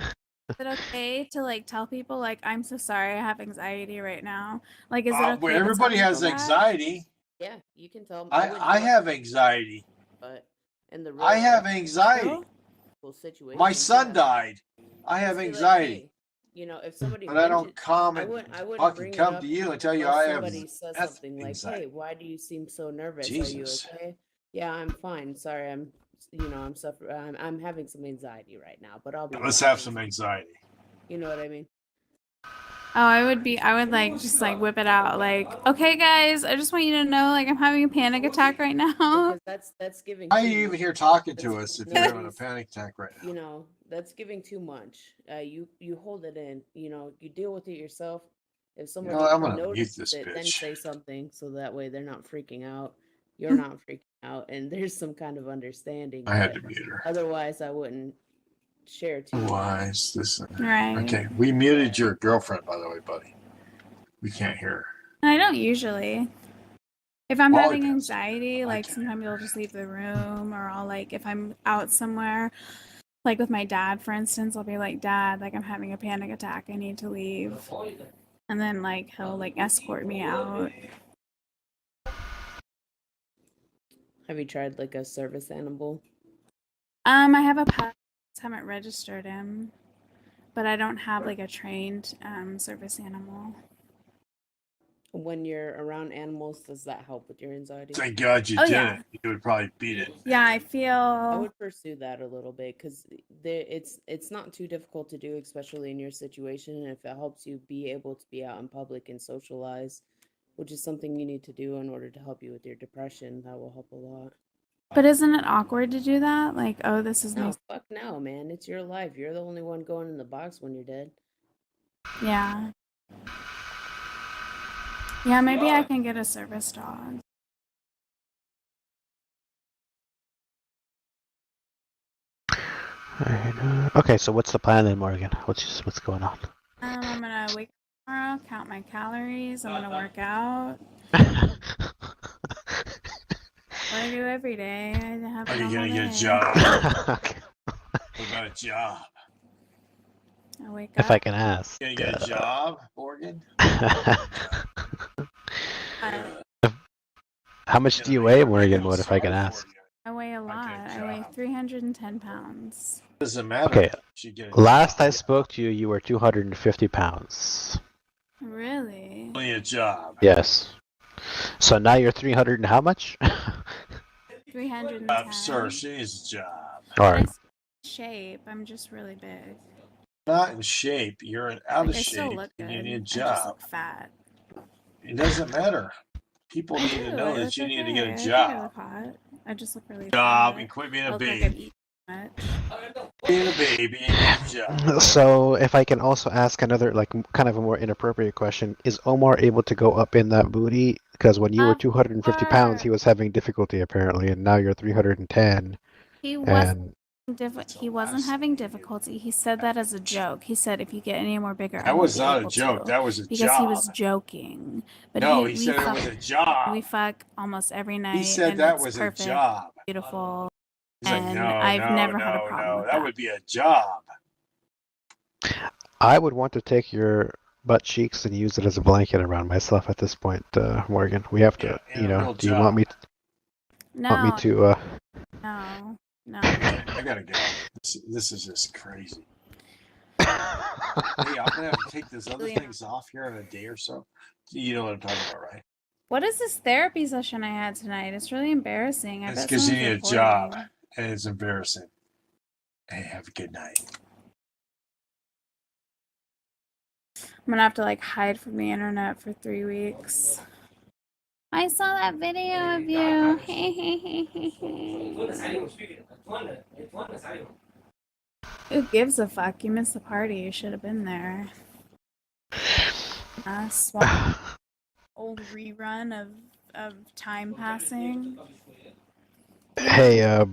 Is it okay to like tell people like I'm so sorry I have anxiety right now? Like, is it okay? Well, to everybody tell has people that? anxiety. Yeah, you can tell. I have anxiety. But in the real I have life, anxiety. situation, My son yeah. died. I have Just be like, anxiety. hey, you know, if somebody But I don't mentioned- come I and wouldn't fucking bring it come up to you and tell you unless I have somebody says meth something like, anxiety. "Hey, why do you seem so nervous? Jesus. Are you okay?" Yeah, I'm fine. Sorry, I'm suffering. I'm having some anxiety right now, but I'll be. Let's fine. have some anxiety. You know what I mean? Oh, I would like just like whip it out like, okay guys, I just want you to know like I'm having a panic attack right now. Because that's giving. Why are too you even much. here talking to That's- us if you're having a nobody's- panic attack right now? You know, that's giving too much. You hold it in. You know, you deal with it yourself. If somebody I'm gonna notices mute this it, then bitch. say something so that way they're not freaking out. You're not freaking out, and there's some kind of understanding. I had but to mute her. Otherwise, I wouldn't share too much. Why is this? Right. Okay, we muted your girlfriend, by the way, buddy. We can't hear her. And I don't usually. If I'm Lawlypants. having anxiety, like can't. sometimes I'll just leave the room or I'll like if I'm out somewhere, like with my dad, for instance, I'll be like, Dad, like I'm having a panic attack, I need to leave. And then like he'll like escort me out. Have you tried like a service animal? I have a pet, just haven't registered him. But I don't have like a trained service animal. When you're around animals, does that help with your anxiety? Thank God you Oh, did yeah. it. You would probably beat it. Yeah, I I feel would pursue that a little bit because it's not too difficult to do, especially in your situation. And if it helps you be able to be out in public and socialize, which is something you need to do in order to help you with your depression, that will help a lot. but isn't it awkward to do that? Like, oh, this is No, nice. fuck no, man. It's your life. You're the only one going in the box when you're dead. Yeah. Yeah, maybe I can get a service dog. Okay, so what's the plan then, Morgan? What's going on? I'm gonna wake up tomorrow, count my calories. I'm gonna work out. What I do every day. I have Are a you normal gonna get a day. job? Okay. What about a job? I wake If up. I can ask. You gonna get a job, Morgan? How much do you weigh, Morgan? What if I can ask? I weigh a lot. I weigh 310 pounds. Doesn't matter. Okay. She get a Last job. I spoke to you, you were 250 pounds. Really? Only a job. Yes. So now you're 300 and how much? 310. Sir, she needs a job. All But I right. still in shape. I'm just really big. Not in shape. You're out of I still shape look and good. you need a I just job. look fat. It doesn't matter. People I need do. to know I that look you need to okay. get a I think I job. look hot. I just look really Job fat. and quit being I a look like I'm baby. eating too much. Being a baby and get a job. So if I can also ask another, like, kind of a more inappropriate question, is Omar able to go up in that booty? Because when you were Of 250 pounds, he course. was having difficulty apparently, and now you're 310. He wasn't And he wasn't having difficulty. He said that as a joke. He said, "If you get any more bigger, I That won't was be not a able joke. to," That was a because job. he was joking. But No, he he said it was a job. we fuck almost every night. He said and that it's was perfect, a job. beautiful, He's like, and no, I've no, never had a no, problem no. with That that. would be a job. I would want to take your butt cheeks and use it as a blanket around myself at this point, Morgan. We have to, Yeah, and a real do you want me job. to, No, no. I gotta go. This is just crazy. Hey, I'm gonna have to take these other things off here in a day or so. You know what I'm talking about, right? What is this therapy session I had tonight? It's really embarrassing. I It's bet because you someone's need a job, recording. and it's embarrassing. Hey, have a good night. I'm gonna have to like hide from the internet for 3 weeks. I saw that video of you. Who gives a fuck? You missed the party. You should have been there. Swap old rerun of time passing. hey,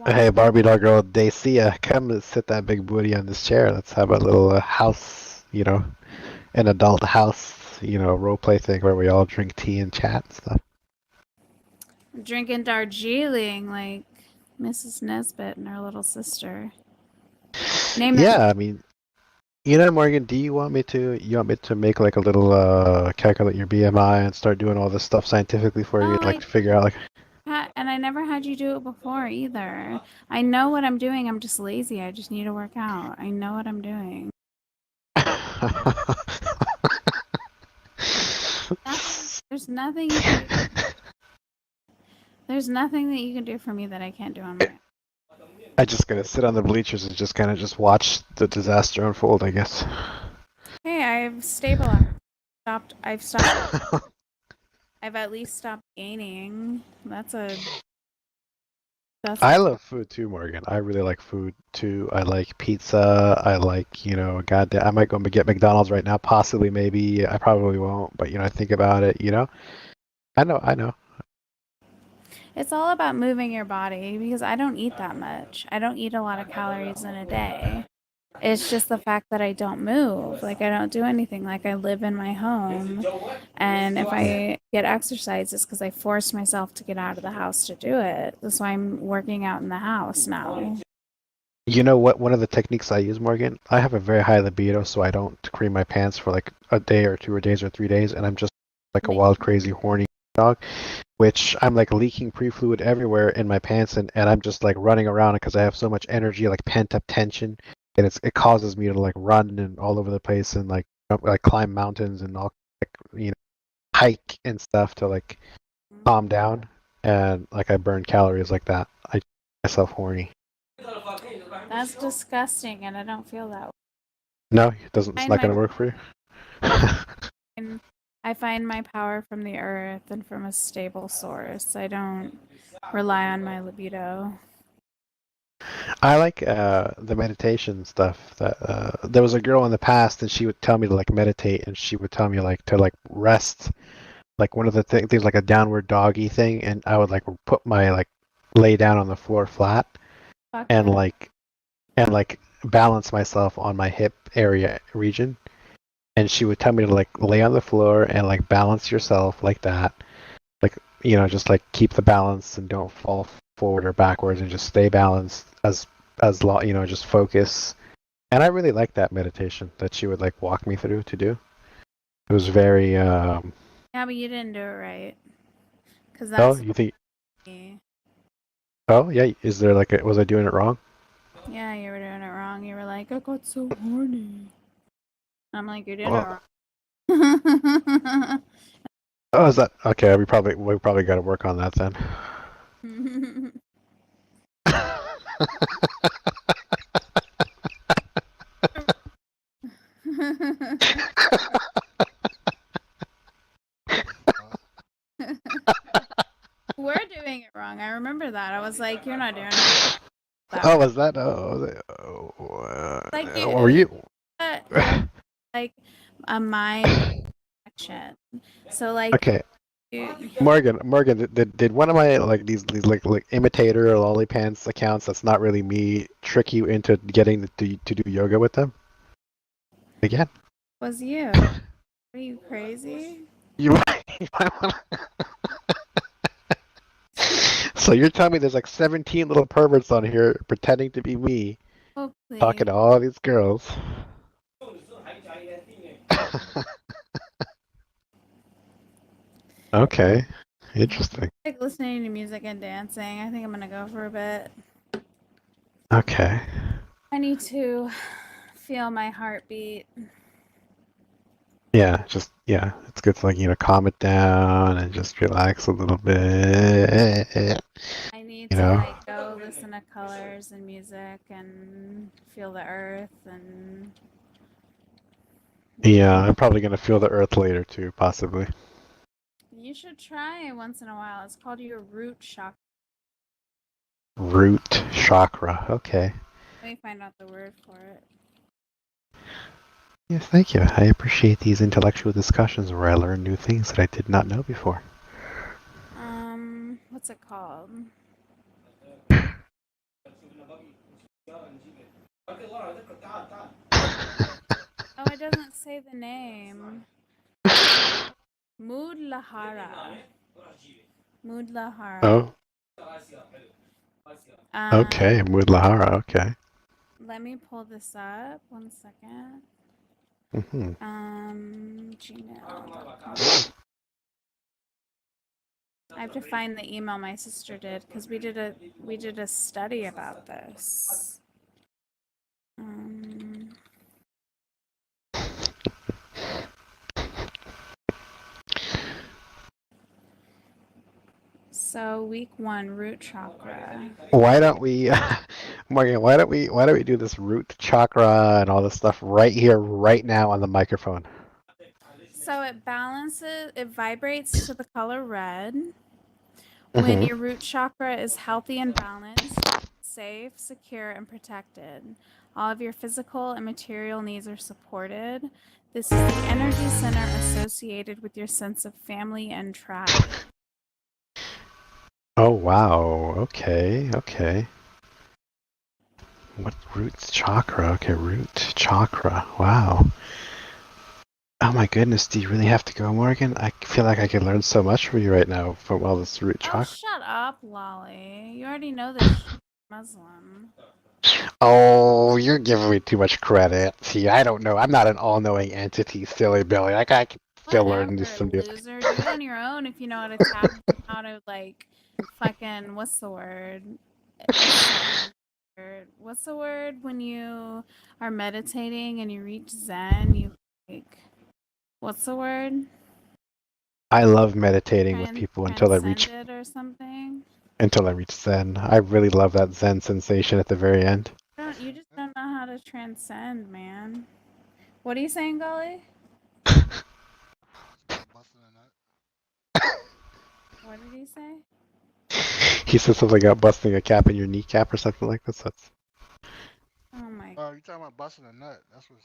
hey, Barbie doll girl, Dacia, come sit that big booty on this chair. Let's have a little house, an adult house, role play thing where we all drink tea and chat and stuff. Drinking Darjeeling like Mrs. Nesbit and her little sister. Name that. Yeah, I mean, Morgan, do you want me to make like a little calculate your BMI and start doing all this stuff scientifically for you, like to figure out like. And I never had you do it before either. I know what I'm doing. I'm just lazy. I just need to work out. I know what I'm doing. There's nothing you can do. There's nothing that you can do for me that I can't do on my own. I just gotta sit on the bleachers and just kind of just watch the disaster unfold, I guess. Hey, I've stabilized. I've stopped. I've at least stopped gaining. I love food too, Morgan. I really like food too. I like pizza. I like, goddamn, I might go and get McDonald's right now. Possibly, maybe. I probably won't, but I think about it. I know. It's all about moving your body because I don't eat that much. I don't eat a lot of calories in a day. It's just the fact that I don't move. Like, I don't do anything. Like, I live in my home. And if I get exercise, it's because I force myself to get out of the house to do it. That's why I'm working out in the house now. You know what? One of the techniques I use, Morgan, I have a very high libido, so I don't cream my pants for like a day or 2 days or 3 days, and I'm just like a wild, crazy, horny dog, which I'm like leaking pre-fluid everywhere in my pants, and I'm just like running around because I have so much energy, like pent up tension, and it causes me to like run and all over the place and like climb mountains and all, like, hike and stuff to like calm down, and like I burn calories like that. I make myself horny. That's disgusting, and I don't feel that way. No, it's not gonna work for you. I find my power from the earth and from a stable source. I don't rely on my libido. I like the meditation stuff. That there was a girl in the past, and she would tell me to like meditate, and she would tell me like to like rest, like one of the things like a downward doggy thing, and I would like put my like lay down on the floor flat, and like balance myself on my hip area region, and she would tell me to like lay on the floor and like balance yourself like that, like just like keep the balance and don't fall forward or backwards and just stay balanced as long, just focus. And I really like that meditation that she would like walk me through to do. It was very Yeah, but you didn't do it right. Oh, you think? Me. Oh, yeah. Is there like was I doing it wrong? Yeah, you were doing it wrong. You were like, I got so horny. I'm like, you're doing it Well- wrong. Oh, is that okay? We probably got to work on that then. We're doing it wrong. I remember that. I was like, you're not doing it. Oh, was that? Like what were you? Like a mind action. So like, Okay, you, Morgan, did one of my like these like imitator or Lawlypants accounts that's not really me trick you into getting to do yoga with them? Again? was you? Are you crazy? You might wanna... So you're telling me there's like 17 little perverts on here pretending to be me, Oh, please. talking to all these girls. Okay, interesting. Like listening to music and dancing. I think I'm gonna go for a bit. Okay. I need to feel my heartbeat. Yeah, it's good to like calm it down and just relax a little bit. I need You to know? like go listen to colors and music and feel the earth and Yeah, I'm probably gonna feel the earth later too, possibly. you should try it once in a while. It's called your root chakra. Root chakra. Okay. Let me find out the word for it. Yes, thank you. I appreciate these intellectual discussions where I learn new things that I did not know before. What's it called? Oh, it doesn't say the name. Mudlahara. Mudlahara. Oh, okay. Mudlahara. Okay. Let me pull this up. 1 second. Gmail.com. I have to find the email my sister did because we did a study about this. So week 1, root chakra. Why don't we, Morgan? Why don't we do this root chakra and all this stuff right here, right now on the microphone? So it vibrates to the color red. When your root chakra is healthy and balanced, safe, secure, and protected, all of your physical and material needs are supported. This is the energy center associated with your sense of family and tribe. Oh wow. Okay. Okay. What root chakra? Okay, root chakra. Wow. Oh my goodness, do you really have to go, Morgan? I feel like I could learn so much from you right now from all this root Oh, chakra. shut up, Lolly. You already know that she's Muslim. Oh, you're giving me too much credit. See, I don't know. I'm not an all-knowing entity, silly Billy. Like I can still learn Whatever, some new. loser. Do it on your own if you know how to tap, how to like, fucking, what's the word? What's the word when you are meditating and you reach Zen? You like, what's the word? I love meditating with people until I reach Transcend it or something. Zen. I really love that Zen sensation at the very end. You just don't know how to transcend, man. What are you saying, Gully? What did he say? He said something about busting a cap in your kneecap or something like this. That's... Oh my. Oh, you talking about busting a nut? That's what.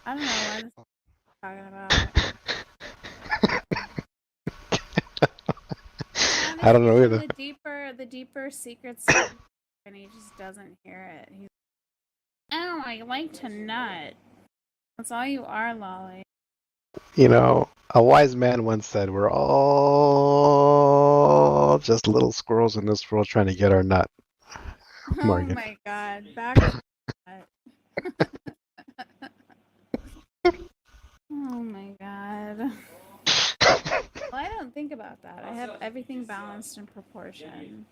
I don't know what he's talking about. I don't know either. The deeper secrets, and he just doesn't hear it. He's, oh, I like to nut. That's all you are, Lolly. You know, a wise man once said, "We're all just little squirrels in this world trying to get our nut." Morgan. Oh my god, back to that. Oh my god. Well, I don't think about that. I have everything balanced in proportion.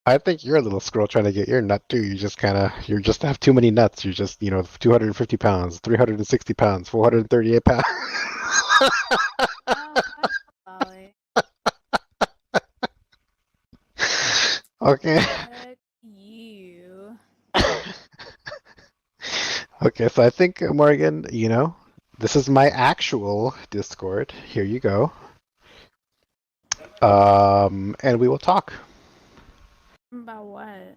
I think you're a little squirrel trying to get your nut too. You just have too many nuts. You're just, 250 pounds, 360 pounds, 438 pounds. Oh, fuck, Lolly. Okay. Fuck you. Okay, so I think, Morgan, this is my actual Discord. Here you go. And we will talk. About what?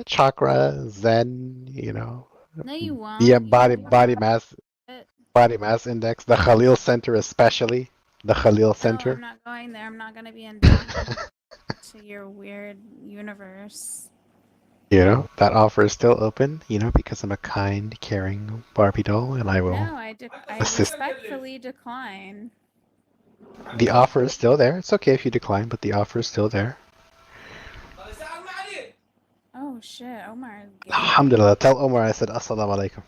Chakra, Zen, No, you won't. the You body won't body talk mass about it. body mass index, the Khalil Center especially, the Khalil No, Center. I'm not going there. I'm not gonna be indoctrinated to your weird universe. That offer is still open, because I'm a kind, caring Barbie doll, and I will No, I assist. respectfully decline. The offer is still there. It's okay if you decline, but the offer is still there. Oh shit, Omar is gay. Alhamdulillah. Tell Omar I said assalamu alaikum.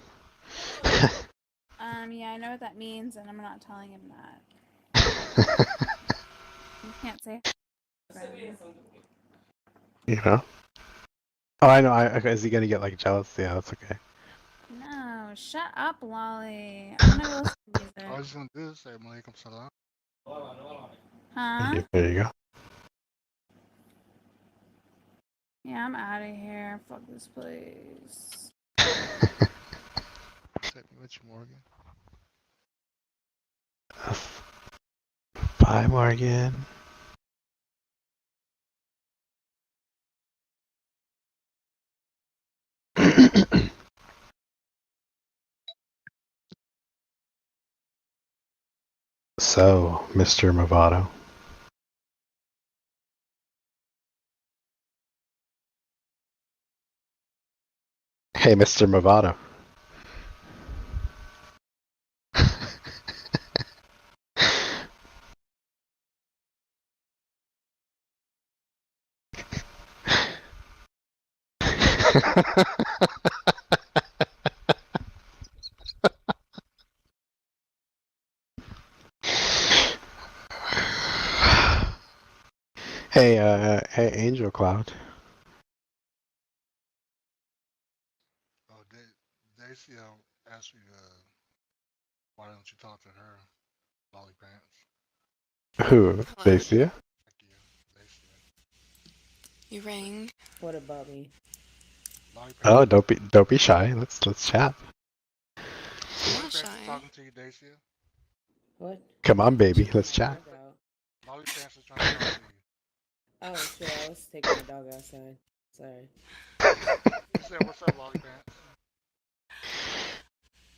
Yeah, I know what that means, and I'm not telling him that. You can't say. Oh, I know. Is he gonna get jealous? Yeah, that's okay. No, shut up, Lolly. I'm gonna go listen to music. I was gonna do this. Say Malaikum Salam. Huh? There you go. Yeah, I'm out of here. Fuck this place. Take me with you, Morgan. Bye, Morgan. So, Mr. Movado. Hey, Mr. Movado. Hey, Angel Cloud. Oh, Daisy asked you why don't you talk to her, Lawlypants? Who? Hello? Dacia? Thank you, Daisy. You rang. What about me? Lawlypants. Oh, don't be shy. Let's chat. I'm not Lawlypants is shy. talking to you, Daisy. What? Come on, baby. Let's chat. Dog out. Lawlypants is trying to talk to you. Oh shit! I was taking my dog outside. Sorry. He said, "What's up, Lawlypants?"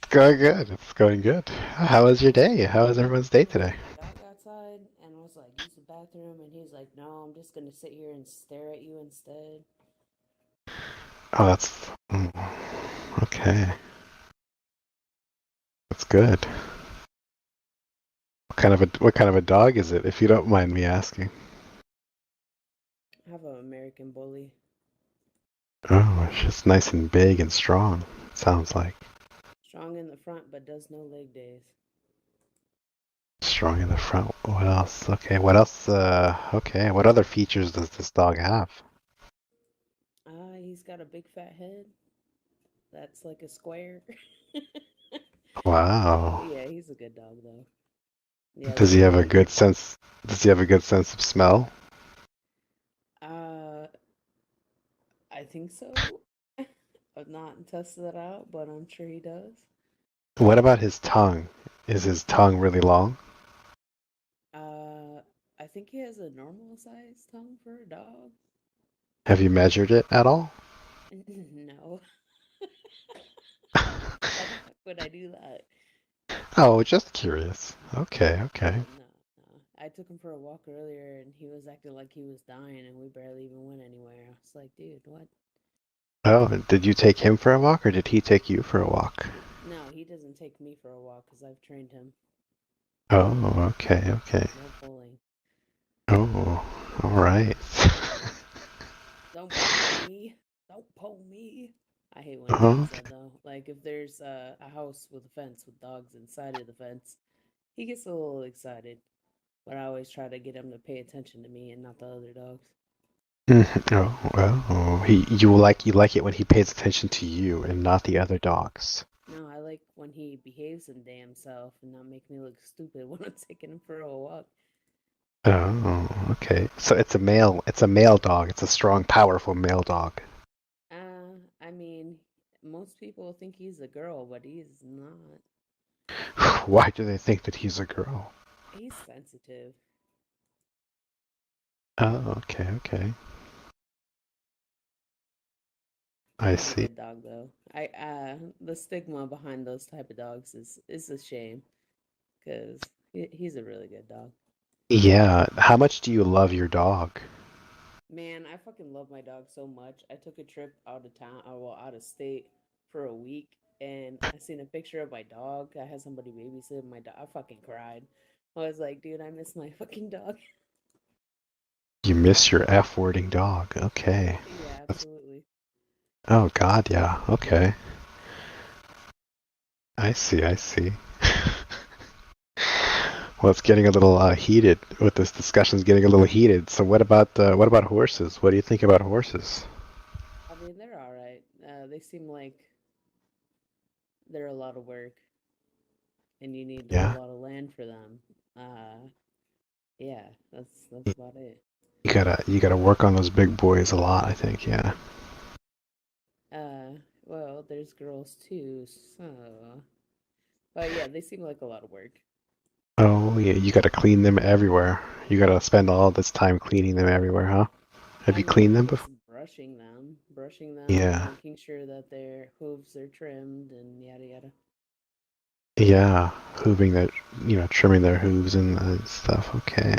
It's going good. It's going good. How was your day? How was everyone's day today? Dog outside and was like, use the bathroom, and he's like, no, I'm just gonna sit here and stare at you instead. Oh, that's okay. That's good. What kind of a dog is it, if you don't mind me asking? I have an American bully. Oh, it's just nice and big and strong. It sounds like Strong in the front, but does no leg days. strong in the front. What else? Okay, what else? Okay, what other features does this dog have? He's got a big fat head. That's like a square. Wow. Yeah, he's a good dog though. Yeah, Does he have a good sense? Does he have a good sense of smell? I think so. I've not tested that out, but I'm sure he does. What about his tongue? Is his tongue really long? I think he has a normal size tongue for a dog. Have you measured it at all? No. Why the fuck would I do that? Oh, just curious. Okay. No. I took him for a walk earlier and he was acting like he was dying and we barely even went anywhere. I was like, dude, what? Oh, did you take him for a walk or did he take you for a walk? No, he doesn't take me for a walk because I've trained him. Oh, okay. No pulling. Oh, all right. Don't pull me. Don't pull me. I hate when he does that though. Like if there's a house with a fence with dogs inside of the fence, he gets a little excited. But I always try to get him to pay attention to me and not the other dogs. Oh, you like it when he pays attention to you and not the other dogs. No, I like when he behaves his damn self and not make me look stupid when I'm taking him for a walk. Oh, okay. So it's a male. It's a male dog. It's a strong, powerful male dog. I mean, most people think he's a girl, but he's not. Why do they think that he's a girl? He's sensitive. Oh, okay. I He's a see. good dog though. The stigma behind those type of dogs is a shame, because he's a really good dog. Yeah. How much do you love your dog? Man, I fucking love my dog so much. I took a trip out of town, or well, out of state for a week, and I seen a picture of my dog. I had somebody babysit my dog. I fucking cried. I was like, dude, I miss my fucking dog. You miss your F-wording dog. Okay. Yeah, absolutely. Oh God, yeah. Okay. I see. Well, it's getting a little heated. With this discussion's getting a little heated. So what about horses? What do you think about horses? I mean, they're all right. They seem like they're a lot of work, and you need a Yeah. lot of land for them. Yeah, that's about it. You gotta work on those big boys a lot, I think. Yeah. Well, there's girls too, so. But yeah, they seem like a lot of work. Oh yeah, you gotta clean them everywhere. You gotta spend all this time cleaning them everywhere, huh? Have you cleaned them Just before? brushing them, Yeah. making sure that their hooves are trimmed, and yada yada. Yeah. Hooving their, trimming their hooves and stuff. Okay.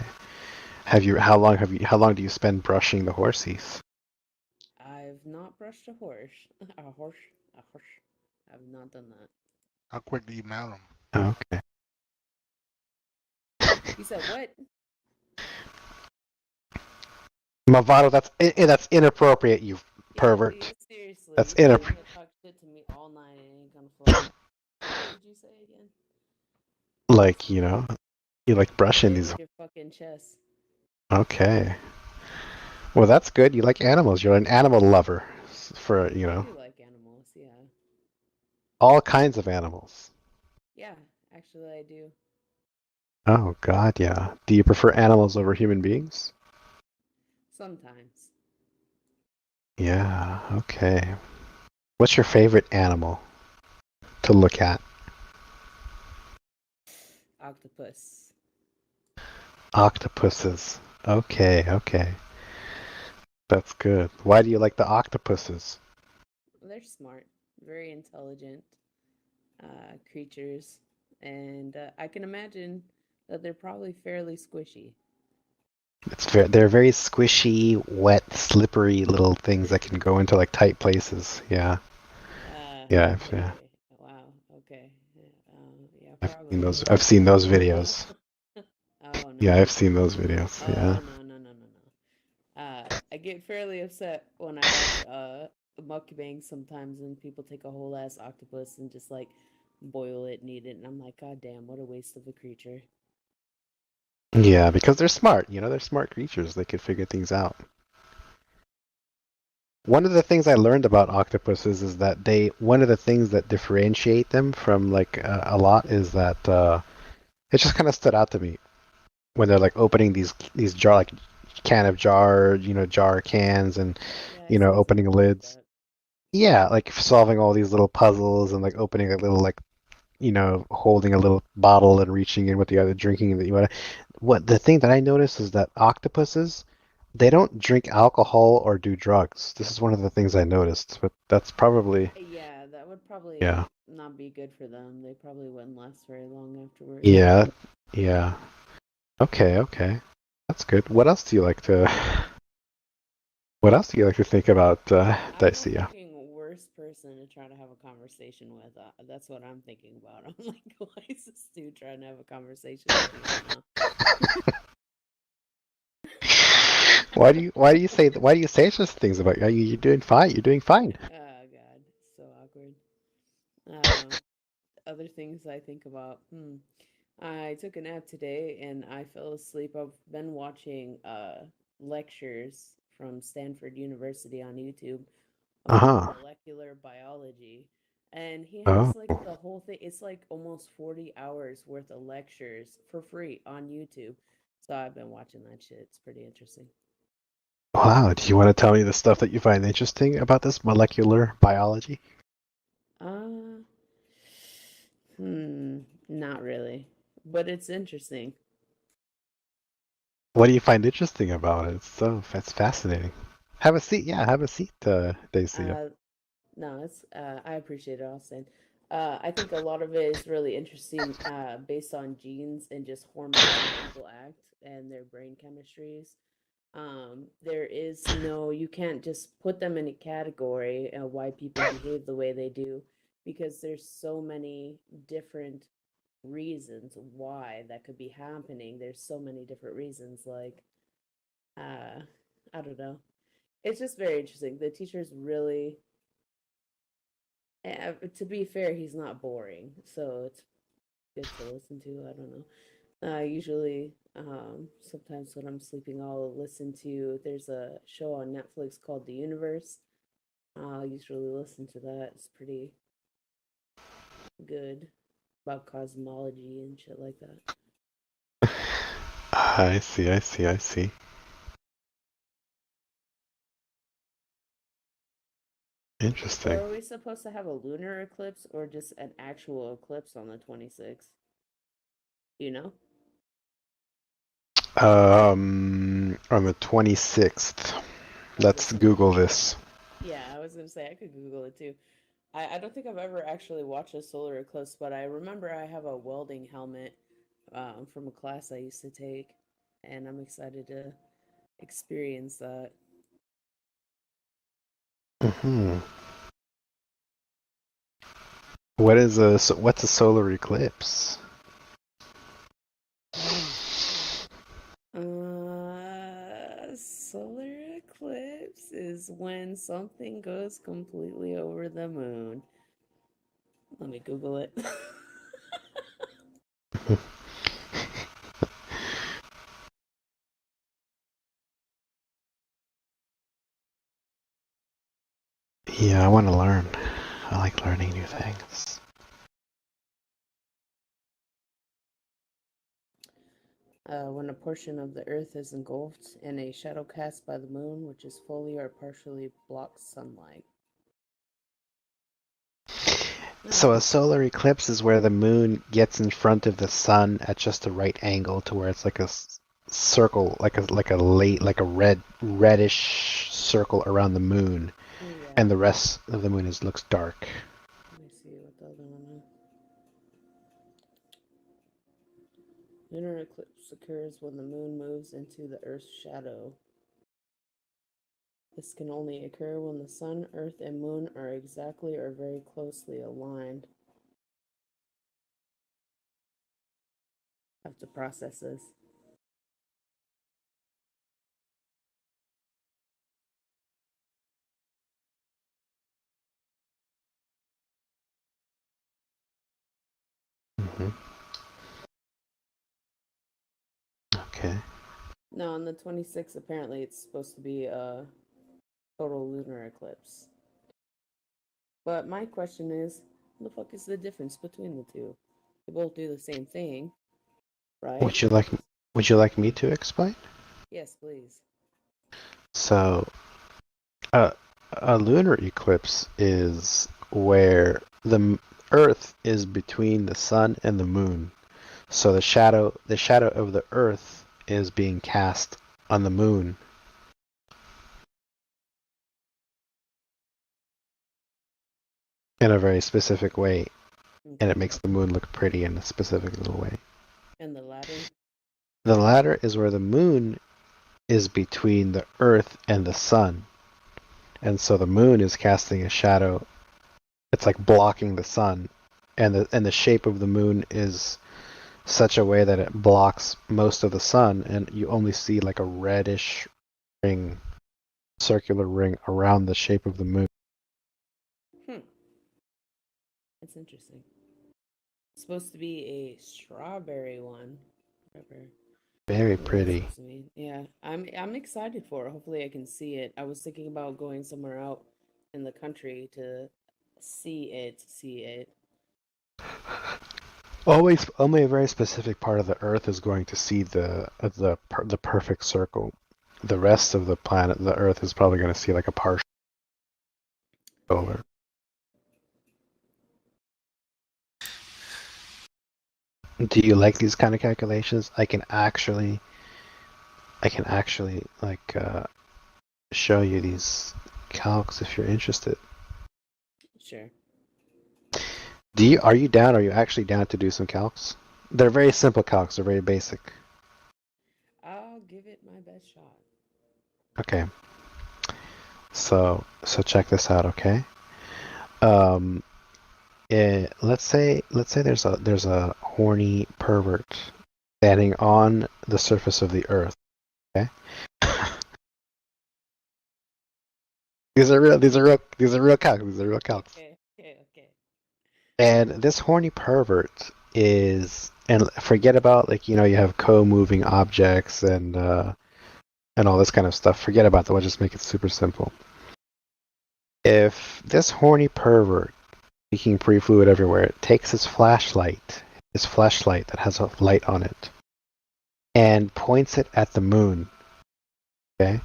How long do you spend brushing the horsies? I've not brushed a horse. A horse. I've not done that. How quick do you mount them? Okay. You said what? Mavado, that's inappropriate, you pervert. Yeah, seriously. That's You're inappropriate. gonna talk shit to me all night and ain't gonna fly. What did you say again? Like, you like brushing Play these. with your fucking chest. Okay. Well, that's good. You like animals. You're an animal lover. For, I do like animals, yeah. all kinds of animals. Yeah, actually I do. Oh, God, yeah. Do you prefer animals over human beings? Sometimes. Yeah, okay. What's your favorite animal to look at? Octopus. Octopuses. Okay. That's good. Why do you like the octopuses? They're smart, very intelligent creatures, and I can imagine that they're probably fairly squishy. They're very squishy, wet, slippery little things that can go into like tight places. Yeah. Yeah, yeah. Wow. Okay. Yeah. I've Probably. seen those. I've seen those videos. Oh no. Yeah, I've seen those videos. Yeah. Oh no. I get fairly upset when I watch mukbang sometimes, and people take a whole ass octopus and just like boil it and eat it, and I'm like, God damn, what a waste of a creature. Yeah, because they're smart. They're smart creatures. They could figure things out. One of the things I learned about octopuses is that one of the things that differentiate them from like a lot is that it just kind of stood out to me when they're like opening these jar like jar cans and opening lids. Yeah, like solving all these little puzzles and like opening a little like holding a little bottle and reaching in with the other drinking that you want. What the thing that I noticed is that octopuses, they don't drink alcohol or do drugs. This is one of the things I noticed, but that's probably Yeah, that would probably yeah. not be good for them. They probably wouldn't last very long afterwards. Yeah. Okay. That's good. What else do you like to think about, Dicey? I'm a fucking worst person to try to have a conversation with. That's what I'm thinking about. I'm like, why is this dude trying to have a conversation with me right now? Why do you say such things about you? You're doing fine. You're doing fine. Oh god, so awkward. Other things I think about. I took a nap today and I fell asleep. I've been watching lectures from Stanford University on YouTube Uh-huh. molecular biology. And he Oh. has like the whole thing. It's like almost 40 hours worth of lectures for free on YouTube. So I've been watching that shit. It's pretty interesting. Wow. Do you want to tell me the stuff that you find interesting about this molecular biology? Not really. But it's interesting. What do you find interesting about it? It's fascinating. Have a seat. Yeah, have a seat, Daisy. No, it's I appreciate it, Austin. I think a lot of it is really interesting based on genes and just hormones that people act and their brain chemistries. There is you can't just put them in a category why people behave the way they do because there's so many different reasons why that could be happening. There's so many different reasons like I don't know. It's just very interesting. The teacher's really to be fair, he's not boring, so it's good to listen to. I don't know. Usually, sometimes when I'm sleeping, I'll listen to. There's a show on Netflix called The Universe. I'll usually listen to that. It's pretty good about cosmology and shit like that. I see. Interesting. So are we supposed to have a lunar eclipse or just an actual eclipse on the 26th? You know? On the 26th. Let's Google this. Yeah, I was gonna say I could Google it too. I don't think I've ever actually watched a solar eclipse, but I remember I have a welding helmet from a class I used to take, and I'm excited to experience that. What's a solar eclipse? Solar eclipse is when something goes completely over the moon. Let me Google it. Yeah, I want to learn. I like learning new things. When a portion of the Earth is engulfed in a shadow cast by the moon, which is fully or partially blocks sunlight. So a solar eclipse is where the moon gets in front of the sun at just the right angle to where it's like a circle, like a reddish circle around the moon, Yeah. and the rest of the moon looks dark. Let me see what the other one is. Lunar eclipse occurs when the moon moves into the Earth's shadow. This can only occur when the sun, Earth, and moon are exactly or very closely aligned. I have to process this. Okay. No, on the 26th, apparently it's supposed to be a total lunar eclipse. But my question is, what the fuck is the difference between the two? They both do the same thing, right? Would you like me to explain? Yes, please. So, a lunar eclipse is where the Earth is between the sun and the moon. So the shadow of the Earth is being cast on the moon. In a very specific way, and it makes the moon look pretty in a specific little way. And the latter? The latter is where the moon is between the Earth and the sun. And so the moon is casting a shadow. It's like blocking the sun. And the shape of the moon is such a way that it blocks most of the sun, and you only see like a reddish ring, circular ring around the shape of the moon. That's interesting. It's supposed to be a strawberry one. Whatever. Very Yeah, that's pretty. so sweet. Yeah, I'm excited for it. Hopefully, I can see it. I was thinking about going somewhere out in the country to see it. See it. Always, only a very specific part of the Earth is going to see the perfect circle. The rest of the planet, the Earth, is probably going to see like a partial over. Do you like these kind of calculations? I can actually like show you these calcs if you're interested. Sure. Are you down? Are you actually down to do some calcs? They're very simple calcs. They're very basic. I'll give it my best shot. Okay. So check this out, okay? Um, let's say there's a horny pervert standing on the surface of the Earth, okay? These are real calcs. These are real calcs. Okay. And this horny pervert is, and forget about like you have co-moving objects and all this kind of stuff. Forget about that. We'll just make it super simple. If this horny pervert, leaking pre-fluid everywhere, takes his flashlight that has a light on it, and points it at the moon, okay?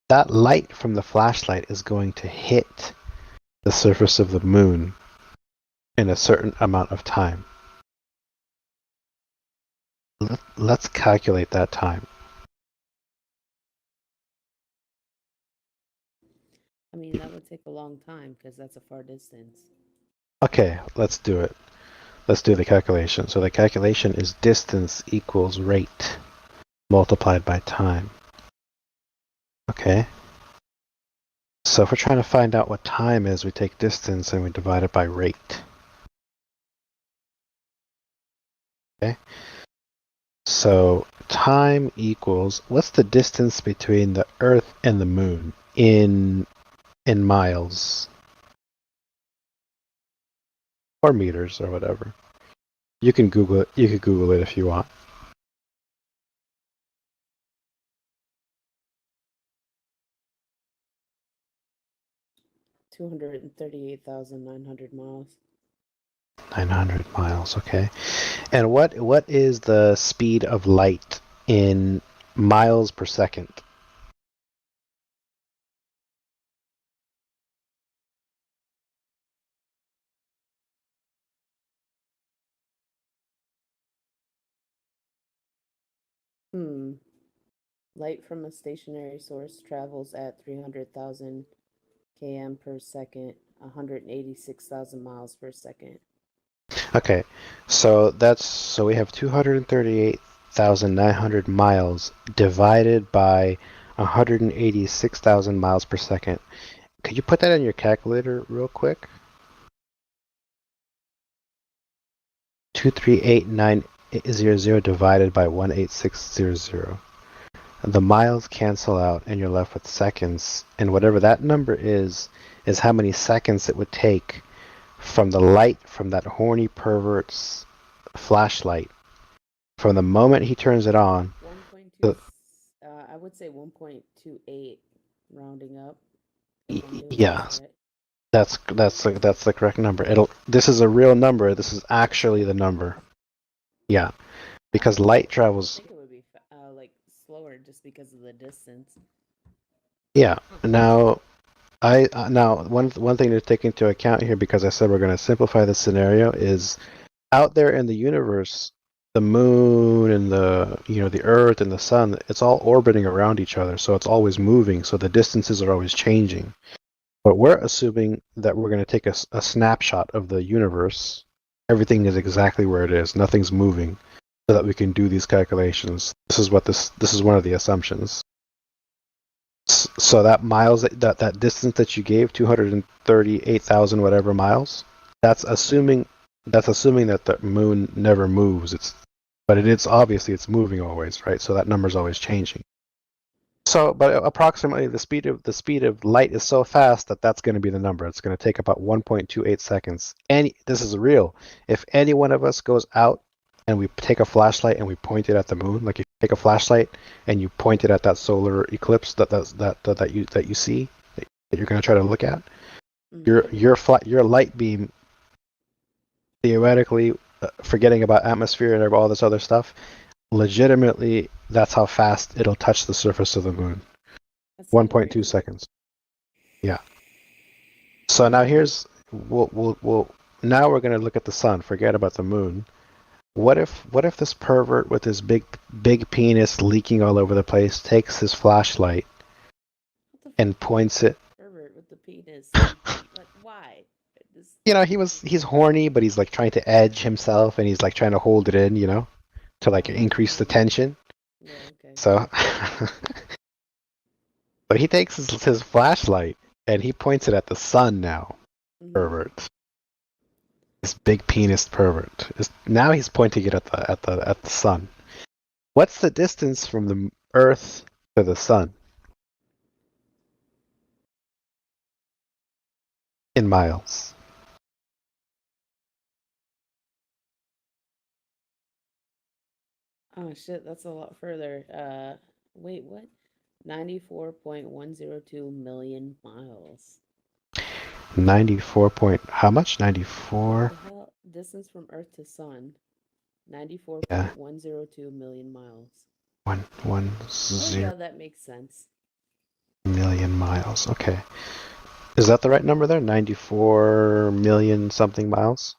That light from the flashlight is going to hit the surface of the moon in a certain amount of time. Let's calculate that time. I mean, that would take a long time because that's a far distance. Okay, let's do it. Let's do the calculation. So the calculation is distance equals rate multiplied by time. Okay. So if we're trying to find out what time is, we take distance and we divide it by rate. Okay. So time equals, what's the distance between the Earth and the Moon in miles? Or meters or whatever. You can Google it. You can Google it if you want. $238,900 miles. 900 miles, okay. And what is the speed of light in miles per second? Light from a stationary source travels at 300,000 km per second, 186,000 miles per second. Okay, so we have 238,900 miles divided by 186,000 miles per second. Could you put that in your calculator real quick? 238,900 divided by 18600. The miles cancel out and you're left with seconds, and whatever that number is how many seconds it would take from the light from that horny pervert's flashlight, from the moment he turns it on. 1.2, I would say 1.28, rounding up. Yeah, that's the correct number. This is a real number. This is actually the number. Yeah, because light travels. I think it would be like slower just because of the distance. Yeah. Now, one thing to take into account here, because I said we're going to simplify the scenario, is out there in the universe, the moon and the Earth and the sun, it's all orbiting around each other, so it's always moving. So the distances are always changing. But we're assuming that we're going to take a snapshot of the universe. Everything is exactly where it is. Nothing's moving, so that we can do these calculations. This is one of the assumptions. So that miles, that distance that you gave, 238,000 whatever miles, that's assuming that the moon never moves. But it's obviously it's moving always, right? So that number's always changing. So, but approximately the speed of light is so fast that that's going to be the number. It's going to take about 1.28 seconds. This is real. If any one of us goes out and we take a flashlight and we point it at the moon, like if you take a flashlight and you point it at that solar eclipse that you see that you're going to try to look at, your light beam, theoretically, forgetting about atmosphere and all this other stuff, legitimately, that's how fast it'll touch the surface of the moon. 1.2 seconds. Yeah. So now now we're gonna look at the sun. Forget about the moon. What if this pervert with his big penis leaking all over the place takes his flashlight and points it? Pervert with the penis. Why? He's horny, but he's like trying to edge himself, and he's like trying to hold it in, to like increase the tension. Yeah, okay. So, but he takes his flashlight and he points it at the sun now. Pervert. This big penis pervert. Now he's pointing it at the sun. What's the distance from the Earth to the sun? In miles. Oh shit, that's a lot further. Wait, what? 94.102 million miles. 94 point. How much? 94. The hell? Distance from Earth to Sun. 94.102 million miles. One Oh, zero. yeah, that makes sense. Million miles. Okay. Is that the right number there? 94 million something miles?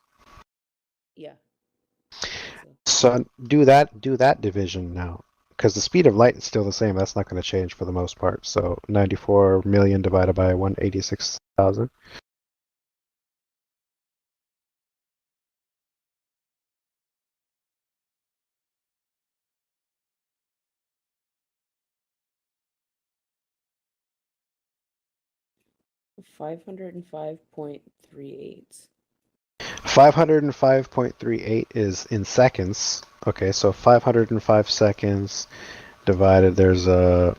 Yeah. So do that division now. Because the speed of light is still the same. That's not going to change for the most part. So 94 million divided by 186,000. $505.38. 505.38 is in seconds. Okay, so 505 seconds divided, there's a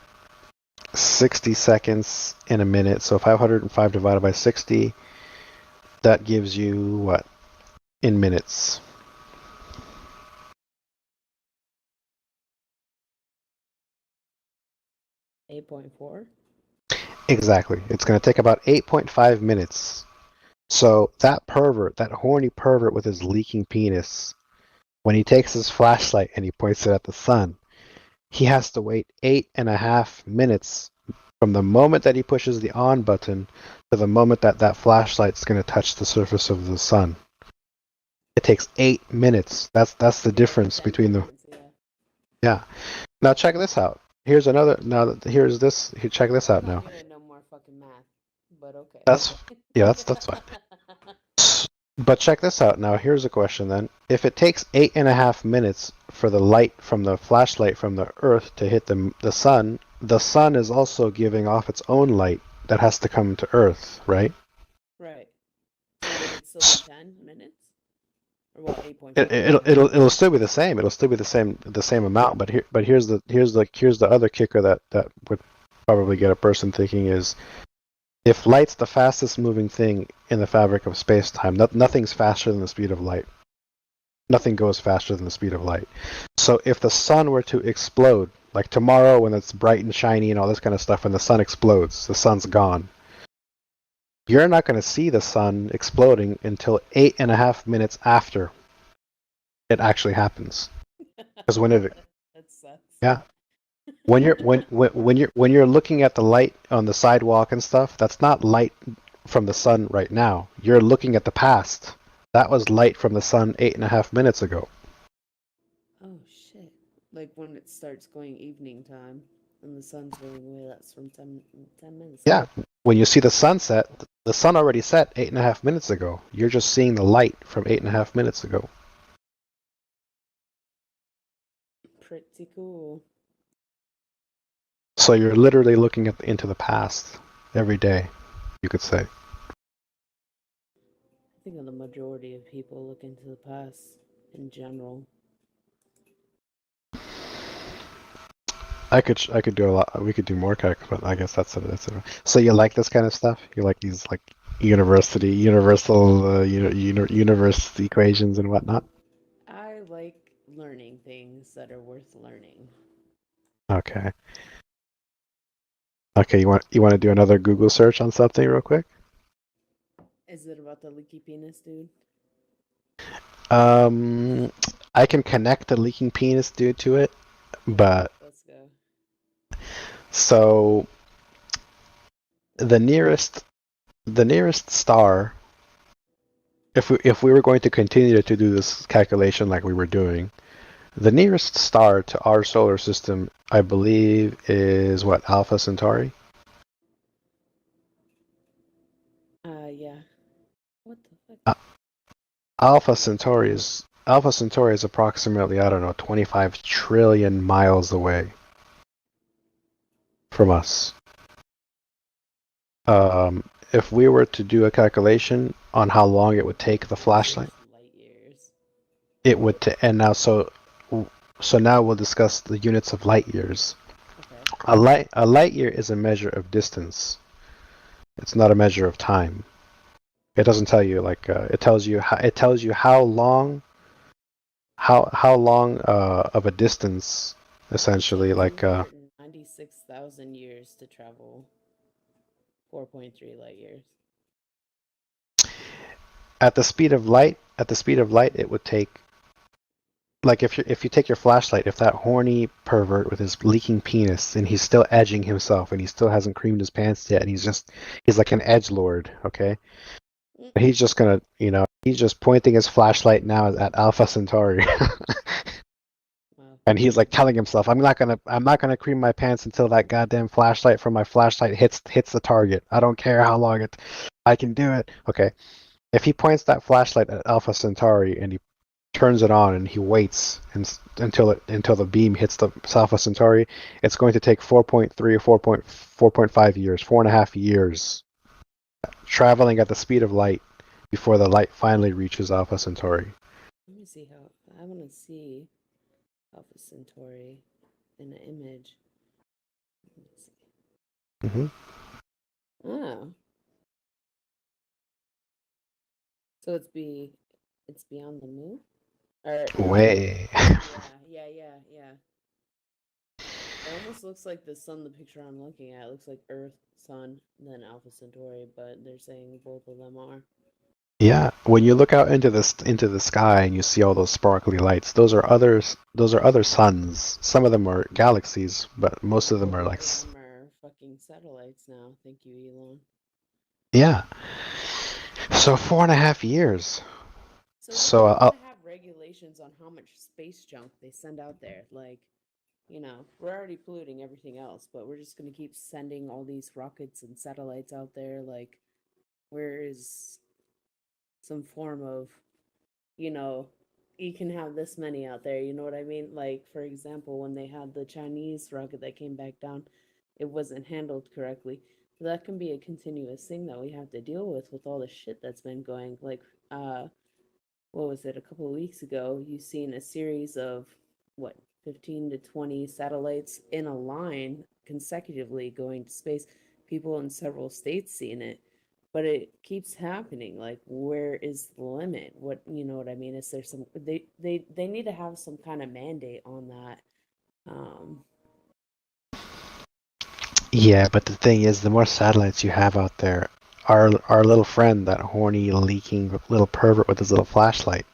60 seconds in a minute. So 505 divided by 60, that gives you what? In minutes. $8.4. Exactly. It's going to take about 8.5 minutes. So that pervert, that horny pervert with his leaking penis, when he takes his flashlight and he points it at the sun, he has to wait 8.5 minutes from the moment that he pushes the on button to the moment that flashlight's going to touch the surface of the sun. It takes 8 minutes. That's the difference between the. Yeah. Now check this out. Here's another. Here's this. Check this out now. No more fucking math, but okay. That's fine. But check this out now. Here's a question then. If it takes 8.5 minutes for the light from the flashlight from the Earth to hit the sun is also giving off its own light that has to come to Earth, right? Right. So would it still be 10 minutes? Or what? 8.5. It'll still be the same. It'll still be the same amount. But here's the other kicker that would probably get a person thinking is, if light's the fastest moving thing in the fabric of space-time, nothing's faster than the speed of light. Nothing goes faster than the speed of light. So if the sun were to explode, like tomorrow when it's bright and shiny and all this kind of stuff, and the sun explodes, the sun's gone. You're not going to see the sun exploding until 8.5 minutes after it actually happens. Because when it, that sucks. Yeah. When you're looking at the light on the sidewalk and stuff, that's not light from the sun right now. You're looking at the past. That was light from the sun 8.5 minutes ago. Oh shit! Like when it starts going evening time and the sun's going away, that's from 10 minutes. Yeah. When you see the sunset, the sun already set 8.5 minutes ago. You're just seeing the light from 8.5 minutes ago. Pretty cool. So you're literally looking into the past every day, you could say. I think the majority of people look into the past in general. I could do a lot. We could do more calc, but I guess that's it. So you like this kind of stuff? You like these like universal, universe equations and whatnot? I like learning things that are worth learning. Okay. Okay, you want to do another Google search on something real quick? Is it about the leaky penis, dude? I can connect the leaking penis dude to it, but Let's go. so the nearest star, if we were going to continue to do this calculation like we were doing, the nearest star to our solar system, I believe, is what, Alpha Centauri? Yeah. What the fuck? Alpha Centauri is approximately, I don't know, 25 trillion miles away from us. If we were to do a calculation on how long it would take the flashlight, Light years. it would and now so now we'll discuss the units of light years. Okay. A light year is a measure of distance. It's not a measure of time. It doesn't tell you like it tells you how long of a distance essentially like 96,000 years to travel 4.3 light years. at the speed of light it would take, like if you take your flashlight, if that horny pervert with his leaking penis and he's still edging himself and he still hasn't creamed his pants yet and he's like an edgelord, okay? He's just gonna, he's just pointing his flashlight now at Alpha Centauri. And he's like telling himself, I'm not gonna cream my pants until that goddamn flashlight from my flashlight hits the target. I don't care how long I can do it. Okay. If he points that flashlight at Alpha Centauri and he turns it on and he waits until the beam hits the Alpha Centauri, it's going to take 4.3 or 4.5 years, 4.5 years, traveling at the speed of light before the light finally reaches Alpha Centauri. Let me see how. I want to see Alpha Centauri in an image. Let me see. Mm-hmm. Oh. So it's beyond the moon? Or, Way. yeah. It almost looks like the sun, the picture I'm looking at. It looks like Earth, Sun, then Alpha Centauri, but they're saying both of them are. Yeah, when you look out into the sky and you see all those sparkly lights, those are other suns. Some of them are galaxies, but most of them are like. Some are fucking satellites now. Thank you, Elon. Yeah. So 4.5 years. So we have regulations on how much space junk they send out there. Like, we're already polluting everything else, but we're just gonna keep sending all these rockets and satellites out there. Like, where is some form of, you can have this many out there, you know what I mean? Like, for example, when they had the Chinese rocket that came back down, it wasn't handled correctly. So that can be a continuous thing that we have to deal with all the shit that's been going. Like, what was it, a couple of weeks ago, you seen a series of, 15 to 20 satellites in a line consecutively going to space. People in several states seeing it. But it keeps happening. Like, where is the limit? What, you know what I mean? Is there some, they need to have some kind of mandate on that. Yeah, but the thing is, the more satellites you have out there, our little friend, that horny, leaking little pervert with his little flashlight,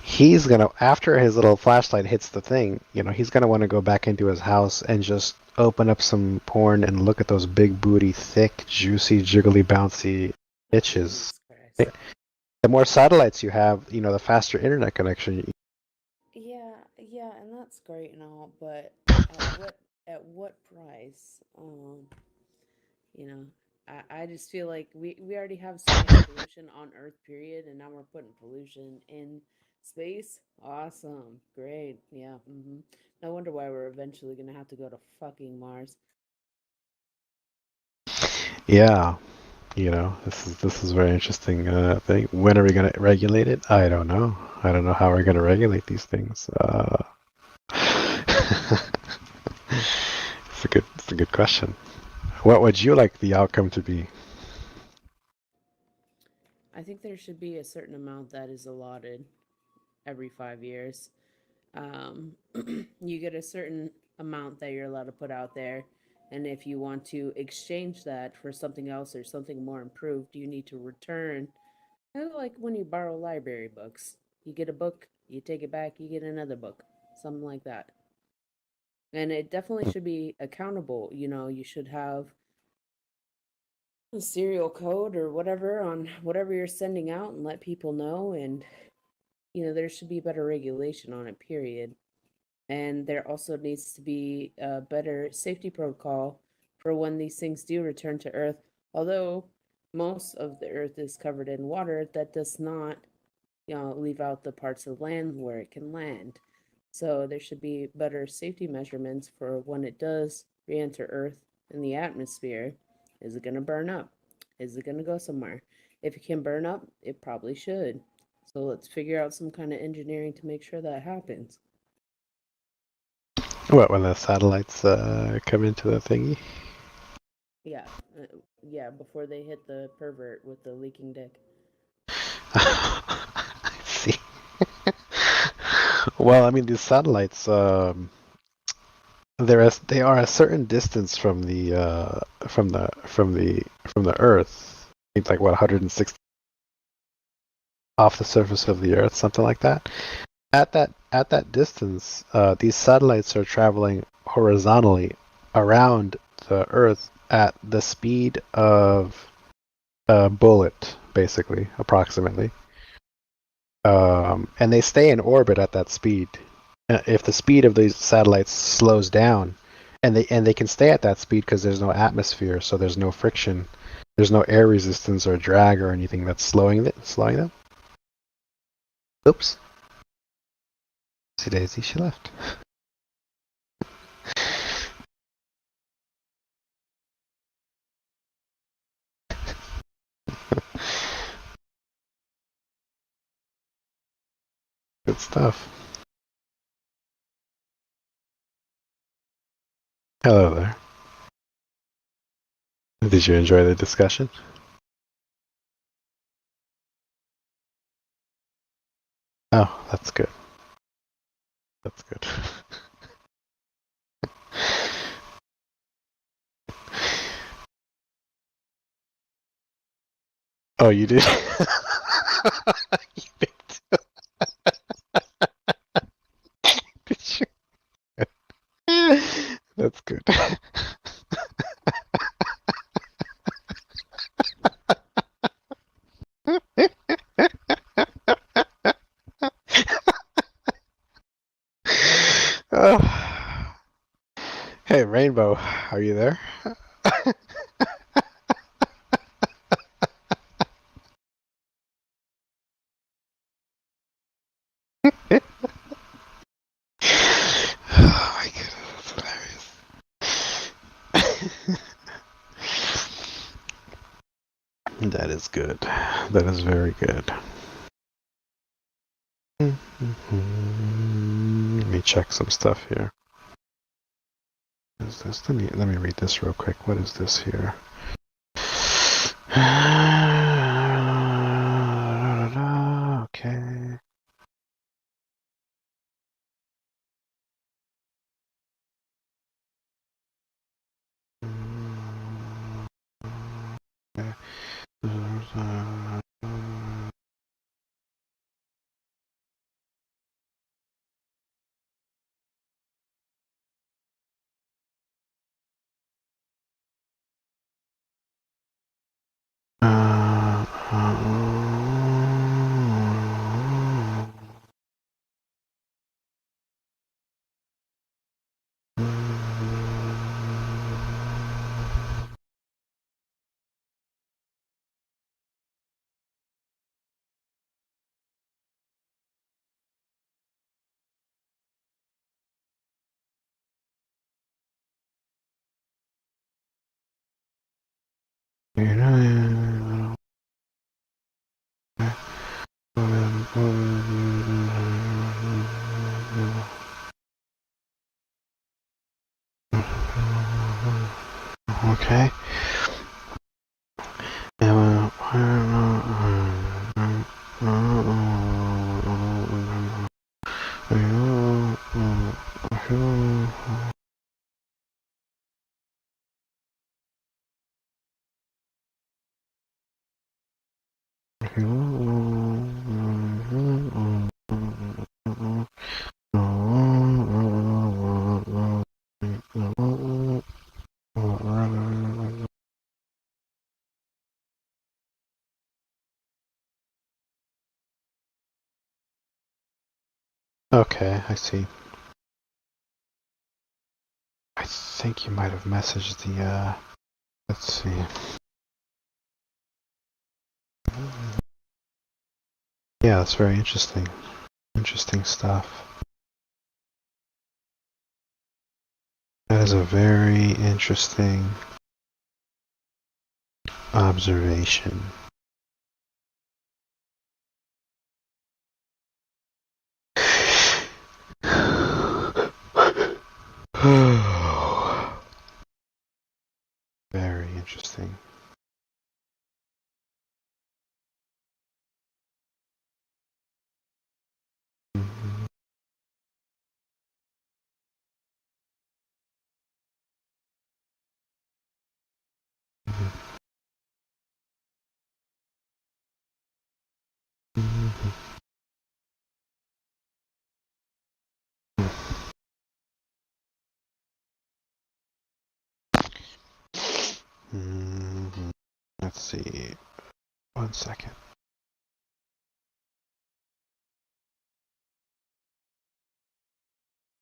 he's gonna, after his little flashlight hits the thing, he's gonna want to go back into his house and just open up some porn and look at those big booty, thick, juicy, jiggly, bouncy bitches. The more satellites you have, the faster internet connection. Yeah, and that's great and all, but at what price? I just feel like we already have so much pollution on Earth, period, and now we're putting pollution in space. Awesome, great, yeah. No wonder why we're eventually gonna have to go to fucking Mars. Yeah, this is very interesting thing. When are we gonna regulate it? I don't know. I don't know how we're gonna regulate these things. It's a good question. What would you like the outcome to be? I think there should be a certain amount that is allotted every 5 years. You get a certain amount that you're allowed to put out there, and if you want to exchange that for something else or something more improved, you need to return. Kind of like when you borrow library books. You get a book, you take it back, you get another book. Something like that. And it definitely should be accountable. You should have a serial code or whatever on whatever you're sending out and let people know. And, there should be better regulation on it, period. And there also needs to be a better safety protocol for when these things do return to Earth. Although most of the Earth is covered in water, that does not, leave out the parts of land where it can land. So there should be better safety measurements for when it does re-enter Earth in the atmosphere. Is it going to burn up? Is it going to go somewhere? If it can burn up, it probably should. So let's figure out some kind of engineering to make sure that happens. What, when the satellites come into the thingy? Yeah, before they hit the pervert with the leaking dick. I see. Well, I mean, these satellites, they are a certain distance from the Earth. It's like what, 160 off the surface of the Earth, something like that. At that distance, these satellites are traveling horizontally around the Earth at the speed of a bullet, basically, approximately. And they stay in orbit at that speed. If the speed of these satellites slows down, and they can stay at that speed because there's no atmosphere, so there's no friction, there's no air resistance or drag or anything that's slowing them. Oops. See Daisy, she left. Good stuff. Hello there. Did you enjoy the discussion? Oh, that's good. That's good. Oh, you did? You picked. Did you? That's good. Oh. Hey, Rainbow, are you there? Oh my goodness, that's hilarious. That is good. That is very good. Let me check some stuff here. What is this? Let me read this real quick. What is this here? Okay. Okay. Okay, I see. I think you might have messaged the, let's see. Yeah, that's very interesting. Interesting stuff. That is a very interesting observation. Very interesting. Mhm. Mhm. Mhm. Let's see. 1 second.